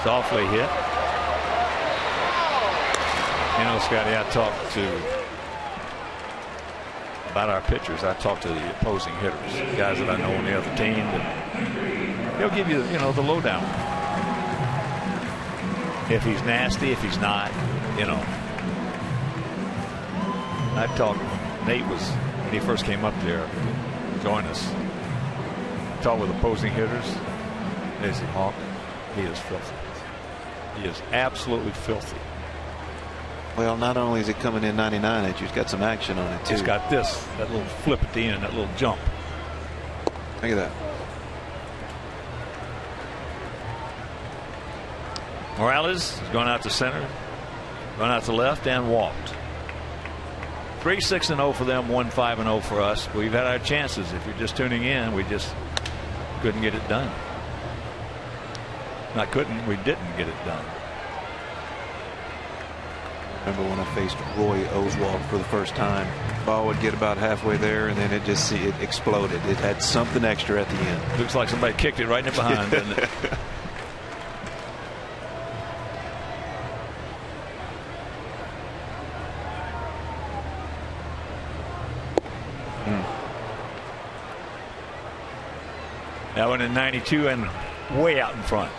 Softly hit. You know, Scotty, I talked about our pitchers. I talked to the opposing hitters, guys that I know on the other team. That he'll give you, the lowdown. If he's nasty, if he's not, I talked. Nate was when he first came up there, join us. Talked with opposing hitters. They said, Hawk, he is filthy. He is absolutely filthy. Well, not only is it coming in 99 at you, he's got some action on it too. He's got that little flip at the end, that little jump. Look at that. Morales has gone out to center, gone out to left, and walked. 3-6-0 for them, 1-5-0 for us. We've had our chances. If you're just tuning in, we just couldn't get it done. Not couldn't, we didn't get it done. Remember when I faced Roy Oswald for the first time, ball would get about halfway there, and then it exploded. It had something extra at the end. Looks like somebody kicked it right in behind, doesn't it? That one in 92 and way out in front.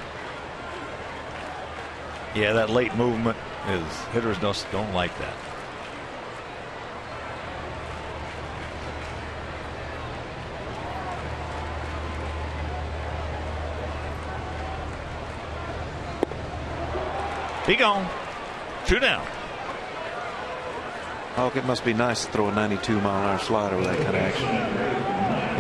Yeah, that late movement is hitters don't like that. He gone. 2 down. Oh, it must be nice to throw a 92-mile-an-hour slider with that kind of action.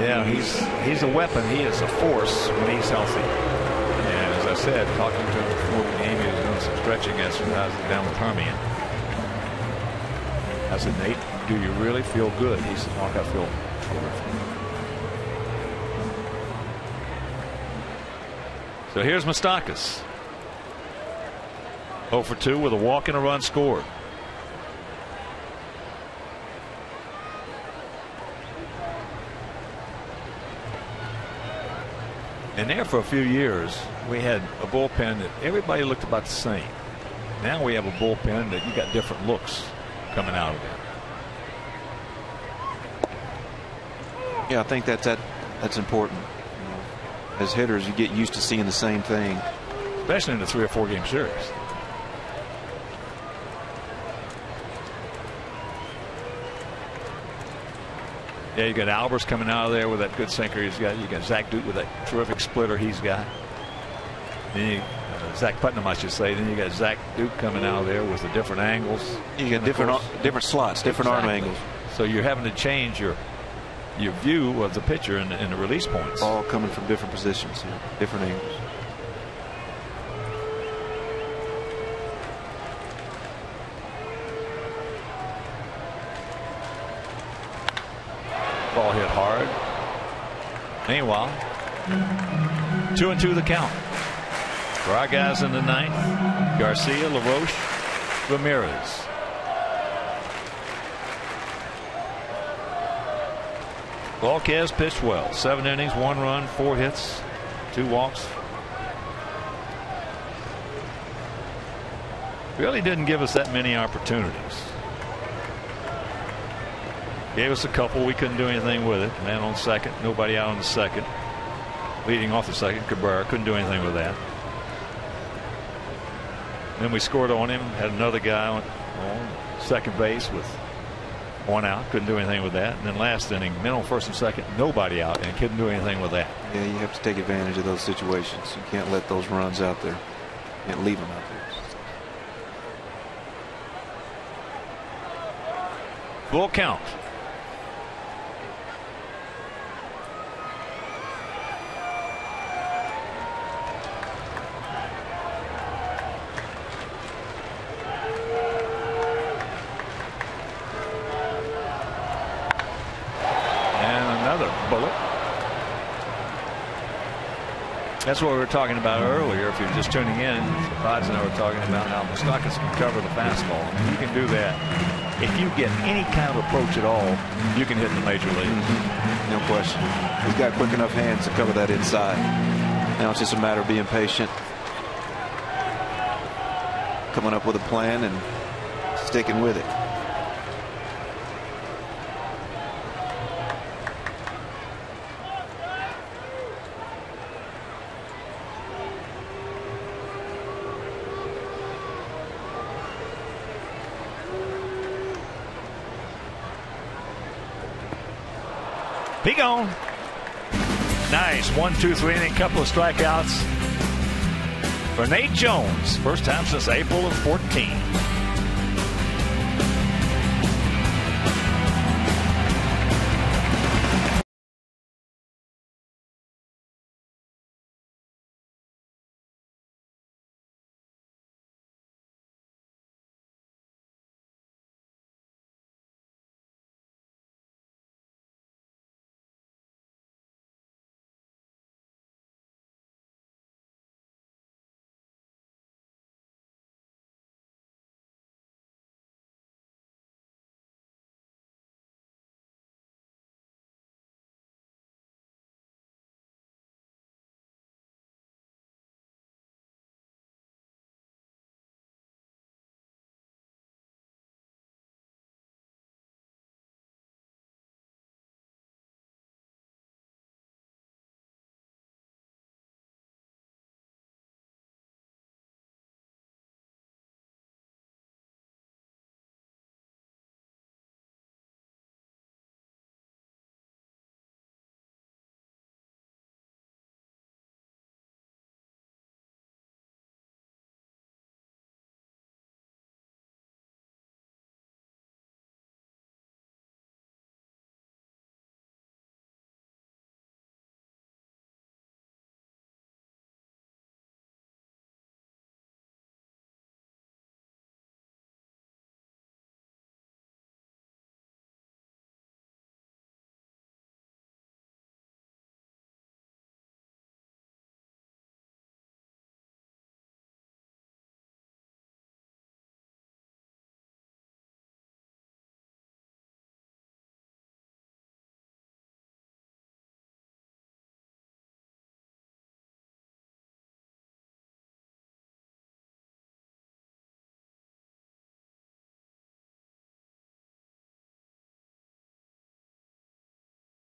Yeah, he's a weapon. He is a force when he's healthy. And as I said, talking to him before the game, he was doing some stretching exercises down the Permian. I said, Nate, do you really feel good? He said, Mark, I feel terrific. So here's Moustakas. 0 for 2 with a walk and a run scored. And there for a few years, we had a bullpen that everybody looked about the same. Now we have a bullpen that you got different looks coming out of it. Yeah, I think that's important. As hitters, you get used to seeing the same thing, especially in a 3 or 4 game series. Yeah, you got Albers coming out of there with that good sinker he's got. You got Zach Duke with that terrific splitter he's got. Then Zach Putnam, I should say. Then you got Zach Duke coming out of there with the different angles. You got different slots, different arm angles. So you're having to change your view of the pitcher in the release points. All coming from different positions, different angles. Ball hit hard. Meanwhile, 2-2 the count. For our guys in the ninth, Garcia, LaRoche, Ramirez. Volquez pitched well. 7 innings, 1 run, 4 hits, 2 walks. Really didn't give us that many opportunities. Gave us a couple. We couldn't do anything with it. Man on second. Nobody out on the second. Leading off the second, Cabrera. Couldn't do anything with that. Then we scored on him. Had another guy on second base with 1 out. Couldn't do anything with that. And then last inning, men on first and second. Nobody out. And couldn't do anything with that. Yeah, you have to take advantage of those situations. You can't let those runs out there. You can't leave them out there. Full count. That's what we were talking about earlier. If you're just tuning in, Pods and I were talking about how Moustakas can cover the fastball. You can do that. If you get any kind of approach at all, you can hit the major leagues. No question. He's got quick enough hands to cover that inside. Now it's just a matter of being patient, coming up with a plan, and sticking with it. He gone. Nice 1, 2, 3 inning, couple of strikeouts for Nate Jones. First time since April of 14.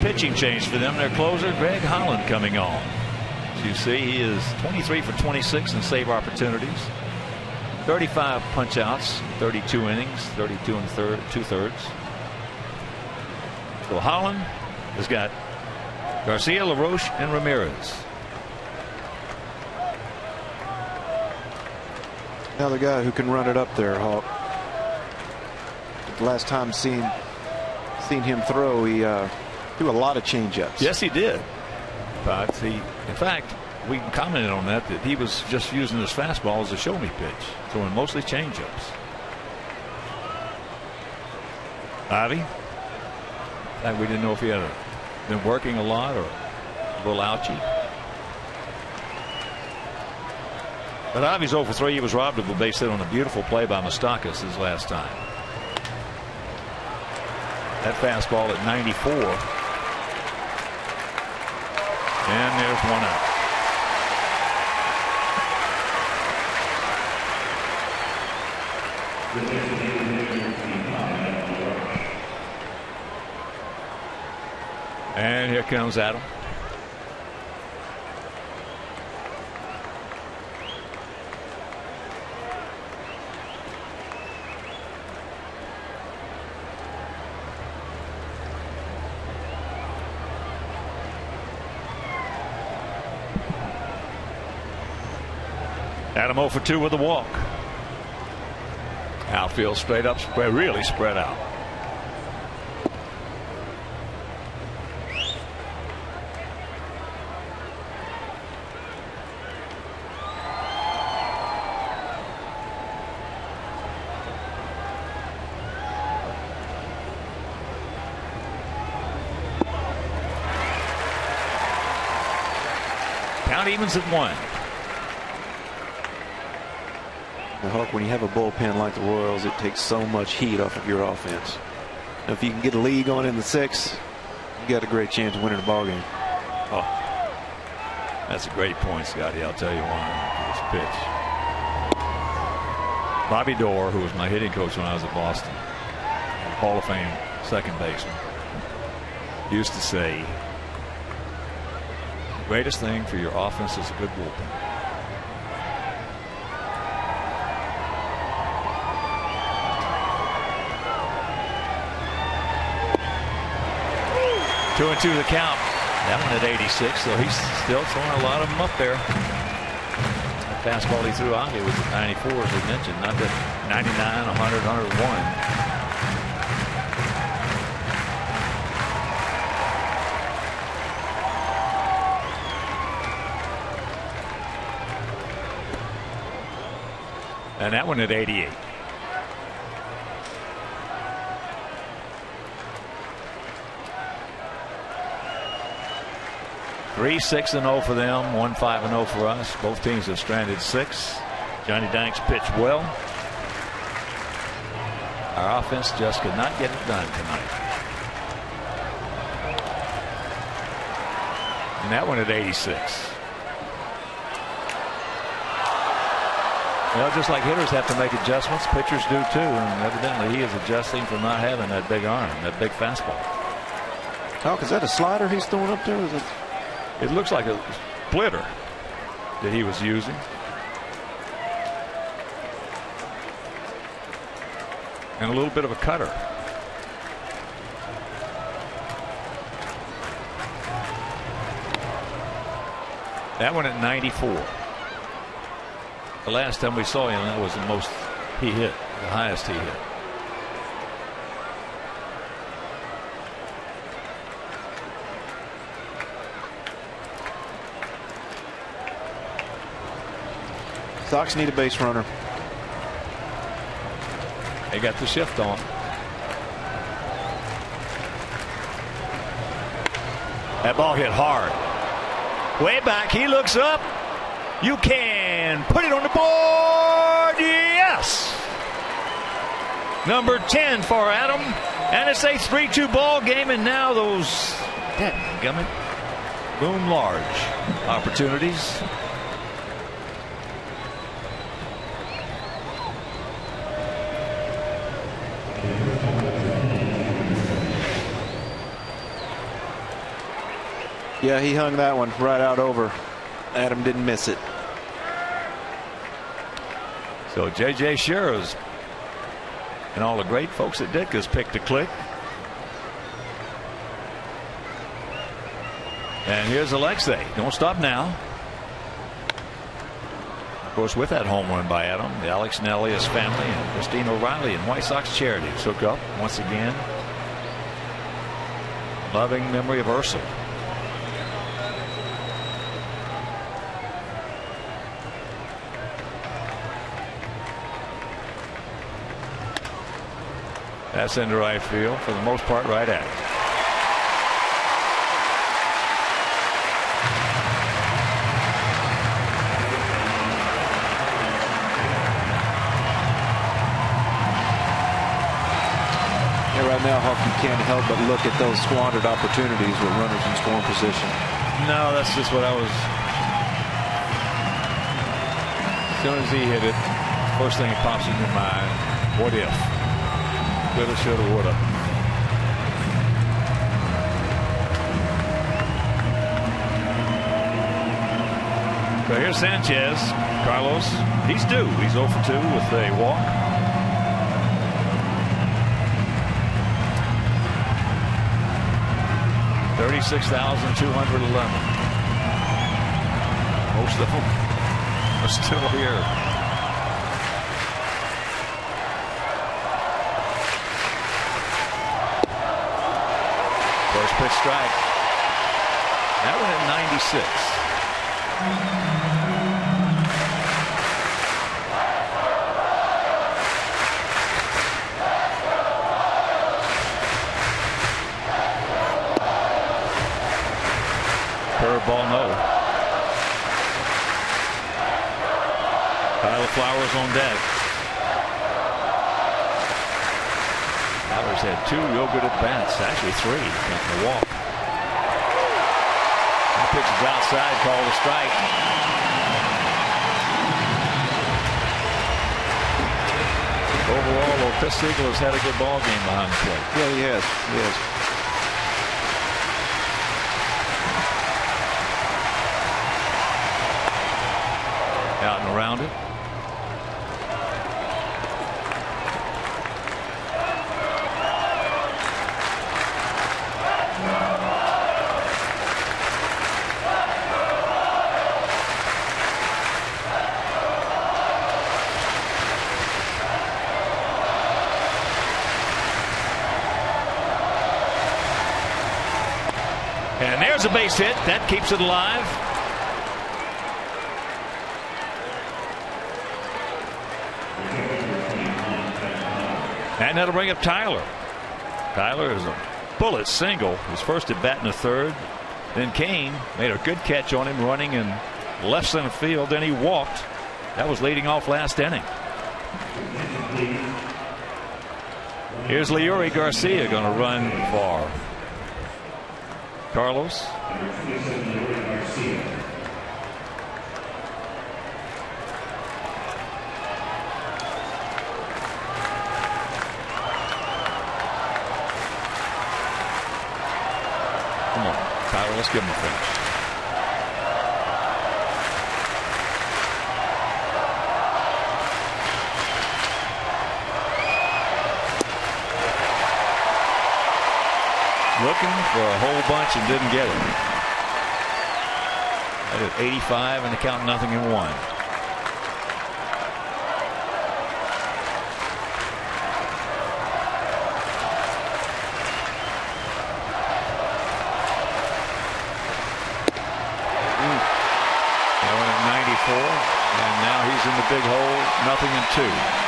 Pitching change for them. Their closer, Greg Holland, coming on. As you see, he is 23 for 26 in save opportunities. 35 punch outs, 32 innings, 32 and 2/3. So Holland has got Garcia, LaRoche, and Ramirez. Another guy who can run it up there, Hawk. The last time seen him throw, he threw a lot of changeups. Yes, he did. But in fact, we commented on that he was just using his fastball as a show me pitch, throwing mostly changeups. Ivy. In fact, we didn't know if he had been working a lot or a little ouchy. But Ivy's 0 for 3. He was robbed of a base hit on a beautiful play by Moustakas his last time. That fastball at 94. And there's one out. And here comes Adam. Adam 0 for 2 with a walk. Outfield straight up, really spread out. Count evens at 1. Hawk, when you have a bullpen like the Royals, it takes so much heat off of your offense. Now, if you can get a lead going in the 6th, you got a great chance of winning the ball game. Oh, that's a great point, Scotty. I'll tell you why. This pitch. Bobby Doerr, who was my hitting coach when I was at Boston, Hall of Fame second baseman, used to say, the greatest thing for your offense is a good bullpen. 2-2 the count. That one at 86, so he's still throwing a lot of them up there. That fastball he threw out, it was at 94, as we mentioned, not at 99, 100, 101. And that one at 88. Three 6-0 for them, 1 5-0 for us. Both teams have stranded 6. Johnny Danks pitched well. Our offense just could not get it done tonight. And that one at 86. Well, just like hitters have to make adjustments, pitchers do too, and evidently he is adjusting for not having that big arm, that big fastball. Oh, is that a slider he's throwing up there? Is it? It looks like a splitter that he was using. And a little bit of a cutter. That one at 94. The last time we saw him, that was the most he hit, the highest he hit. Sox need a base runner. They got the shift on. That ball hit hard. Way back. He looks up. You can put it on the board. Yes. Number 10 for Adam. And it's a 3-2 ball game. And now those dadgummit boom large opportunities. Yeah, he hung that one right out over. Adam didn't miss it. So J.J. Shearers and all the great folks at Ditka's picked a click. And here's Alexei. Don't stop now. Of course, with that home run by Adam, the Alex and Elias family and Christine O'Reilly and White Sox Charities hook up once again. Loving memory of Ursel. That's into right field, for the most part right at it. Yeah, right now, Hawk, you can't help but look at those squandered opportunities with runners in scoring position. No, that's just what I was. As soon as he hit it, first thing that pops in your mind, what if? Coulda, shoulda, woulda. So here's Sanchez. Carlos, he's due. He's 0 for 2 with a walk. $36,211. Most of them are still here. First pitch strike. That one at 96. Curveball, no. Tyler Flowers on deck. Flowers had 2 real good at bats, actually 3. Got the walk. That pitch is outside, called a strike. Overall, though, Chris Siegel has had a good ball game behind the plate. Yeah, he has. He has. Out and around it. And there's a base hit. That keeps it alive. And that'll bring up Tyler. Tyler is a bullet single. His first at bat in the third. Then Kane made a good catch on him running in left center field. Then he walked. That was leading off last inning. Here's Leury Garcia going to run for Carlos. Come on, Tyler, let's give him a finish. Looking for a whole bunch and didn't get it. That is 85 and the count 0-1. That one at 94, and now he's in the big hole, 0-2.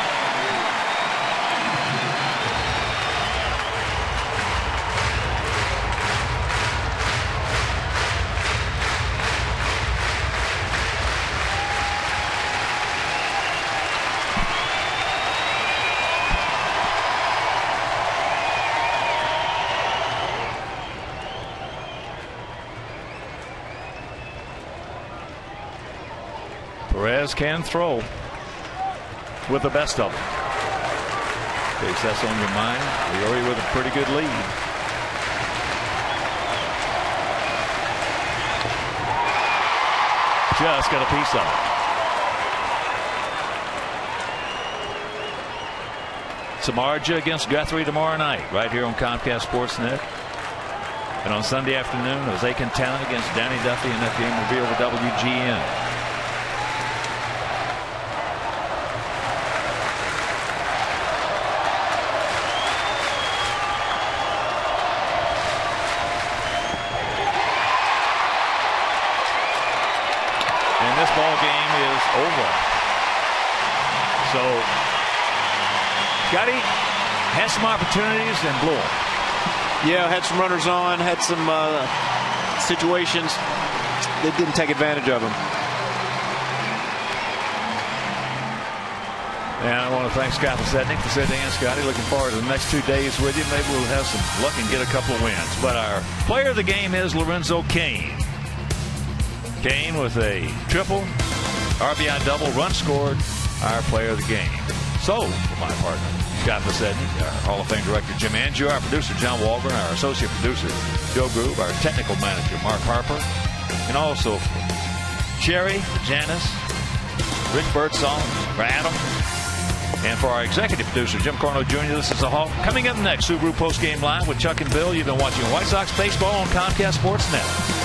Perez can throw with the best of them. In case that's on your mind, Leury with a pretty good lead. just got a piece of it. Samardzija against Guthrie tomorrow night, right here on Comcast Sportsnet. And on Sunday afternoon, Jose Quintana against Danny Duffy, and that game will be over WGN. And this ball game is over. So Scotty had some opportunities and blew them. Yeah, had some runners on, had some situations that didn't take advantage of them. And I want to thank Scott Pasetnik for sitting in. Scotty, looking forward to the next 2 days with you. Maybe we'll have some luck and get a couple of wins. But our player of the game is Lorenzo Cain. Cain with a triple, RBI double, run scored, our player of the game. So, for my partner, Scott Pasetnik, our Hall of Fame director, Jim Andrew, our producer, John Walgren, our associate producer, Joe Groove, our technical manager, Mark Harper, and also Sherry, Janice, Rick Birdsong, for Adam, and for our executive producer, Jim Corno Jr., this is the Hall. Coming up next, Subaru Postgame Live with Chuck and Bill. You've been watching White Sox baseball on Comcast Sportsnet.